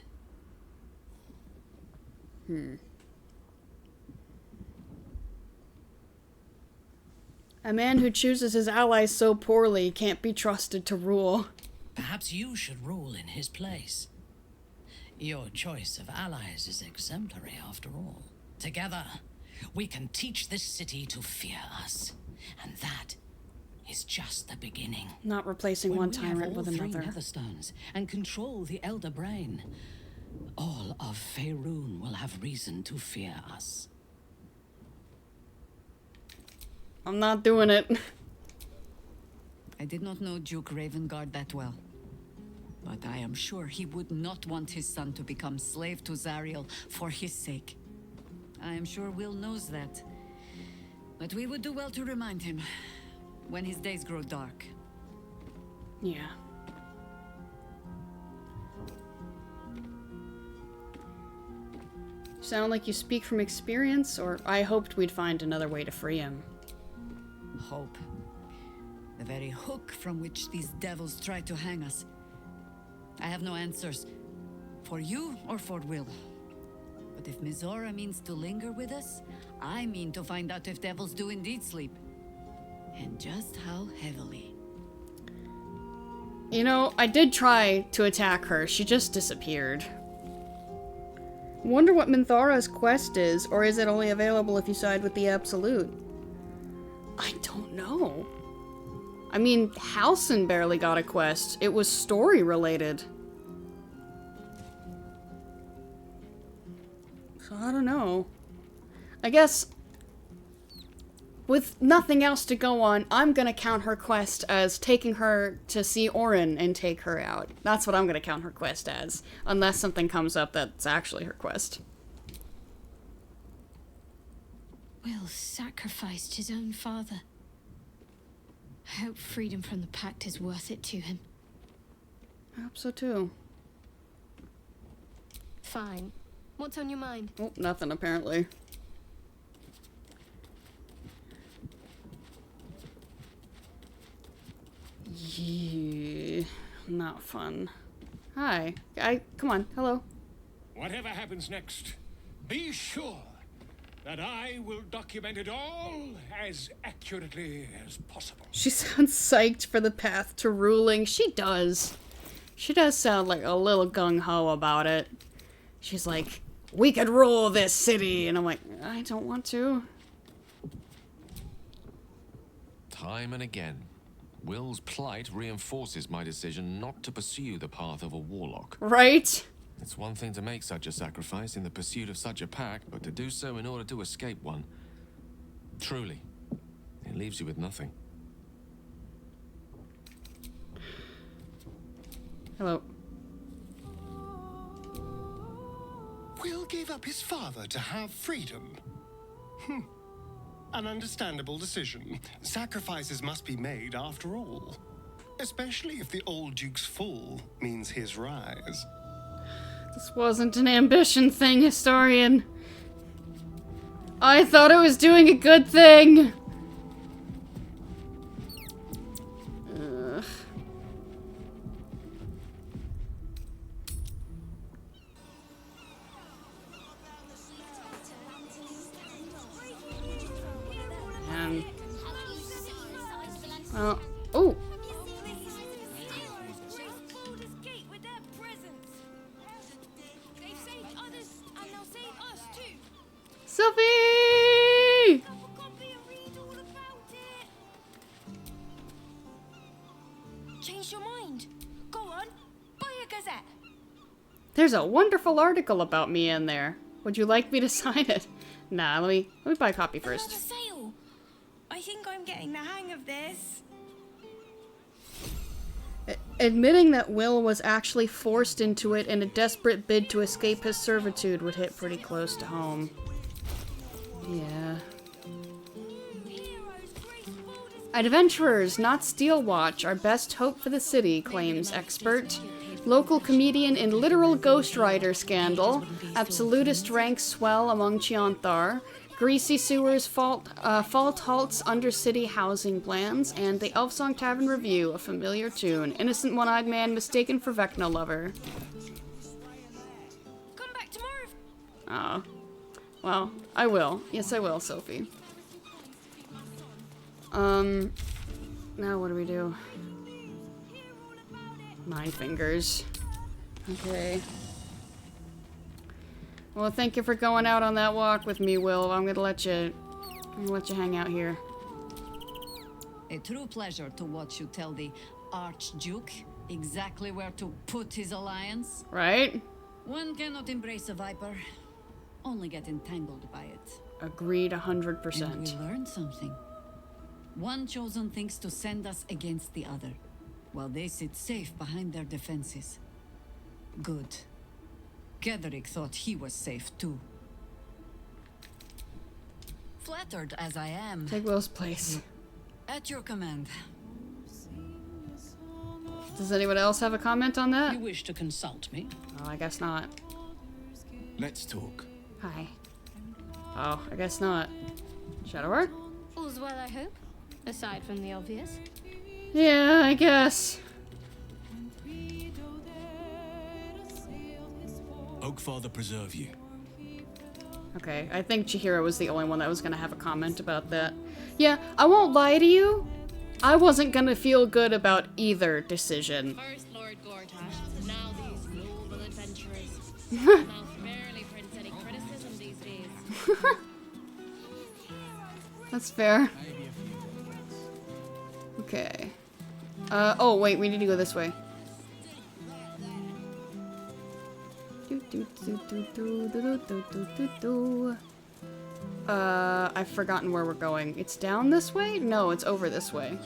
A man who chooses his allies so poorly can't be trusted to rule. Perhaps you should rule in his place. Your choice of allies is exemplary after all. Together, we can teach this city to fear us. And that is just the beginning. Not replacing one tyrant with When we have all another. three Netherstones and control the Elder Brain, all of Faerun will have reason to fear us. I'm not doing it. I did not know Duke Ravengard that well. But I am sure he would not want his son to become slave to Zariel for his sake. I am sure Will knows that. But we would do well to remind him when his days grow dark. Yeah. Sound like you speak from experience, or I hoped we'd find another way to free him. Hope. The very hook from which these devils try to hang us. I have no answers. For you or for Will. But if Mizora means to linger with us, I mean to find out if devils do indeed sleep. And just how heavily. You know, I did try to attack her. She just disappeared. Wonder what Minthara's quest is, or is it only available if you side with the Absolute? I don't know. I mean, Halsin barely got a quest. It was story related. So I don't know. I guess with nothing else to go on, I'm gonna count her quest as taking her to see Orin and take her out. That's what I'm gonna count her quest as. Unless something comes up that's actually her quest. Will sacrificed his own father. I hope freedom from the pact is worth it to him. I hope so too. Fine. What's on your mind? Oh, nothing apparently. Yeah, not fun. Hi. Come on, hello. Whatever happens next, be sure that I will document it all as accurately as possible. She sounds psyched for the path to ruling. She does. She does sound like a little gung-ho about it. She's like, we could rule this city. And I'm like, I don't want to. Time and again, Will's plight reinforces my decision not to pursue the path of a warlock. Right? It's one thing to make such a sacrifice in the pursuit of such a pack, but to do so in order to escape one. Truly, it leaves you with nothing. Hello. Will gave up his father to have freedom. An understandable decision. Sacrifices must be made after all. Especially if the old Duke's fall means his rise. This wasn't an ambition thing, historian. I thought it was doing a good thing. Ugh. Well, oh. Sophie! Change your mind. Go on, buy a gazette. There's a wonderful article about me in there. Would you like me to sign it? Nah, let me buy a copy first. Another sale. I think I'm getting the hang of this. Admitting that Will was actually forced into it in a desperate bid to escape his servitude would hit pretty close to home. Yeah. Adventurers, not Steelwatch, our best hope for the city, claims expert. Local comedian in literal ghostwriter scandal. Absolutist ranks swell among Chianthar. Greasy sewers fault halts under city housing plans. And the Elfsong Tavern Review, a familiar tune. Innocent one-eyed man mistaken for Vecna lover. Come back tomorrow. Oh. Well, I will. Yes, I will, Sophie. Now what do we do? 9 fingers. Okay. Well, thank you for going out on that walk with me, Will. I'm gonna let you hang out here. A true pleasure to watch you tell the Archduke exactly where to put his alliance. Right? One cannot embrace a viper, only get entangled by it. Agreed 100%. And we learned something. One chosen thinks to send us against the other, while they sit safe behind their defenses. Good. Gedrick thought he was safe too. Flattered as I am. Take Will's place. At your command. Does anyone else have a comment on that? You wish to consult me? Oh, I guess not. Let's talk. Hi. Oh, I guess not. Shadower? All's well, I hope. Aside from the obvious. Yeah, I guess. Oakfather preserve you. Okay, I think Chihiro was the only one that was gonna have a comment about that. Yeah, I won't lie to you. I wasn't gonna feel good about either decision. First Lord Gortash, now these noble adventurers. Mouth barely prints any criticism these days. That's fair. Okay. Oh wait, we need to go this way. I've forgotten where we're going. It's down this way? No, it's over this way.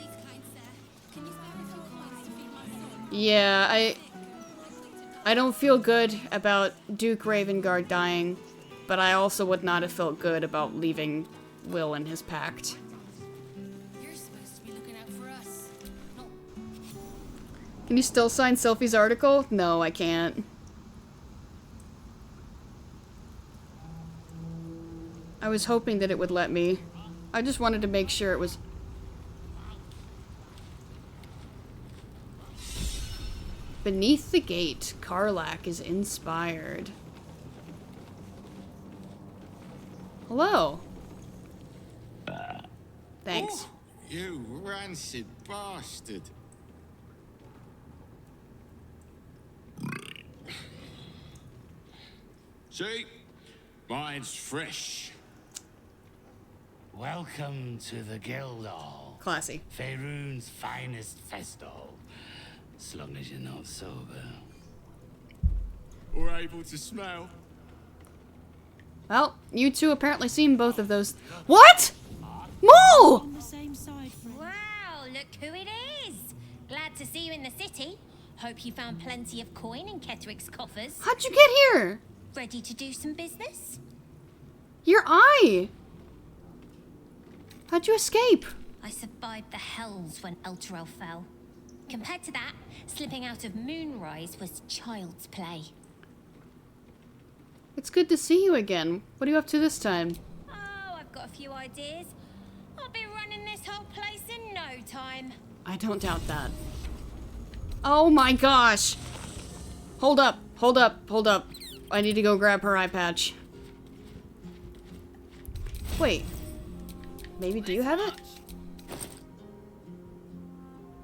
Yeah, I don't feel good about Duke Ravengard dying, but I also would not have felt good about leaving Will and his pact. Can you still sign Sophie's article? No, I can't. I was hoping that it would let me. I just wanted to make sure it was... Beneath the gate, Karlach is inspired. Hello. Thanks. Oh, you rancid bastard. See? Mine's fresh. Welcome to the Guildhall. Classy. Faerun's finest festival. As long as you're not sober. Or able to smell. Well, you two apparently seen both of those. What? Mole! Wow, look who it is. Glad to see you in the city. Hope you found plenty of coin in Ketteric's coffers. How'd you get here? Ready to do some business? Your eye. How'd you escape? I survived the hells when Elturel fell. Compared to that, slipping out of Moonrise was child's play. It's good to see you again. What are you up to this time? Oh, I've got a few ideas. I'll be running this whole place in no time. I don't doubt that. Oh my gosh. Hold up, hold up, hold up. I need to go grab her eye patch. Wait. Maybe do you have it?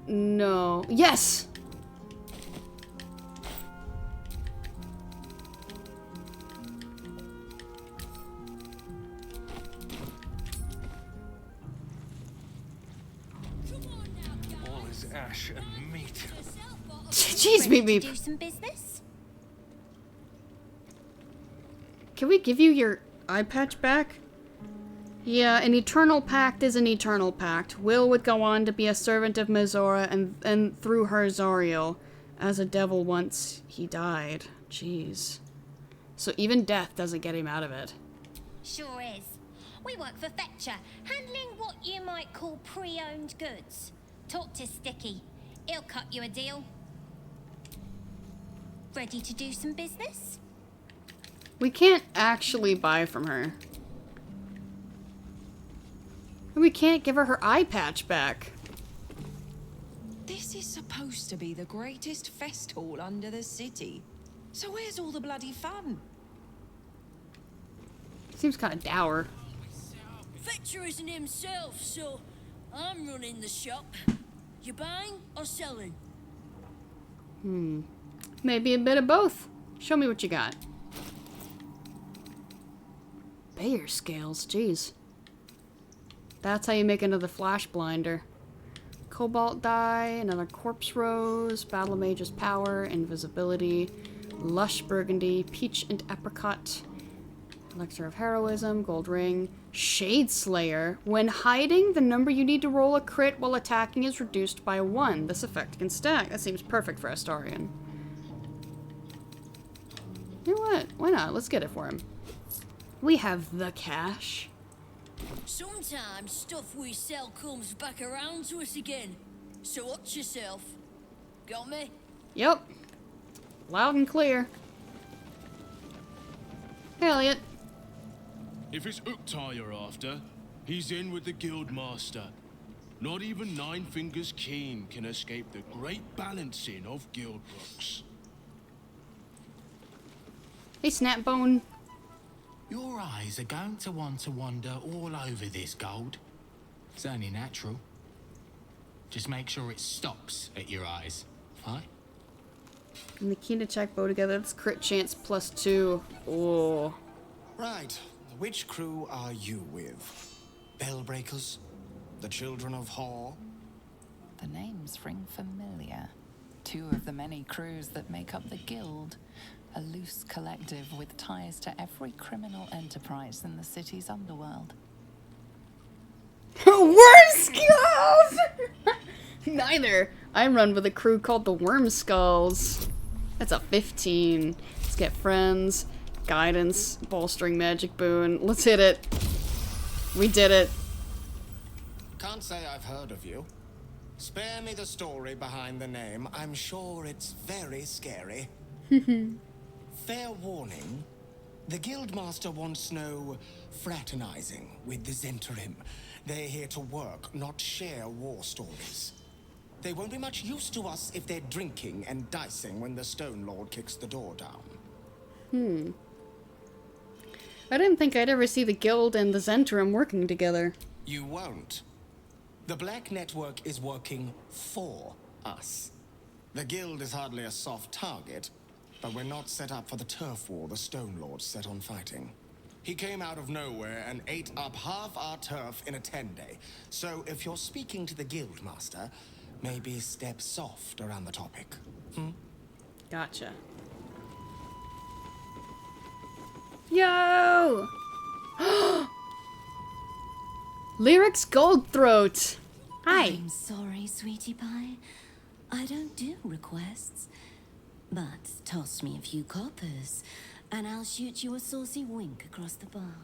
No. Yes! All is ash and meat. Jeez, beep beep. Do some business? Can we give you your eye patch back? Yeah, an eternal pact is an eternal pact. Will would go on to be a servant of Mizora and through her Zariel. As a devil once, he died. Jeez. So even death doesn't get him out of it. Sure is. We work for Fetcher, handling what you might call pre-owned goods. Talk to Sticky. He'll cut you a deal. Ready to do some business? We can't actually buy from her. We can't give her her eye patch back. This is supposed to be the greatest fest hall under the city. So where's all the bloody fun? Seems kind of dour. Fetcher isn't himself, so I'm running the shop. You buying or selling? Maybe a bit of both. Show me what you got. Bayer scales, jeez. That's how you make another flash blinder. Cobalt dye, another corpse rose, battle mage's power, invisibility, lush burgundy, peach and apricot, elixir of heroism, gold ring, shade slayer. When hiding, the number you need to roll a crit while attacking is reduced by 1. This effect can stack. That seems perfect for Astarion. You know what? Why not? Let's get it for him. We have the cash. Sometimes stuff we sell comes back around to us again. So watch yourself. Got me? Yep. Loud and clear. Hey, Elliot. If it's Uktar you're after, he's in with the Guildmaster. Not even Nine Fingers Keen can escape the great balancing of Guildbrooks. Hey, Snapbone. Your eyes are going to want to wander all over this gold. It's only natural. Just make sure it stops at your eyes, right? And the keen to check bow together. That's crit chance +2. Oh. Right. Which crew are you with? Bellbreakers? The Children of Hor? The names ring familiar. 2 of the many crews that make up the Guild. A loose collective with ties to every criminal enterprise in the city's underworld. Worm Skulls! Neither. I run with a crew called the Worm Skulls. That's a 15. Let's get friends, guidance, bolstering magic boon. Let's hit it. We did it. Can't say I've heard of you. Spare me the story behind the name. I'm sure it's very scary. Fair warning, the Guildmaster wants no fraternizing with the Zentarim. They're here to work, not share war stories. They won't be much use to us if they're drinking and dicing when the Stone Lord kicks the door down. I didn't think I'd ever see the guild and the Zentrum working together. You won't. The Black Network is working for us. The guild is hardly a soft target, but we're not set up for the turf war the Stone Lord set on fighting. He came out of nowhere and ate up half our turf in a 10-day. So if you're speaking to the guild master, maybe step soft around the topic. Gotcha. Yo! Lyrics Goldthroat. Hi. I'm sorry, sweetie pie. I don't do requests. But toss me a few coppers, and I'll shoot you a saucy wink across the bar.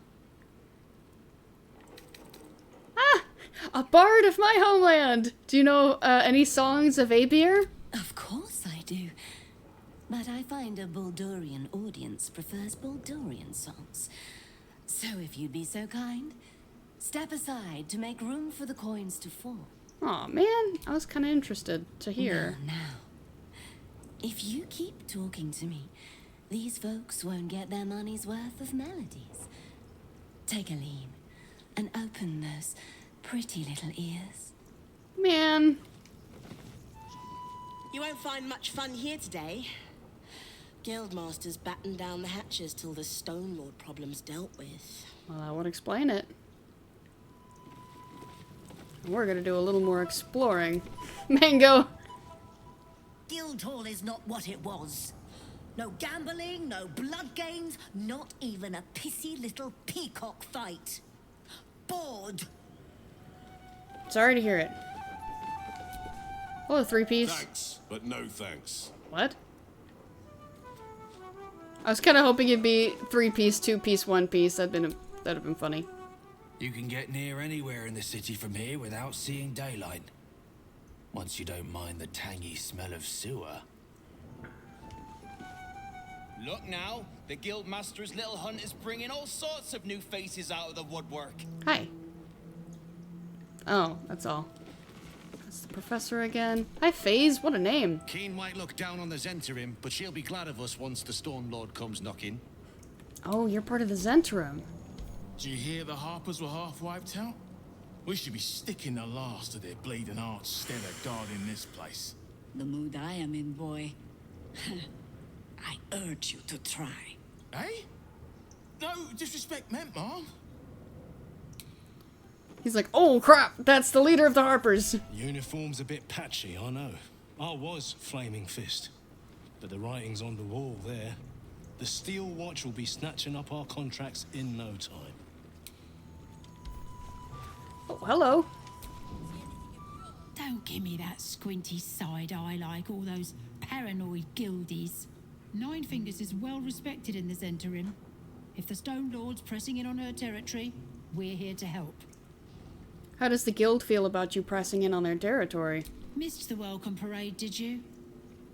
A bard of my homeland! Do you know any songs of Aebir? Of course I do. But I find a Baldurian audience prefers Baldurian songs. So if you'd be so kind, step aside to make room for the coins to fall. Aw, man. I was kind of interested to hear. Now. If you keep talking to me, these folks won't get their money's worth of melodies. Take a lean and open those pretty little ears. Man. You won't find much fun here today. Guildmasters batten down the hatches till the Stone Lord problem's dealt with. Well, that would explain it. We're gonna do a little more exploring. Mango! Guildhall is not what it was. No gambling, no blood games, not even a pissy little peacock fight. Bored. Sorry to hear it. Oh, 3-piece. Thanks, but no thanks. What? I was kind of hoping it'd be 3-piece, 2-piece, 1-piece. That'd have been funny. You can get near anywhere in the city from here without seeing daylight. Once you don't mind the tangy smell of sewer. Look now, the Guildmaster's little hunt is bringing all sorts of new faces out of the woodwork. Hi. Oh, that's all. That's the professor again. Hi, FaZe. What a name. Keen might look down on the Zentrum, but she'll be glad of us once the Storm Lord comes knocking. Oh, you're part of the Zentrum. Do you hear the Harpers were half wiped out? We should be sticking the last of their bleeding hearts stellar guarding this place. The mood I am in, boy. I urge you to try. Eh? No disrespect meant, Mom. He's like, oh crap, that's the leader of the Harpers. Uniform's a bit patchy, I know. I was Flaming Fist. But the writing's on the wall there. The Steel Watch will be snatching up our contracts in no time. Oh, hello. Don't give me that squinty side eye like all those paranoid guildies. Nine Fingers is well respected in the Zentrum. If the Stone Lord's pressing in on her territory, we're here to help. How does the guild feel about you pressing in on their territory? Missed the welcome parade, did you?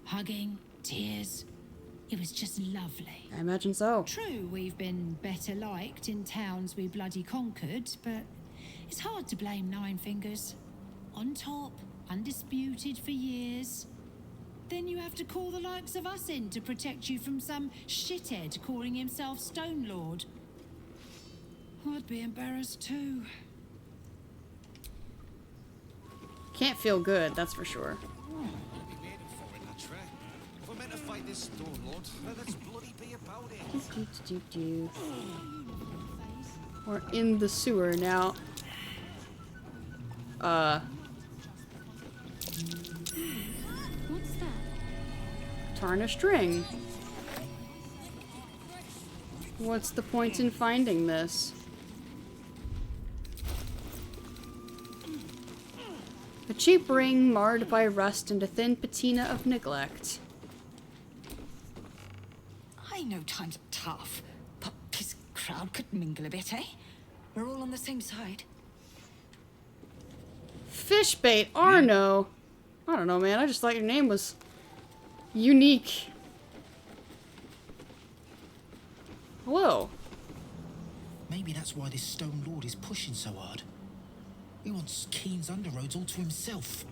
Hugging, tears. It was just lovely. I imagine so. True, we've been better liked in towns we bloody conquered, but it's hard to blame Nine Fingers. On top, undisputed for years. Then you have to call the likes of us in to protect you from some shithead calling himself Stone Lord. I'd be embarrassed too. Can't feel good, that's for sure. If we're meant to fight this Storm Lord, let's bloody be about it. We're in the sewer now. What's that? Tarnished ring. What's the point in finding this? A cheap ring marred by rust and a thin patina of neglect. I know times are tough, but this crowd could mingle a bit, eh? We're all on the same side. Fishbait, Arno. I don't know, man. I just thought your name was unique. Hello. Maybe that's why this Stone Lord is pushing so hard. He wants Keen's underroads all to himself.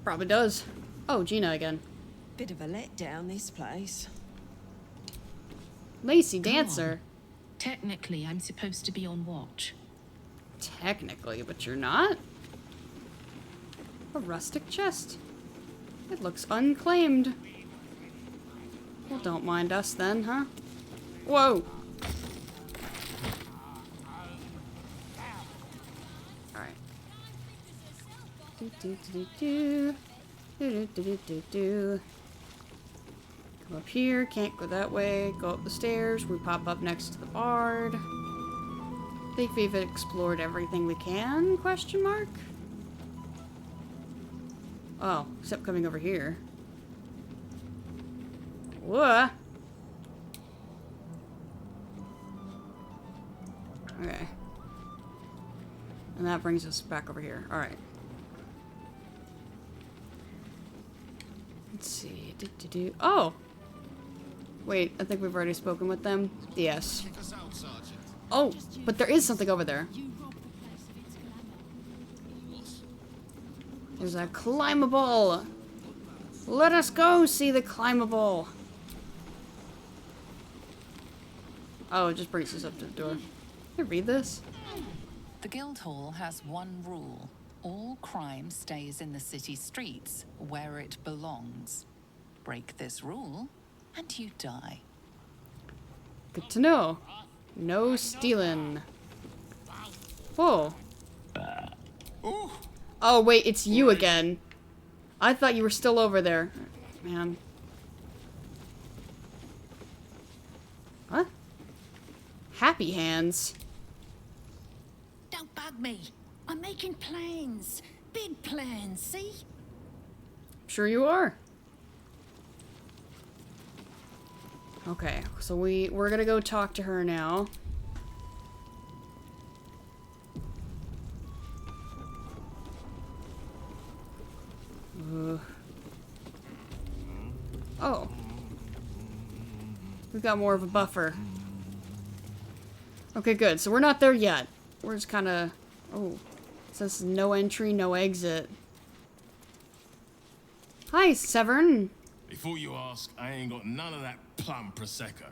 Probably does. Oh, Gina again. Bit of a letdown, this place. Lacey Dancer. Technically, I'm supposed to be on watch. Technically, but you're not? A rustic chest. It looks unclaimed. Well, don't mind us then, huh? Whoa! Alright. Come up here, can't go that way. Go up the stairs, we pop up next to the bard. Think we've explored everything we can? Question mark? Oh, except coming over here. What? Okay. And that brings us back over here. Alright. Let's see. Oh! Wait, I think we've already spoken with them. Yes. Oh, but there is something over there. There's a climbable. Let us go see the climbable. Oh, it just brings us up to the door. Can I read this? The Guildhall has one rule. All crime stays in the city streets, where it belongs. Break this rule, and you die. Good to know. No stealing. Whoa. Oh, wait, it's you again. I thought you were still over there. Man. What? Happy hands. Don't bug me. I'm making plans. Big plans, see? Sure you are. Okay, so we're gonna go talk to her now. Oh. We've got more of a buffer. Okay, good. So we're not there yet. We're just kind of... Oh. It says no entry, no exit. Hi, Severn. Before you ask, I ain't got none of that plum prosecco.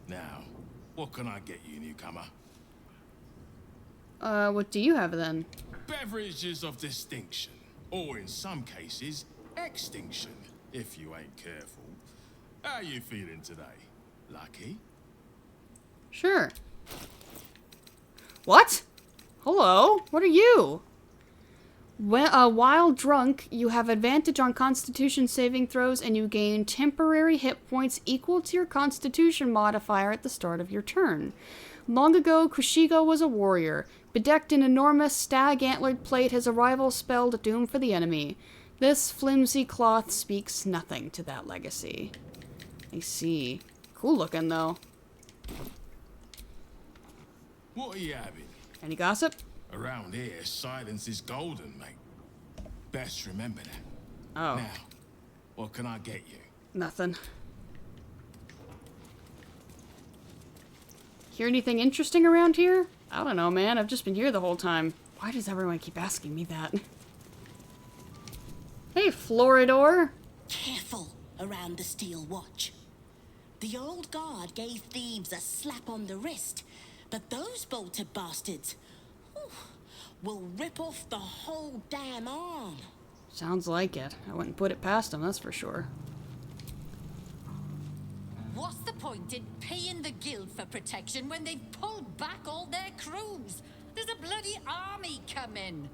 Now, what can I get you, newcomer? What do you have then? Beverages of distinction, or in some cases, extinction, if you ain't careful. How you feeling today? Lucky? Sure. What? Hello? What are you? While drunk, you have advantage on Constitution saving throws, and you gain temporary hit points equal to your Constitution modifier at the start of your turn. Long ago, Kushigo was a warrior. Bedecked in enormous stag-antlered plate, his arrival spelled doom for the enemy. This flimsy cloth speaks nothing to that legacy. I see. Cool looking, though. What are you having? Any gossip? Around here, silence is golden, mate. Best remember that. Oh. Now, what can I get you? Nothing. Hear anything interesting around here? I don't know, man. I've just been here the whole time. Why does everyone keep asking me that? Hey, Floridor. Careful around the Steel Watch. The old guard gave thieves a slap on the wrist, but those bolted bastards will rip off the whole damn arm. Sounds like it. I wouldn't put it past them, that's for sure. What's the point in paying the guild for protection when they've pulled back all their crews? There's a bloody army coming.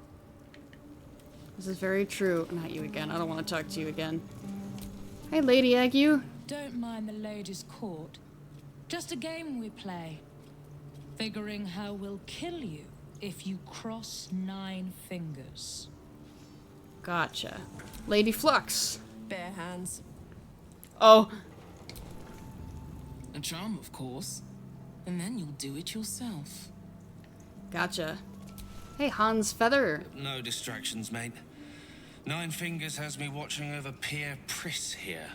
This is very true. Not you again. I don't want to talk to you again. Hey, Lady Ague. Don't mind the ladies' court. Just a game we play. Figuring how we'll kill you if you cross 9 fingers. Gotcha. Lady Flux. Bare hands. Oh. A charm, of course. And then you'll do it yourself. Gotcha. Hey, Hans Feather. No distractions, mate. 9 Fingers has me watching over Pierre Priss here.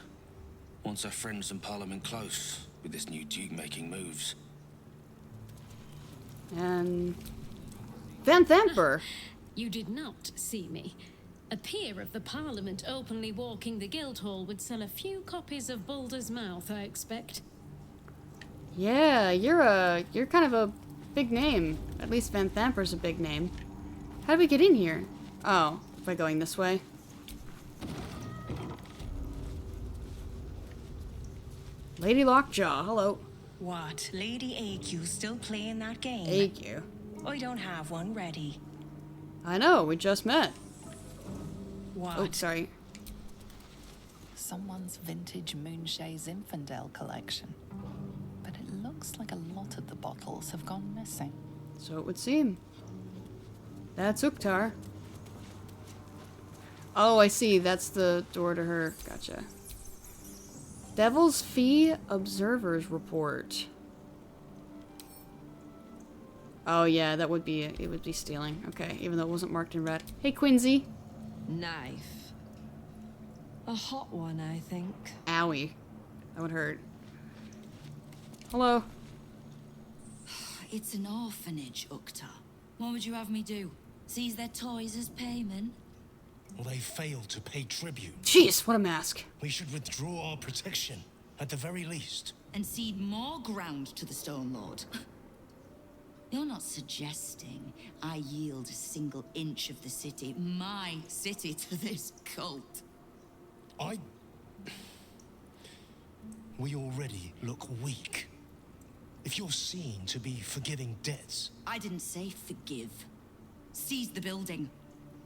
Wants her friends in Parliament close with this new Duke making moves. And... Van Thamper. You did not see me. A peer of the Parliament openly walking the Guildhall would sell a few copies of Baldur's Mouth, I expect. Yeah, you're kind of a big name. At least Van Thamper's a big name. How do we get in here? Oh, by going this way. Lady Lockjaw, hello. What? Lady AQ still playing that game? AQ. I don't have one ready. I know, we just met. What? Oh, sorry. Someone's vintage Moonshae Zinfandel collection. But it looks like a lot of the bottles have gone missing. So it would seem. That's Uktar. Oh, I see. That's the door to her. Gotcha. Devil's Fee Observer's Report. Oh yeah, that would be it would be stealing. Okay, even though it wasn't marked in red. Hey Quincy. Knife. A hot one, I think. Owie. That would hurt. Hello. It's an orphanage, Uktar. What would you have me do? Seize their toys as payment? Well, they failed to pay tribute. Jeez, what a mask. We should withdraw our protection, at the very least. And cede more ground to the Stone Lord. You're not suggesting I yield a single inch of the city, my city, to this cult. We already look weak. If you're seen to be forgiving debts... I didn't say forgive. Seize the building.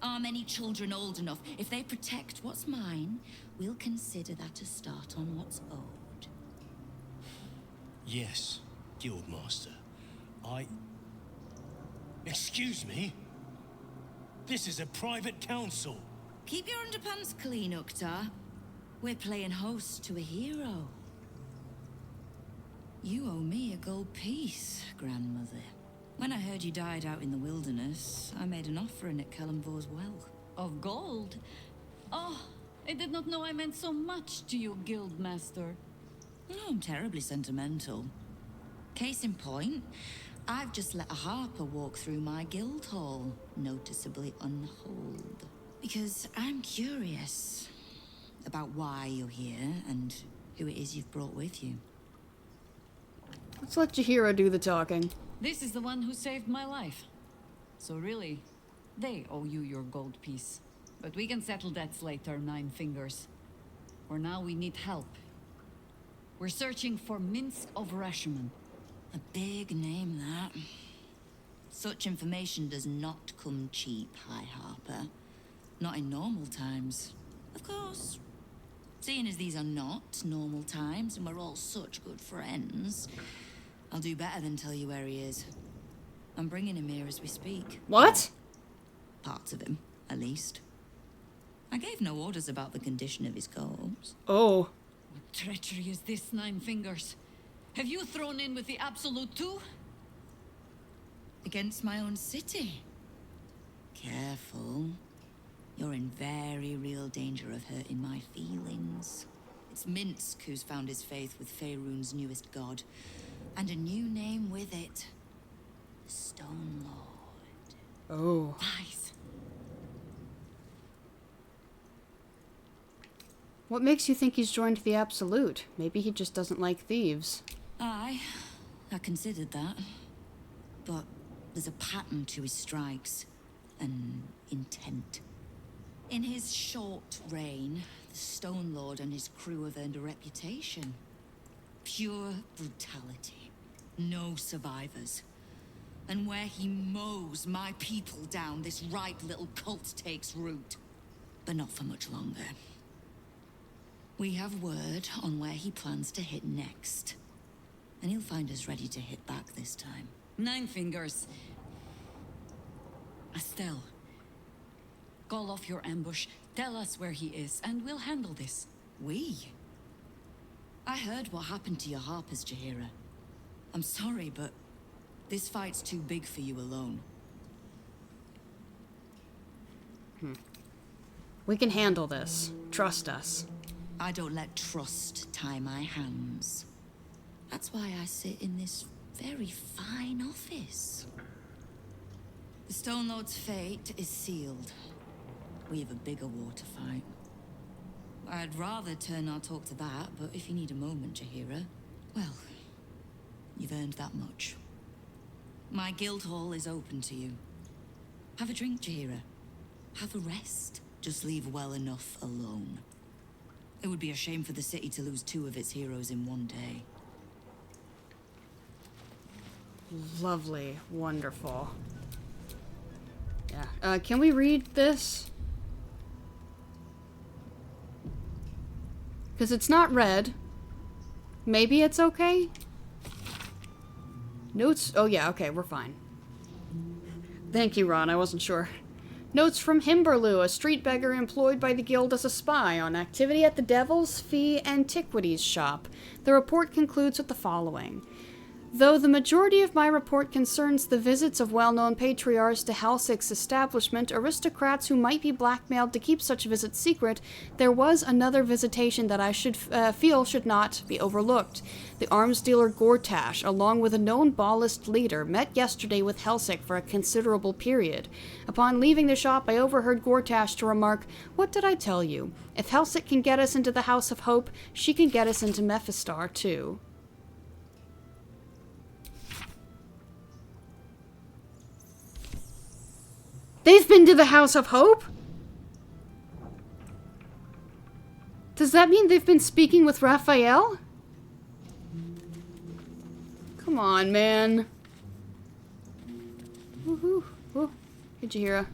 Arm any children old enough. If they protect what's mine, we'll consider that a start on what's owed. Yes, Guildmaster. Excuse me? This is a private council. Keep your underpants clean, Uktar. We're playing host to a hero. You owe me a gold piece, grandmother. When I heard you died out in the wilderness, I made an offering at Kalimvor's well. Of gold? Oh, I did not know I meant so much to you, Guildmaster. No, I'm terribly sentimental. Case in point, I've just let a harper walk through my guild hall, noticeably unholed. Because I'm curious about why you're here and who it is you've brought with you. Let's let Jaheira do the talking. This is the one who saved my life. So really, they owe you your gold piece. But we can settle debts later, Nine Fingers. For now, we need help. We're searching for Minsk of Rashomon. A big name, that. Such information does not come cheap, High Harper. Not in normal times. Of course. Seeing as these are not normal times and we're all such good friends, I'll do better than tell you where he is. I'm bringing him here as we speak. What? Parts of him, at least. I gave no orders about the condition of his corpse. Oh. What treachery is this, Nine Fingers? Have you thrown in with the Absolute too? Against my own city. Careful. You're in very real danger of hurting my feelings. It's Minsk who's found his faith with Faerun's newest god. And a new name with it. The Stone Lord. Oh. Lies. What makes you think he's joined the Absolute? Maybe he just doesn't like thieves. I considered that. But there's a pattern to his strikes. An intent. In his short reign, the Stone Lord and his crew have earned a reputation. Pure brutality. No survivors. And where he mows my people down, this ripe little cult takes root. But not for much longer. We have word on where he plans to hit next. And he'll find us ready to hit back this time. Nine Fingers. Estelle. Call off your ambush, tell us where he is, and we'll handle this. We? I heard what happened to your harpers, Jaheira. I'm sorry, but this fight's too big for you alone. We can handle this. Trust us. I don't let trust tie my hands. That's why I sit in this very fine office. The Stone Lord's fate is sealed. We have a bigger war to fight. I'd rather turn our talk to that, but if you need a moment, Jaheira, well, You've earned that much. My guild hall is open to you. Have a drink, Jahira. Have a rest. Just leave well enough alone. It would be a shame for the city to lose 2 of its heroes in one day. Lovely. Wonderful. Yeah. Can we read this? Because it's not red. Maybe it's okay? Notes? Oh yeah, okay, we're fine. Thank you, Ron. I wasn't sure. Notes from Himberlew, a street beggar employed by the guild as a spy on activity at the Devil's Fee Antiquities shop. The report concludes with the following. Though the majority of my report concerns the visits of well-known patriarchs to Halsik's establishment, aristocrats who might be blackmailed to keep such visits secret, there was another visitation that I feel should not be overlooked. The arms dealer Gortash, along with a known Ballist leader, met yesterday with Helsik for a considerable period. Upon leaving the shop, I overheard Gortash to remark, "What did I tell you? If Helsik can get us into the House of Hope, she can get us into Mephistar, too." They've been to the House of Hope? Does that mean they've been speaking with Raphael? Come on, man. Woohoo. Woo. Hey, Jahira.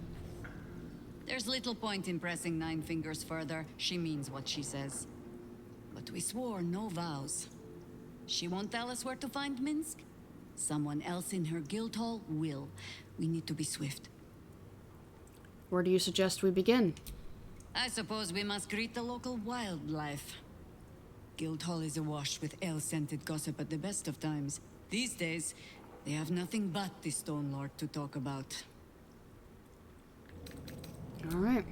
There's little point in pressing Nine Fingers further. She means what she says. But we swore no vows. She won't tell us where to find Minsk? Someone else in her guild hall will. We need to be swift. Where do you suggest we begin? I suppose we must greet the local wildlife. Guildhall is awash with ale-scented gossip at the best of times. These days, they have nothing but the Stone Lord to talk about. Alright.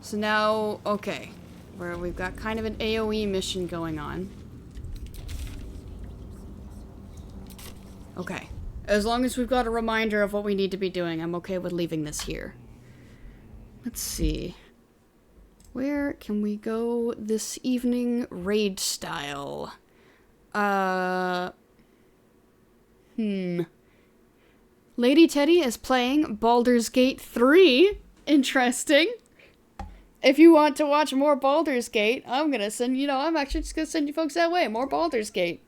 So now, okay. Where we've got kind of an AoE mission going on. Okay. As long as we've got a reminder of what we need to be doing, I'm okay with leaving this here. Let's see. Where can we go this evening raid style? Lady Teddy is playing Baldur's Gate 3. Interesting. If you want to watch more Baldur's Gate, I'm gonna send, I'm actually just gonna send you folks that way. More Baldur's Gate.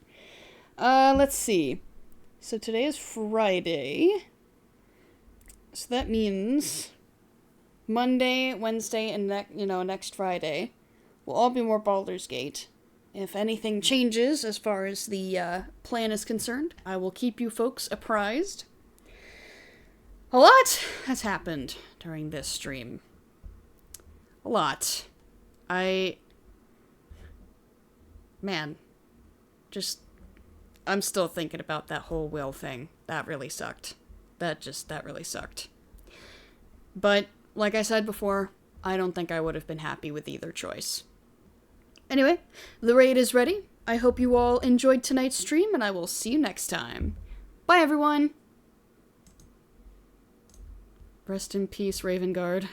Let's see. So today is Friday. So that means Monday, Wednesday, and next Friday will all be more Baldur's Gate. If anything changes as far as the plan is concerned, I will keep you folks apprised. A lot has happened during this stream. A lot. I'm still thinking about that whole will thing. That really sucked. That really sucked. But, like I said before, I don't think I would have been happy with either choice. Anyway, the raid is ready. I hope you all enjoyed tonight's stream, and I will see you next time. Bye, everyone! Rest in peace, Raven Guard.